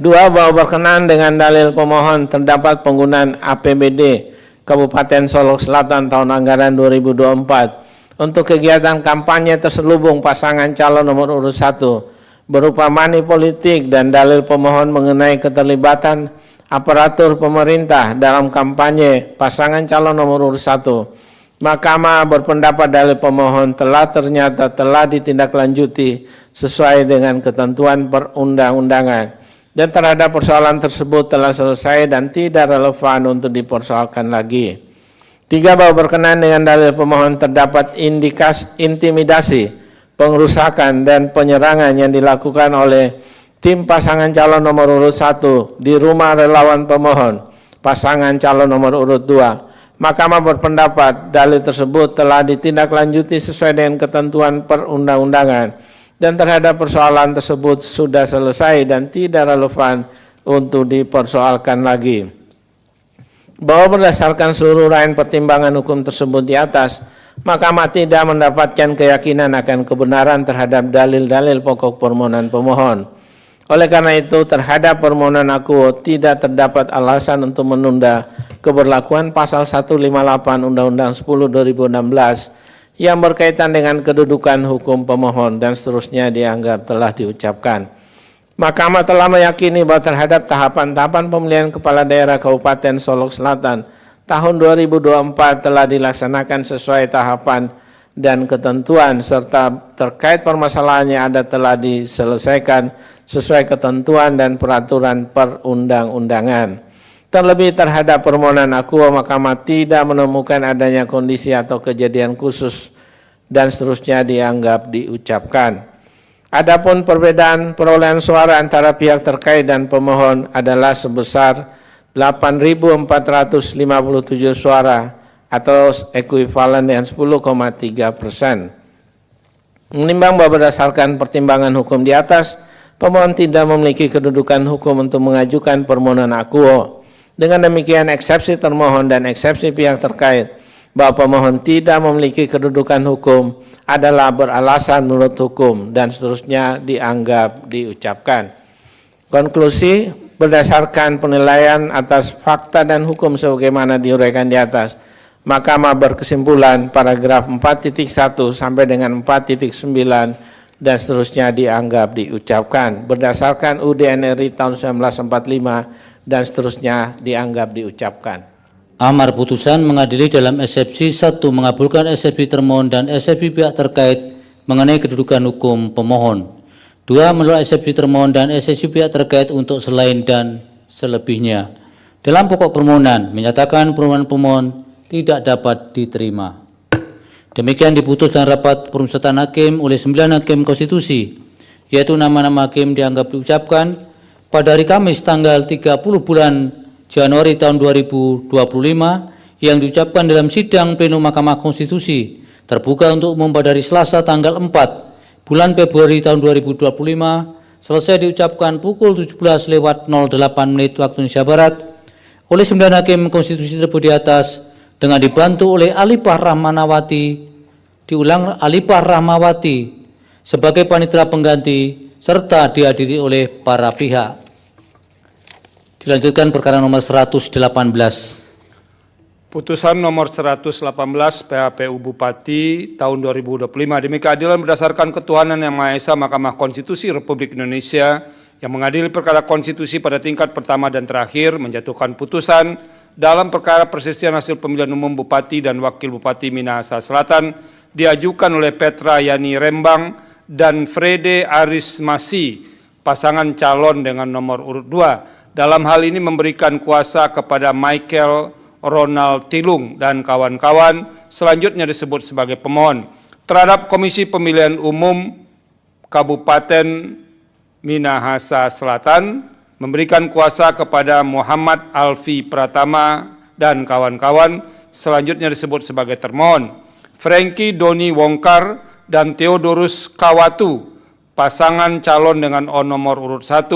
2. Bahwa berkenaan dengan dalil pemohon terdapat penggunaan APBD Kabupaten Solok Selatan tahun anggaran 2024 untuk kegiatan kampanye terselubung pasangan calon nomor urut 1 berupa money politik dan dalil pemohon mengenai keterlibatan aparatur pemerintah dalam kampanye pasangan calon nomor urut 1. Mahkamah berpendapat dalil pemohon ternyata telah ditindaklanjuti sesuai dengan ketentuan perundang-undangan dan terhadap persoalan tersebut telah selesai dan tidak relevan untuk dipersoalkan lagi. 3. Bahwa berkenaan dengan dalil pemohon terdapat intimidasi, pengrusakan dan penyerangan yang dilakukan oleh tim pasangan calon nomor urut 1 di rumah relawan pemohon pasangan calon nomor urut 2. Mahkamah berpendapat dalil tersebut telah ditindaklanjuti sesuai dengan ketentuan perundang-undangan dan terhadap persoalan tersebut sudah selesai dan tidak relevan untuk dipersoalkan lagi. Bahwa berdasarkan seluruh rangkaian pertimbangan hukum tersebut di atas, Mahkamah tidak mendapatkan keyakinan akan kebenaran terhadap dalil-dalil pokok permohonan pemohon. Oleh karena itu, terhadap permohonan akuo tidak terdapat alasan untuk menunda keberlakuan pasal 158 Undang-Undang 10/2016 yang berkaitan dengan kedudukan hukum pemohon dan seterusnya dianggap telah diucapkan. Mahkamah telah meyakini bahwa terhadap tahapan-tahapan pemilihan kepala daerah Kabupaten Solok Selatan tahun 2024 telah dilaksanakan sesuai tahapan dan ketentuan serta terkait permasalahannya ada telah diselesaikan sesuai ketentuan dan peraturan perundang-undangan. Terlebih terhadap permohonan akuo, Mahkamah tidak menemukan adanya kondisi atau kejadian khusus dan seterusnya dianggap diucapkan. Adapun perbedaan perolehan suara antara pihak terkait dan pemohon adalah sebesar 8.457 suara atau ekuivalen dengan 10,3%. Menimbang bahwa berdasarkan pertimbangan hukum di atas, pemohon tidak memiliki kedudukan hukum untuk mengajukan permohonan akuo. Dengan demikian, eksepsi termohon dan eksepsi pihak terkait bahwa pemohon tidak memiliki kedudukan hukum adalah beralasan menurut hukum dan seterusnya dianggap diucapkan. Konklusi, berdasarkan penilaian atas fakta dan hukum sebagaimana diuraikan di atas, Mahkamah berkesimpulan paragraf 4.1 sampai dengan 4.9 dan seterusnya dianggap diucapkan berdasarkan UUD NRI tahun 1945 dan seterusnya dianggap diucapkan. Amar putusan mengadili dalam eksepsi 1 mengabulkan eksepsi termohon dan eksepsi pihak terkait mengenai kedudukan hukum pemohon. 2 menolak eksepsi termohon dan eksepsi pihak terkait untuk selain dan selebihnya. Dalam pokok permohonan menyatakan permohonan pemohon tidak dapat diterima. Demikian diputuskan rapat permusyawaratan hakim oleh 9 hakim konstitusi, yaitu nama-nama hakim dianggap diucapkan pada hari Kamis tanggal 30 bulan Januari tahun 2025 yang diucapkan dalam sidang pleno Mahkamah Konstitusi terbuka untuk umum pada hari Selasa tanggal 4 bulan Februari tahun 2025 selesai diucapkan pukul 17.08 waktu Indonesia Barat oleh 9 hakim konstitusi tersebut di atas dengan dibantu oleh Alipah Rahmawati sebagai panitera pengganti serta dihadiri oleh para pihak. Dilanjutkan perkara nomor 118. Putusan nomor 118 PHPU Bupati tahun 2025 demi keadilan berdasarkan ketuhanan yang Maha Esa, Mahkamah Konstitusi Republik Indonesia yang mengadili perkara konstitusi pada tingkat pertama dan terakhir menjatuhkan putusan dalam perkara perselisihan hasil pemilihan umum Bupati dan Wakil Bupati Minahasa Selatan diajukan oleh Petra Yani Rembang dan Frede Arismasi, pasangan calon dengan nomor urut 2. Dalam hal ini memberikan kuasa kepada Michael Ronald Tilung dan kawan-kawan selanjutnya disebut sebagai pemohon terhadap Komisi Pemilihan Umum Kabupaten Minahasa Selatan, memberikan kuasa kepada Muhammad Alfi Pratama dan kawan-kawan selanjutnya disebut sebagai termohon, Franky Doni Wongkar dan Theodorus Kawatu, pasangan calon dengan nomor urut 1,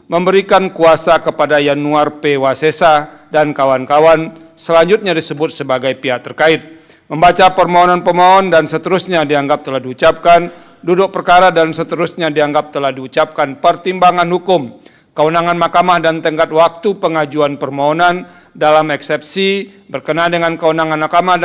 memberikan kuasa kepada Yanuar P. Wasesa dan kawan-kawan selanjutnya disebut sebagai pihak terkait. Membaca permohonan pemohon dan seterusnya dianggap telah diucapkan, duduk perkara dan seterusnya dianggap telah diucapkan pertimbangan hukum, kewenangan mahkamah dan tenggat waktu pengajuan permohonan dalam eksepsi berkenaan dengan kewenangan mahkamah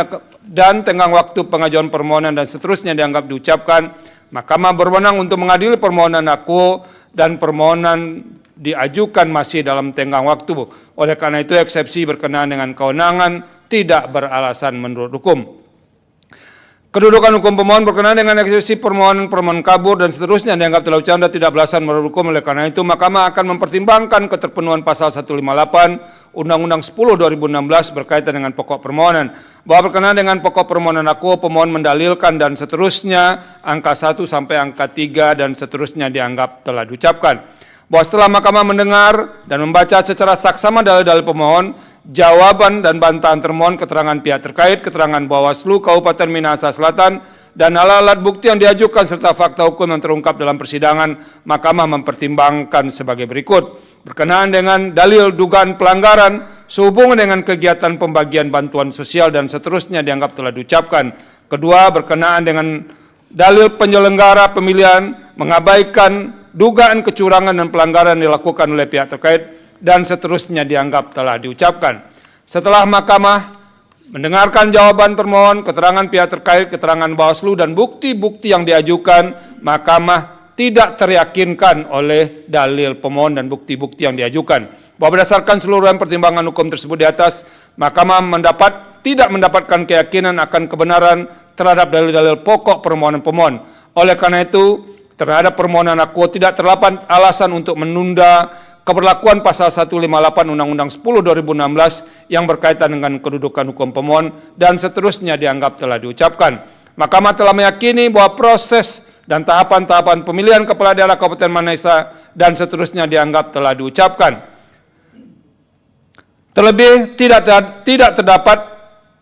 dan tenggang waktu pengajuan permohonan dan seterusnya dianggap diucapkan, mahkamah berwenang untuk mengadili permohonan akuo dan permohonan diajukan masih dalam tenggang waktu. Oleh karena itu eksepsi berkenaan dengan kewenangan tidak beralasan menurut hukum. Kedudukan hukum pemohon berkenaan dengan eksepsi permohonan kabur dan seterusnya dianggap telah ucapkan tidak beralasan menurut hukum. Oleh karena itu mahkamah akan mempertimbangkan keterpenuhan pasal 158 Undang-Undang 10 2016 berkaitan dengan pokok permohonan. Bahwa berkenaan dengan pokok permohonan akuo, pemohon mendalilkan dan seterusnya angka 1 sampai angka 3 dan seterusnya dianggap telah diucapkan. Bahwa setelah mahkamah mendengar dan membaca secara saksama dalil-dalil pemohon, jawaban dan bantahan termohon, keterangan pihak terkait, keterangan Bawaslu Kabupaten Minahasa Selatan, dan alat-alat bukti yang diajukan serta fakta hukum yang terungkap dalam persidangan, mahkamah mempertimbangkan sebagai berikut. Berkenaan dengan dalil dugaan pelanggaran sehubungan dengan kegiatan pembagian bantuan sosial dan seterusnya dianggap telah diucapkan. Kedua, berkenaan dengan dalil penyelenggara pemilihan mengabaikan dugaan kecurangan dan pelanggaran dilakukan oleh pihak terkait dan seterusnya dianggap telah diucapkan. Setelah mahkamah mendengarkan jawaban termohon, keterangan pihak terkait, keterangan Bawaslu dan bukti-bukti yang diajukan, mahkamah tidak teryakinkan oleh dalil pemohon dan bukti-bukti yang diajukan. Bahwa berdasarkan seluruh pertimbangan hukum tersebut di atas, mahkamah tidak mendapatkan keyakinan akan kebenaran terhadap dalil-dalil pokok permohonan pemohon. Oleh karena itu, terhadap permohonan akuo tidak terdapat alasan untuk menunda keberlakuan pasal 158 Undang-Undang 10 2016 yang berkaitan dengan kedudukan hukum pemohon dan seterusnya dianggap telah diucapkan. Mahkamah telah meyakini bahwa proses dan tahapan-tahapan pemilihan kepala daerah Kabupaten Minahasa dan seterusnya dianggap telah diucapkan. Terlebih tidak terdapat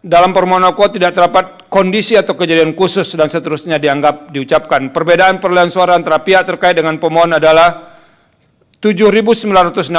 dalam permohonan akuo tidak terdapat kondisi atau kejadian khusus dan seterusnya dianggap diucapkan. Perbedaan perolehan suara antara pihak terkait dengan pemohon adalah 7.968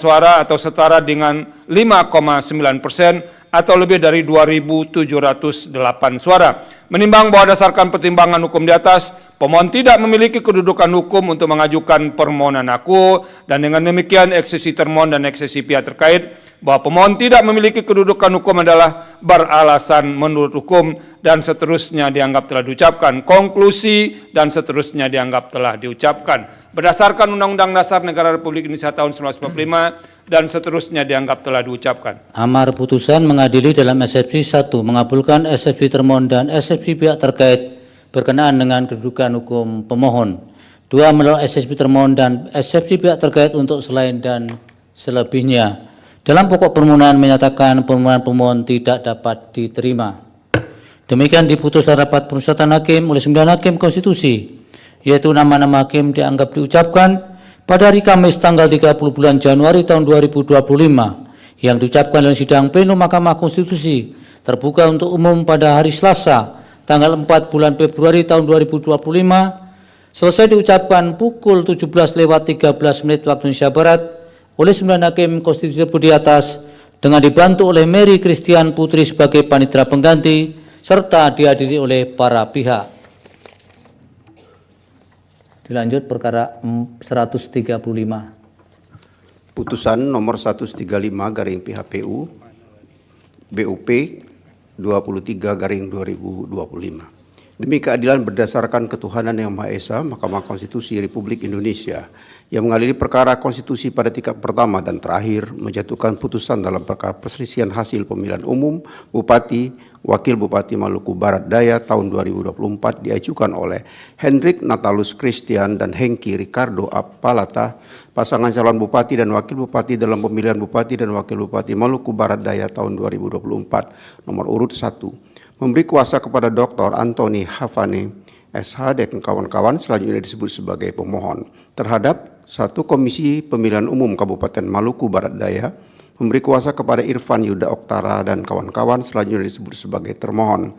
suara atau setara dengan 5,9% atau lebih dari 2.708 suara. Menimbang bahwa berdasarkan pertimbangan hukum di atas, pemohon tidak memiliki kedudukan hukum untuk mengajukan permohonan akuo dan dengan demikian eksepsi termohon dan eksepsi pihak terkait bahwa pemohon tidak memiliki kedudukan hukum adalah beralasan menurut hukum dan seterusnya dianggap telah diucapkan. Konklusi dan seterusnya dianggap telah diucapkan. Berdasarkan Undang-Undang Dasar Negara Republik Indonesia tahun 1945 dan seterusnya dianggap telah diucapkan. Amar putusan mengadili dalam eksepsi 1 mengabulkan eksepsi termohon dan eksepsi pihak terkait berkenaan dengan kedudukan hukum pemohon. 2 menolak eksepsi termohon dan eksepsi pihak terkait untuk selain dan selebihnya. Dalam pokok permohonan menyatakan permohonan pemohon tidak dapat diterima. Demikian diputus dalam rapat permusyawaratan hakim oleh 9 hakim konstitusi, yaitu nama-nama hakim dianggap diucapkan pada hari Kamis tanggal 30 bulan Januari tahun 2025 yang diucapkan dalam sidang pleno Mahkamah Konstitusi terbuka untuk umum pada hari Selasa tanggal 4 bulan Februari tahun 2025 selesai diucapkan pukul 17:13 waktu Indonesia Barat oleh 9 hakim konstitusi di atas dengan dibantu oleh Mary Christian Putri sebagai panitera pengganti serta dihadiri oleh para pihak. Dilanjut perkara 135. Putusan nomor 135 garing PHPU BUP 23/2025. Demi keadilan berdasarkan ketuhanan yang Maha Esa, Mahkamah Konstitusi Republik Indonesia yang mengadili perkara konstitusi pada tingkat pertama dan terakhir menjatuhkan putusan dalam perkara perselisihan hasil pemilihan umum Bupati, Wakil Bupati Maluku Barat Daya tahun 2024 diajukan oleh Hendrik Natalus Christian dan Hengki Ricardo Apalata, pasangan calon Bupati dan Wakil Bupati dalam pemilihan Bupati dan Wakil Bupati Maluku Barat Daya tahun 2024, nomor urut 1, memberi kuasa kepada Dr. Anthony Hafane, SH, dan kawan-kawan selanjutnya disebut sebagai pemohon terhadap 1. Komisi Pemilihan Umum Kabupaten Maluku Barat Daya memberi kuasa kepada Irfan Yuda Oktara dan kawan-kawan selanjutnya disebut sebagai termohon.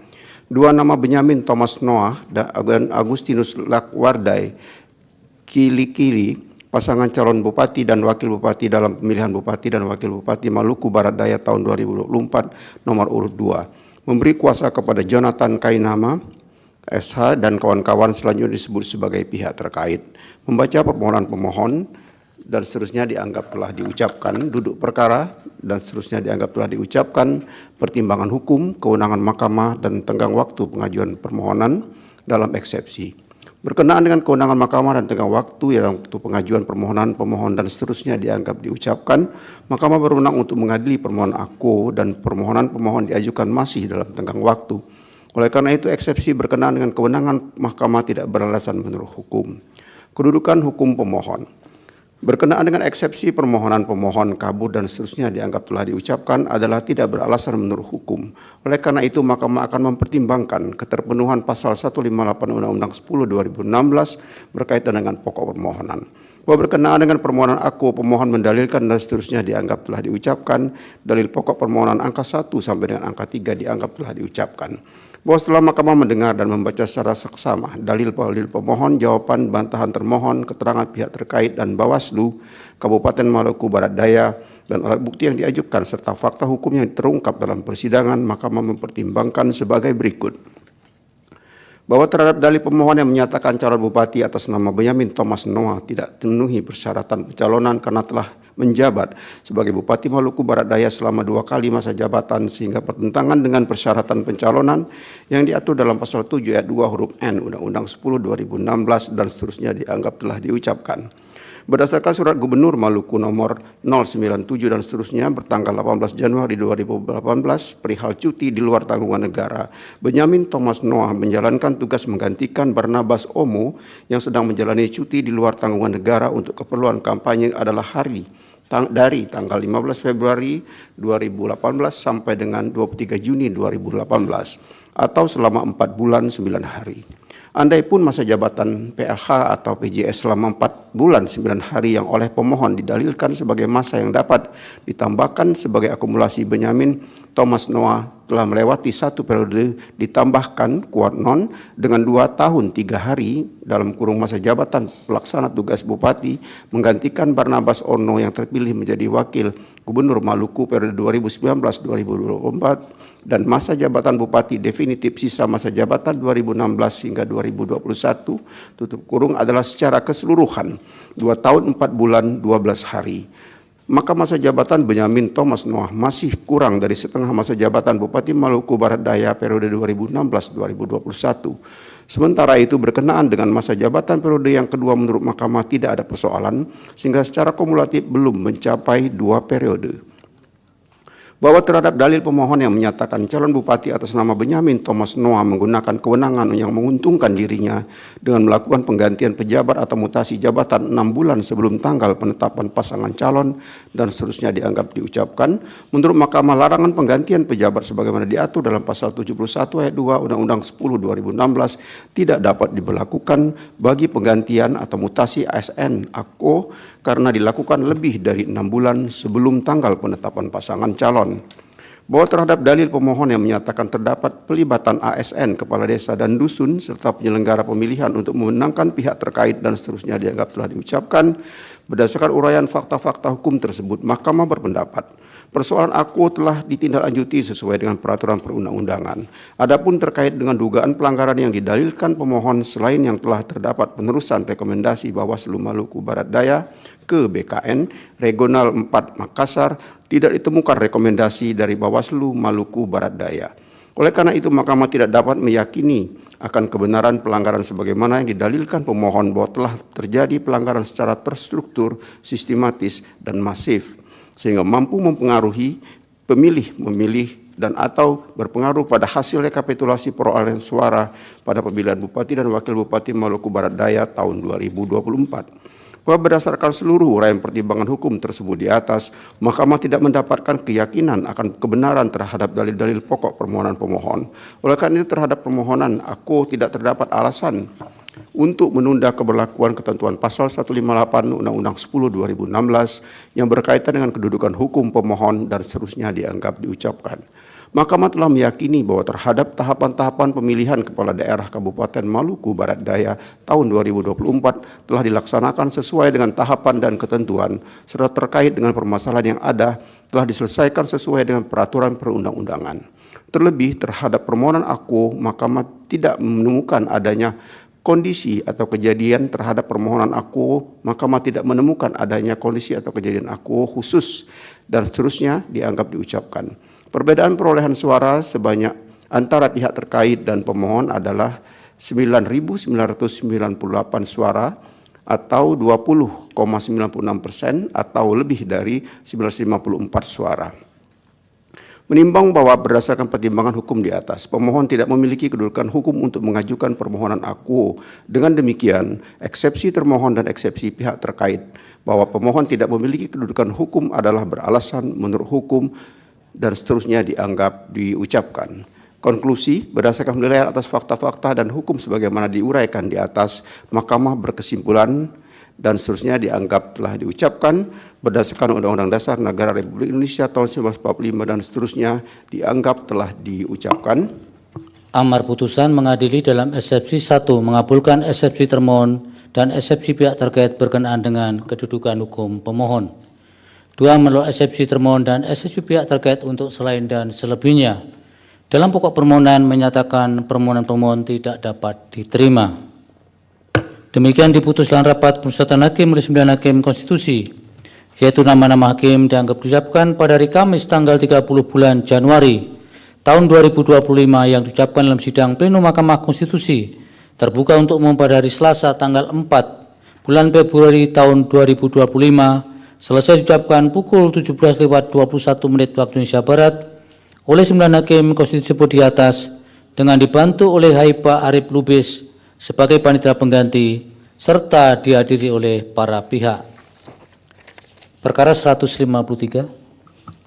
2. Nama Benyamin Thomas Noah dan Agustinus Lakwardai Kili-Kili, pasangan calon Bupati dan Wakil Bupati dalam pemilihan Bupati dan Wakil Bupati Maluku Barat Daya tahun 2024 nomor urut 2. Memberi kuasa kepada Jonathan Kainama, SH, dan kawan-kawan selanjutnya disebut sebagai pihak terkait. Membaca permohonan pemohon, dan seterusnya dianggap telah diucapkan. Duduk perkara dan seterusnya dianggap telah diucapkan. Pertimbangan hukum, kewenangan mahkamah, dan tenggang waktu pengajuan permohonan dalam eksepsi. Berkenaan dengan kewenangan mahkamah dan tenggang waktu dalam waktu pengajuan permohonan, pemohon dan seterusnya dianggap diucapkan, mahkamah berwenang untuk mengadili permohonan aku dan permohonan pemohon diajukan masih dalam tenggang waktu. Oleh karena itu, eksepsi berkenaan dengan kewenangan mahkamah tidak beralasan menurut hukum. Kedudukan hukum pemohon. Berkenaan dengan eksepsi permohonan pemohon kabur dan seterusnya dianggap telah diucapkan adalah tidak beralasan menurut hukum. Oleh karena itu, mahkamah akan mempertimbangkan keterpenuhan pasal 158 Undang-Undang 10/2016 berkaitan dengan pokok permohonan. Bahwa berkenaan dengan permohonan aku, pemohon mendalilkan dan seterusnya dianggap telah diucapkan, dalil pokok permohonan angka 1 sampai dengan angka 3 dianggap telah diucapkan. Bahwa setelah mahkamah mendengar dan membaca secara seksama dalil pemohon, jawaban, bantahan termohon, keterangan pihak terkait dan Bawaslu, Kabupaten Maluku Barat Daya, dan alat bukti yang diajukan serta fakta hukum yang terungkap dalam persidangan, mahkamah mempertimbangkan sebagai berikut. Bahwa terhadap dalil pemohon yang menyatakan calon bupati atas nama Benyamin Thomas Noah tidak memenuhi persyaratan pencalonan karena telah menjabat sebagai Bupati Maluku Barat Daya selama 2 kali masa jabatan sehingga bertentangan dengan persyaratan pencalonan yang diatur dalam pasal 7 ayat 2 huruf N Undang-Undang 10/2016 dan seterusnya dianggap telah diucapkan. Berdasarkan surat Gubernur Maluku nomor 097 dan seterusnya bertanggal 18 Januari 2018 perihal cuti di luar tanggungan negara, Benyamin Thomas Noah menjalankan tugas menggantikan Barnabas Omo yang sedang menjalani cuti di luar tanggungan negara untuk keperluan kampanye adalah dari tanggal 15 Februari 2018 sampai dengan 23 Juni 2018 atau selama 4 bulan 9 hari. Andai pun masa jabatan PLH atau PJS selama 4 bulan 9 hari yang oleh pemohon didalilkan sebagai masa yang dapat ditambahkan sebagai akumulasi, Benyamin Thomas Noah telah melewati 1 periode ditambahkan kuat non dengan 2 tahun 3 hari dalam kurung masa jabatan pelaksana tugas Bupati menggantikan Barnabas Ono yang terpilih menjadi Wakil Gubernur Maluku periode 2019-2024 dan masa jabatan Bupati definitif sisa masa jabatan 2016 hingga 2021 tutup kurung adalah secara keseluruhan 2 tahun 4 bulan 12 hari. Maka masa jabatan Benyamin Thomas Noah masih kurang dari setengah masa jabatan Bupati Maluku Barat Daya periode 2016-2021. Sementara itu berkenaan dengan masa jabatan periode yang kedua menurut mahkamah tidak ada persoalan sehingga secara kumulatif belum mencapai 2 periode. Bahwa terhadap dalil pemohon yang menyatakan calon bupati atas nama Benyamin Thomas Noah menggunakan kewenangan yang menguntungkan dirinya dengan melakukan penggantian pejabat atau mutasi jabatan 6 bulan sebelum tanggal penetapan pasangan calon dan seterusnya dianggap diucapkan, menurut mahkamah larangan penggantian pejabat sebagaimana diatur dalam pasal 71 ayat 2 Undang-Undang 10/2016 tidak dapat diberlakukan bagi penggantian atau mutasi ASN AKO karena dilakukan lebih dari 6 bulan sebelum tanggal penetapan pasangan calon. Bahwa terhadap dalil pemohon yang menyatakan terdapat pelibatan ASN, kepala desa dan dusun serta penyelenggara pemilihan untuk memenangkan pihak terkait dan seterusnya dianggap telah diucapkan, berdasarkan uraian fakta-fakta hukum tersebut, mahkamah berpendapat persoalan aku telah ditindaklanjuti sesuai dengan peraturan perundang-undangan. Adapun terkait dengan dugaan pelanggaran yang didalilkan pemohon selain yang telah terdapat penerusan rekomendasi Bawaslu Maluku Barat Daya ke BKN Regional 4 Makassar, tidak ditemukan rekomendasi dari Bawaslu Maluku Barat Daya. Oleh karena itu, mahkamah tidak dapat meyakini akan kebenaran pelanggaran sebagaimana yang didalilkan pemohon bahwa telah terjadi pelanggaran secara terstruktur, sistematis, dan masif, sehingga mampu mempengaruhi pemilih memilih dan atau berpengaruh pada hasil rekapitulasi perolehan suara pada pemilihan Bupati dan Wakil Bupati Maluku Barat Daya tahun 2024. Bahwa berdasarkan seluruh uraian pertimbangan hukum tersebut di atas, mahkamah tidak mendapatkan keyakinan akan kebenaran terhadap dalil-dalil pokok permohonan pemohon. Oleh karena itu terhadap permohonan aku tidak terdapat alasan untuk menunda keberlakuan ketentuan pasal 158 Undang-Undang 10/2016 yang berkaitan dengan kedudukan hukum pemohon dan seterusnya dianggap diucapkan. Mahkamah telah meyakini bahwa terhadap tahapan-tahapan pemilihan kepala daerah Kabupaten Maluku Barat Daya tahun 2024 telah dilaksanakan sesuai dengan tahapan dan ketentuan serta terkait dengan permasalahan yang ada telah diselesaikan sesuai dengan peraturan perundang-undangan. Terlebih terhadap permohonan aku, mahkamah tidak menemukan adanya kondisi atau kejadian terhadap permohonan akuo, Mahkamah tidak menemukan adanya kondisi atau kejadian akuo khusus dan seterusnya dianggap diucapkan. Perbedaan perolehan suara sebanyak antara pihak terkait dan pemohon adalah 9.998 suara atau 20,96% atau lebih dari 954 suara. Menimbang bahwa berdasarkan pertimbangan hukum di atas, pemohon tidak memiliki kedudukan hukum untuk mengajukan permohonan akuo. Dengan demikian, eksepsi termohon dan eksepsi pihak terkait bahwa pemohon tidak memiliki kedudukan hukum adalah beralasan menurut hukum dan seterusnya dianggap diucapkan. Konklusi, berdasarkan penilaian atas fakta-fakta dan hukum sebagaimana diuraikan di atas, Mahkamah berkesimpulan dan seterusnya dianggap telah diucapkan berdasarkan Undang-Undang Dasar Negara Republik Indonesia tahun 1945 dan seterusnya dianggap telah diucapkan. Amar putusan mengadili dalam eksepsi 1 mengabulkan eksepsi termohon dan eksepsi pihak terkait berkenaan dengan kedudukan hukum pemohon. 2 menolak eksepsi termohon dan eksepsi pihak terkait untuk selain dan selebihnya. Dalam pokok permohonan menyatakan permohonan pemohon tidak dapat diterima. Demikian diputus dalam rapat permusyawaratan hakim oleh 9 hakim konstitusi, yaitu nama-nama hakim dianggap diucapkan pada hari Kamis tanggal 30 bulan Januari tahun 2025 yang diucapkan dalam sidang pleno Mahkamah Konstitusi terbuka untuk umum pada hari Selasa tanggal 4 bulan Februari tahun 2025 selesai diucapkan pukul 17.21 waktu Indonesia Barat oleh 9 hakim konstitusi disebut di atas dengan dibantu oleh Haipa Arif Lubis sebagai panitia pengganti serta dihadiri oleh para pihak. Perkara 153.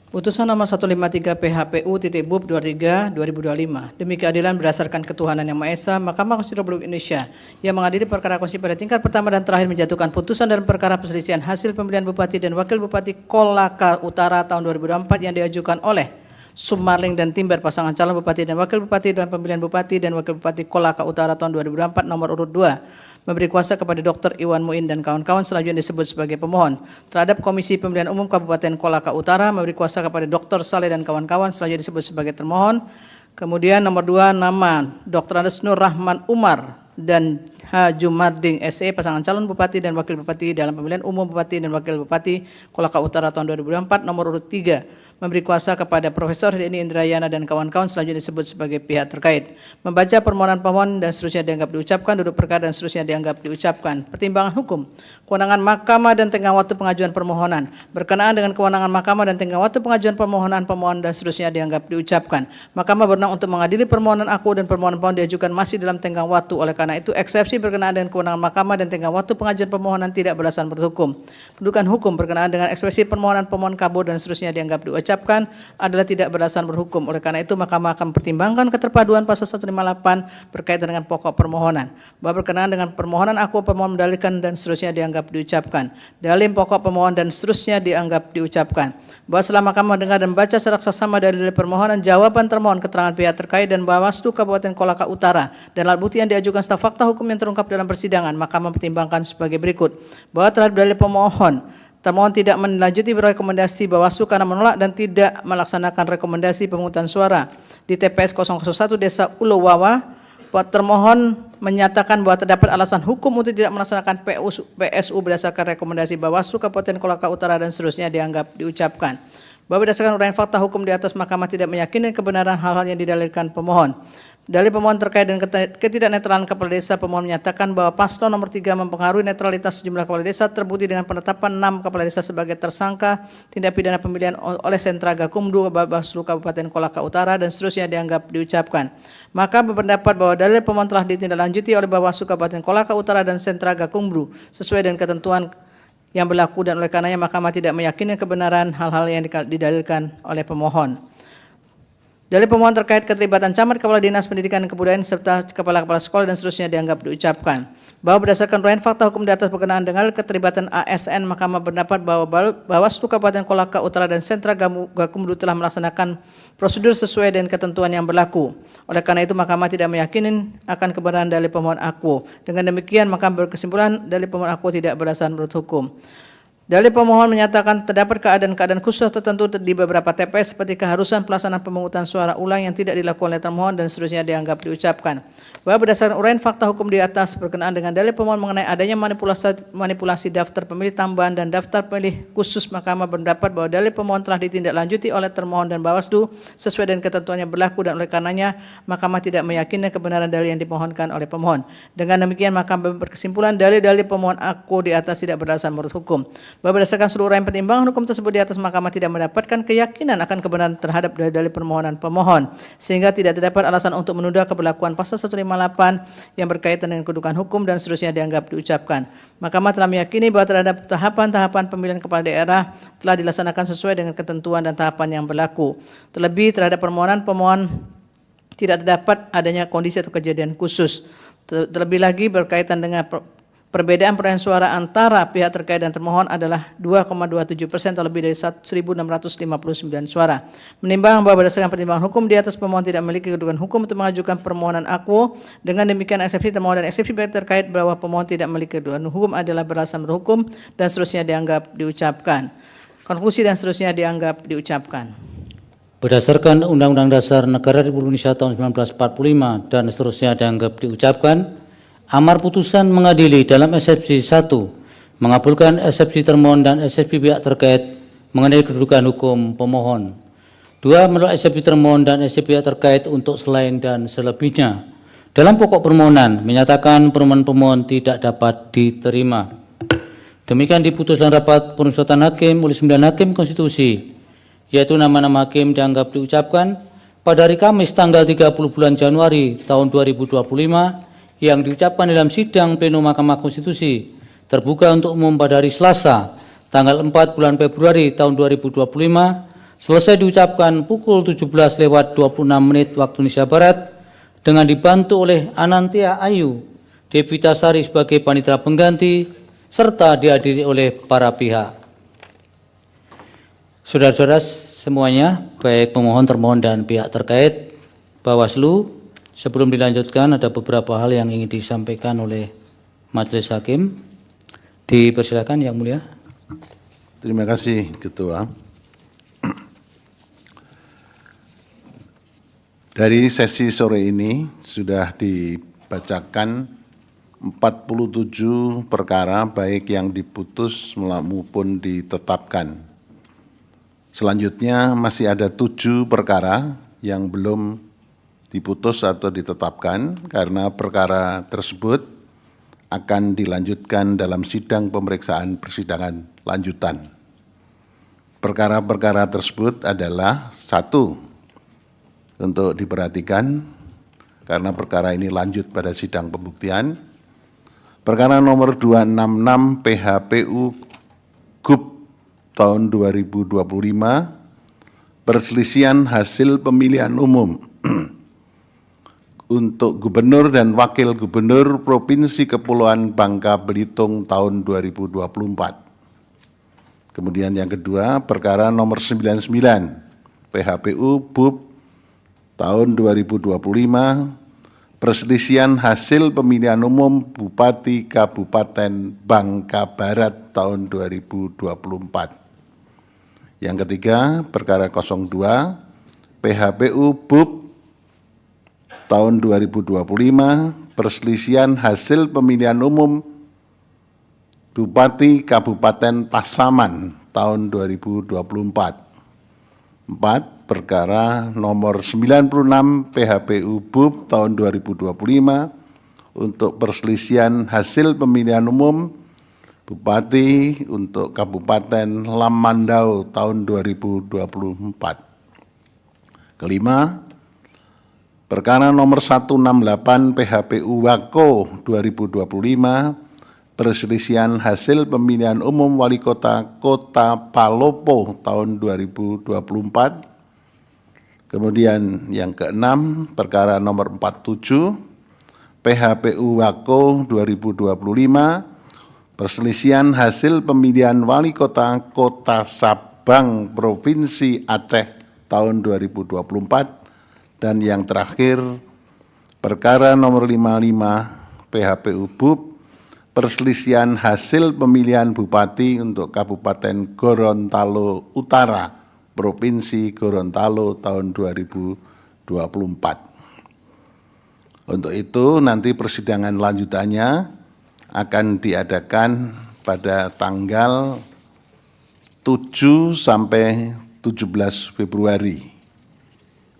Putusan nomor 153 PHPU.BUP 23 2025 demi keadilan berdasarkan ketuhanan yang Maha Esa, Mahkamah Konstitusi Republik Indonesia yang mengadili perkara konstitusi pada tingkat pertama dan terakhir menjatuhkan putusan dalam perkara perselisihan hasil pemilihan Bupati dan Wakil Bupati Kolaka Utara tahun 2024 yang diajukan oleh Sumarling dan Timber pasangan calon Bupati dan Wakil Bupati dalam pemilihan Bupati dan Wakil Bupati Kolaka Utara tahun 2024 nomor urut 2 memberi kuasa kepada Dr. Iwan Muin dan kawan-kawan selanjutnya disebut sebagai pemohon. Terhadap Komisi Pemilihan Umum Kabupaten Kolaka Utara memberi kuasa kepada Dr. Saleh dan kawan-kawan selanjutnya disebut sebagai termohon. Kemudian nomor 2 nama Dr. Andes Nur Rahman Umar dan H. Jumarding SE pasangan calon Bupati dan Wakil Bupati dalam pemilihan umum Bupati dan Wakil Bupati Kolaka Utara tahun 2024 nomor urut 3 memberi kuasa kepada Profesor Denny Indrayana dan kawan-kawan selanjutnya disebut sebagai pihak terkait. Membaca permohonan pemohon dan seterusnya dianggap diucapkan, duduk perkara dan seterusnya dianggap diucapkan. Pertimbangan hukum, kewenangan Mahkamah dan tenggang waktu pengajuan permohonan. Berkenaan dengan kewenangan Mahkamah dan tenggang waktu pengajuan permohonan pemohon dan seterusnya dianggap diucapkan. Mahkamah berwenang untuk mengadili permohonan akuo dan permohonan pemohon diajukan masih dalam tenggang waktu. Oleh karena itu, eksepsi berkenaan dengan kewenangan Mahkamah dan tenggang waktu pengajuan permohonan tidak berdasarkan berhukum. Kedudukan hukum berkenaan dengan eksepsi permohonan pemohon kabur dan seterusnya dianggap diucapkan adalah tidak berdasarkan berhukum. Oleh karena itu, Mahkamah akan mempertimbangkan keterpaduan pasal 158 berkaitan dengan pokok permohonan. Bahwa berkenaan dengan permohonan akuo pemohon mendalilkan dan seterusnya dianggap diucapkan. Dalil pokok pemohon dan seterusnya dianggap diucapkan. Bahwa setelah Mahkamah mendengar dan membaca secara saksama dalil permohonan, jawaban termohon, keterangan pihak terkait dan Bawaslu Kabupaten Kolaka Utara dan alat bukti yang diajukan serta fakta hukum yang terungkap dalam persidangan, Mahkamah mempertimbangkan sebagai berikut. Bahwa terhadap dalil pemohon, termohon tidak melanjuti rekomendasi Bawaslu karena menolak dan tidak melaksanakan rekomendasi pemungutan suara di TPS 001 Desa Ulowawa. Termohon menyatakan bahwa terdapat alasan hukum untuk tidak melaksanakan PSU berdasarkan rekomendasi Bawaslu Kabupaten Kolaka Utara dan seterusnya dianggap diucapkan. Bahwa berdasarkan uraian fakta hukum di atas, Mahkamah tidak meyakini kebenaran hal-hal yang didalilkan pemohon. Dalil pemohon terkait dengan ketidaknetralan kepala desa, pemohon menyatakan bahwa paslon nomor 3 mempengaruhi netralitas sejumlah kepala desa terbukti dengan penetapan 6 kepala desa sebagai tersangka tindak pidana pemilihan oleh Sentra Gakumdu Bawaslu Kabupaten Kolaka Utara dan seterusnya dianggap diucapkan. Maka berpendapat bahwa dalil pemohon telah ditindaklanjuti oleh Bawaslu Kabupaten Kolaka Utara dan Sentra Gakumdu sesuai dengan ketentuan yang berlaku dan oleh karenanya Mahkamah tidak meyakini kebenaran hal-hal yang didalilkan oleh pemohon. Dalil pemohon terkait keterlibatan camat, kepala dinas pendidikan dan kebudayaan serta kepala-kepala sekolah dan seterusnya dianggap diucapkan. Bahwa berdasarkan uraian fakta hukum di atas berkenaan dengan keterlibatan ASN, Mahkamah berpendapat bahwa Bawaslu Kabupaten Kolaka Utara dan Sentra Gakumdu telah melaksanakan prosedur sesuai dengan ketentuan yang berlaku. Oleh karena itu, Mahkamah tidak meyakini akan kebenaran dalil pemohon akuo. Dengan demikian, Mahkamah berkesimpulan dalil pemohon akuo tidak berdasarkan menurut hukum. Dalil pemohon menyatakan terdapat keadaan-keadaan khusus tertentu di beberapa TPS seperti keharusan pelaksanaan pemungutan suara ulang yang tidak dilakukan oleh termohon dan seterusnya dianggap diucapkan. bahwa berdasarkan uraian fakta hukum di atas berkenaan dengan dalil pemohon mengenai adanya manipulasi daftar pemilih tambahan dan daftar pemilih khusus, Mahkamah berpendapat bahwa dalil pemohon telah ditindaklanjuti oleh termohon dan Bawaslu sesuai dengan ketentuan yang berlaku, dan oleh karenanya Mahkamah tidak meyakini kebenaran dalil yang dimohonkan oleh pemohon. Dengan demikian Mahkamah berkesimpulan dalil-dalil pemohon aku di atas tidak berdasar menurut hukum. Bahwa berdasarkan seluruh uraian pertimbangan hukum tersebut di atas, Mahkamah tidak mendapatkan keyakinan akan kebenaran terhadap dalil permohonan pemohon, sehingga tidak terdapat alasan untuk menunda keberlakuan pasal 158 yang berkaitan dengan kedudukan hukum dan seterusnya dianggap diucapkan. Mahkamah telah meyakini bahwa terhadap tahapan-tahapan pemilihan kepala daerah telah dilaksanakan sesuai dengan ketentuan dan tahapan yang berlaku. Terlebih terhadap permohonan pemohon tidak terdapat adanya kondisi atau kejadian khusus. Terlebih lagi berkaitan dengan perbedaan perolehan suara antara pihak terkait dan termohon adalah 2,27% atau lebih dari 1.659 suara. Menimbang bahwa berdasarkan pertimbangan hukum di atas, pemohon tidak memiliki kedudukan hukum untuk mengajukan permohonan aku. Dengan demikian eksepsi termohon dan eksepsi pihak terkait bahwa pemohon tidak memiliki kedudukan hukum adalah berdasar berhukum dan seterusnya dianggap diucapkan. Konklusi dan seterusnya dianggap diucapkan. Berdasarkan Undang-Undang Dasar Negara Republik Indonesia tahun 1945 dan seterusnya dianggap diucapkan. Amar putusan mengadili dalam eksepsi 1 mengabulkan eksepsi termohon dan eksepsi pihak terkait mengenai kedudukan hukum pemohon. 2 menolak eksepsi termohon dan eksepsi pihak terkait untuk selain dan selebihnya. Dalam pokok permohonan menyatakan permohonan pemohon tidak dapat diterima. Demikian diputus dalam rapat permusyawaratan hakim oleh 9 hakim konstitusi, yaitu nama-nama hakim dianggap diucapkan pada hari Kamis tanggal 30 bulan Januari tahun 2025 yang diucapkan dalam sidang pleno Mahkamah Konstitusi terbuka untuk umum pada hari Selasa tanggal 4 bulan Februari tahun 2025 selesai diucapkan pukul 17:26 waktu Indonesia Barat dengan dibantu oleh Anantia Ayu Devitasari sebagai panitera pengganti serta dihadiri oleh para pihak. Saudara-saudara semuanya, baik pemohon, termohon dan pihak terkait, Bawaslu, sebelum dilanjutkan ada beberapa hal yang ingin disampaikan oleh Majelis Hakim. Dipersilakan Yang Mulia. Terima kasih Ketua. Dari sesi sore ini sudah dibacakan 47 perkara baik yang diputus maupun ditetapkan. Selanjutnya masih ada 7 perkara yang belum diputus atau ditetapkan karena perkara tersebut akan dilanjutkan dalam sidang pemeriksaan persidangan lanjutan. Perkara-perkara tersebut adalah 1, untuk diperhatikan karena perkara ini lanjut pada sidang pembuktian. Perkara nomor 266 PHPU GUP tahun 2025, perselisihan hasil pemilihan umum untuk Gubernur dan Wakil Gubernur Provinsi Kepulauan Bangka Belitung tahun 2024. Kemudian yang kedua, perkara nomor 99 PHPU BUP tahun 2025, perselisihan hasil pemilihan umum Bupati Kabupaten Bangka Barat tahun 2024. Yang ketiga, perkara 02 PHPU BUP tahun 2025, perselisihan hasil pemilihan umum Bupati Kabupaten Pasaman tahun 2024. 4. Perkara nomor 96 PHPU BUP tahun 2025 untuk perselisihan hasil pemilihan umum Bupati untuk Kabupaten Lamandau tahun 2024. Kelima, perkara nomor 168 PHPU Wako 2025, perselisihan hasil pemilihan umum Wali Kota Kota Palopo tahun 2024. Kemudian yang keenam, perkara nomor 47 PHPU Wako 2025, perselisihan hasil pemilihan Wali Kota Kota Sabang Provinsi Aceh tahun 2024. Dan yang terakhir, perkara nomor 55 PHPU BUP, perselisihan hasil pemilihan Bupati untuk Kabupaten Gorontalo Utara, Provinsi Gorontalo tahun 2024. Untuk itu nanti persidangan lanjutannya akan diadakan pada tanggal 7 sampai 17 Februari.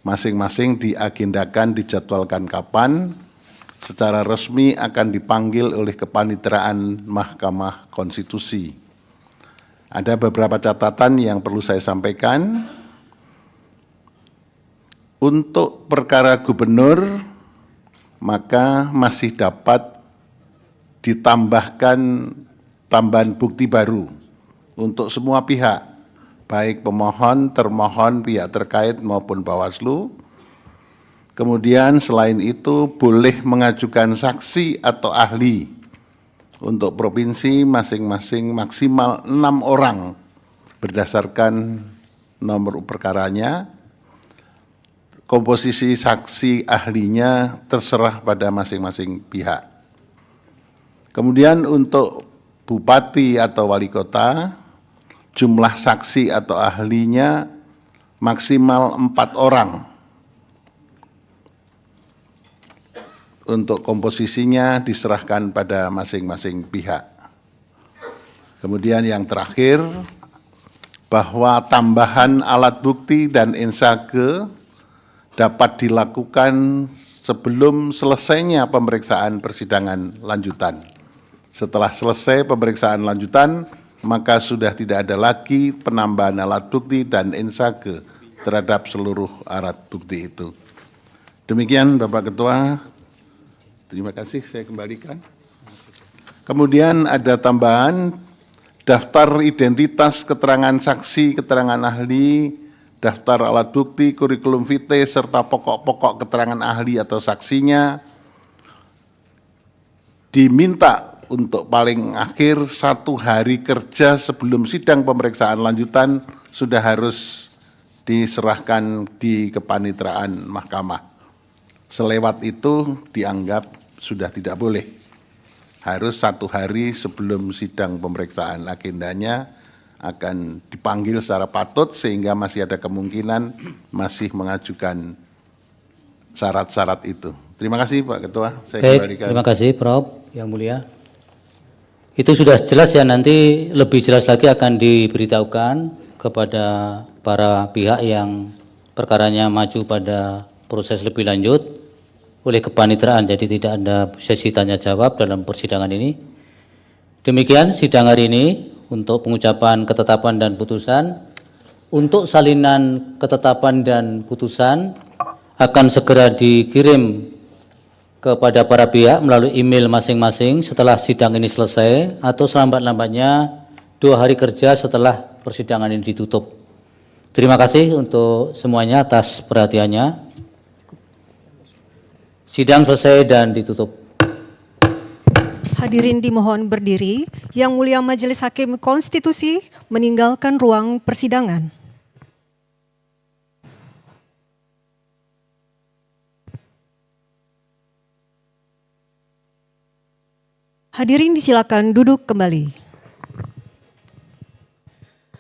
Masing-masing diagendakan, dijadwalkan kapan, secara resmi akan dipanggil oleh Kepanitraan Mahkamah Konstitusi. Ada beberapa catatan yang perlu saya sampaikan. Untuk perkara gubernur, maka masih dapat ditambahkan tambahan bukti baru untuk semua pihak, baik pemohon, termohon, pihak terkait maupun Bawaslu. Kemudian selain itu boleh mengajukan saksi atau ahli. Untuk provinsi masing-masing maksimal 6 orang berdasarkan nomor perkaranya. Komposisi saksi ahlinya terserah pada masing-masing pihak. Kemudian untuk bupati atau wali kota, jumlah saksi atau ahlinya maksimal 4 orang. Untuk komposisinya diserahkan pada masing-masing pihak. Kemudian yang terakhir, bahwa tambahan alat bukti dan insage dapat dilakukan sebelum selesainya pemeriksaan persidangan lanjutan. Setelah selesai pemeriksaan lanjutan, maka sudah tidak ada lagi penambahan alat bukti dan insage terhadap seluruh alat bukti itu. Demikian Bapak Ketua, terima kasih, saya kembalikan. Kemudian ada tambahan daftar identitas, keterangan saksi, keterangan ahli, daftar alat bukti, kurikulum vitae, serta pokok-pokok keterangan ahli atau saksinya diminta untuk paling akhir 1 hari kerja sebelum sidang pemeriksaan lanjutan sudah harus diserahkan di Kepanitraan Mahkamah. Selewat itu dianggap sudah tidak boleh. Harus 1 hari sebelum sidang pemeriksaan agendanya akan dipanggil secara patut sehingga masih ada kemungkinan masih mengajukan syarat-syarat itu. Terima kasih Pak Ketua. Saya kembalikan. Terima kasih Prof. Yang Mulia. Itu sudah jelas ya, nanti lebih jelas lagi akan diberitahukan kepada para pihak yang perkaranya maju pada proses lebih lanjut oleh Kepanitraan. Jadi tidak ada sesi tanya jawab dalam persidangan ini. Demikian sidang hari ini. Untuk pengucapan ketetapan dan putusan, untuk salinan ketetapan dan putusan akan segera dikirim kepada para pihak melalui email masing-masing setelah sidang ini selesai atau selambat-lambatnya 2 hari kerja setelah persidangan ini ditutup. Terima kasih untuk semuanya atas perhatiannya. Sidang selesai dan ditutup. Hadirin dimohon berdiri. Yang Mulia Majelis Hakim Konstitusi meninggalkan ruang persidangan. Hadirin disilakan duduk kembali.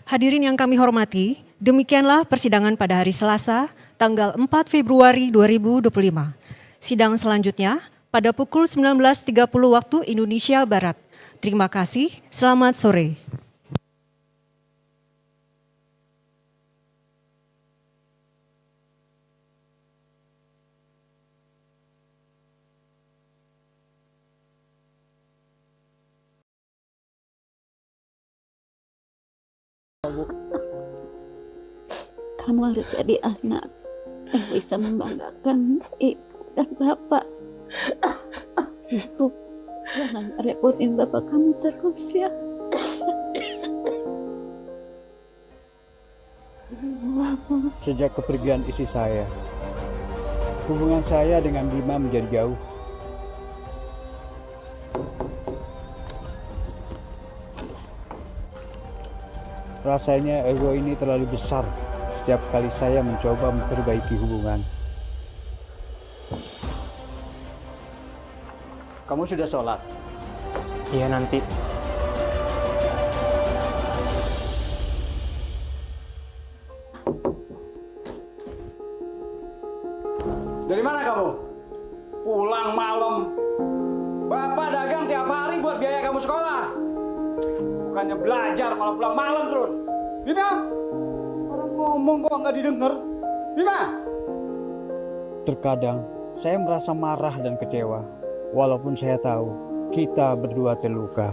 Hadirin yang kami hormati, demikianlah persidangan pada hari Selasa, tanggal 4 Februari 2025. Sidang selanjutnya pada pukul 19.30 waktu Indonesia Barat. Terima kasih, selamat sore. Kamu harus jadi anak yang bisa membanggakan ibu dan bapak. Ibu, jangan repotin bapak kamu terus ya. Sejak kepergian istri saya, hubungan saya dengan Bima menjadi jauh. Rasanya ego ini terlalu besar setiap kali saya mencoba memperbaiki hubungan. Kamu sudah sholat? Iya nanti. Dari mana kamu? Pulang Bapak dagang tiap hari buat biaya kamu sekolah. Bukannya belajar malah pulang malam terus. Bima, orang ngomong kok nggak didengar. Bima. Terkadang saya merasa marah dan kecewa, walaupun saya tahu kita berdua terluka.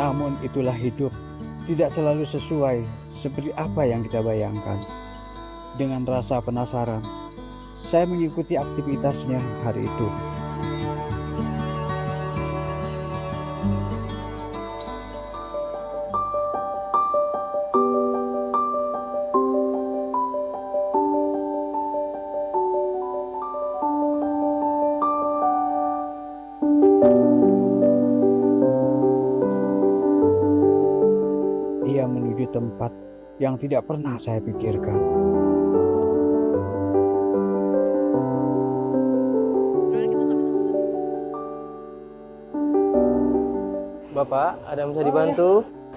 Namun itulah hidup, tidak selalu sesuai seperti apa yang kita bayangkan. Dengan rasa penasaran, saya mengikuti aktivitasnya hari itu. Ia menuju tempat yang tidak pernah saya pikirkan. Bapak, ada yang bisa dibantu?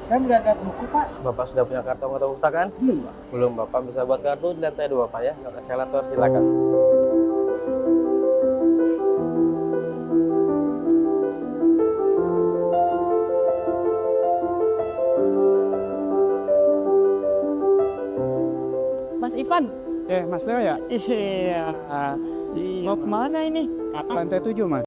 Saya nggak ada buku, Pak. Bapak sudah punya kartu anggota peserta kan? Belum, Pak. Belum, Bapak bisa buat kartu di lantai 2, Pak ya. Nggak eskalator, silakan. Mas Ivan. Mas Leo ya? Iya. Mau kemana ini? Lantai 7, Mas.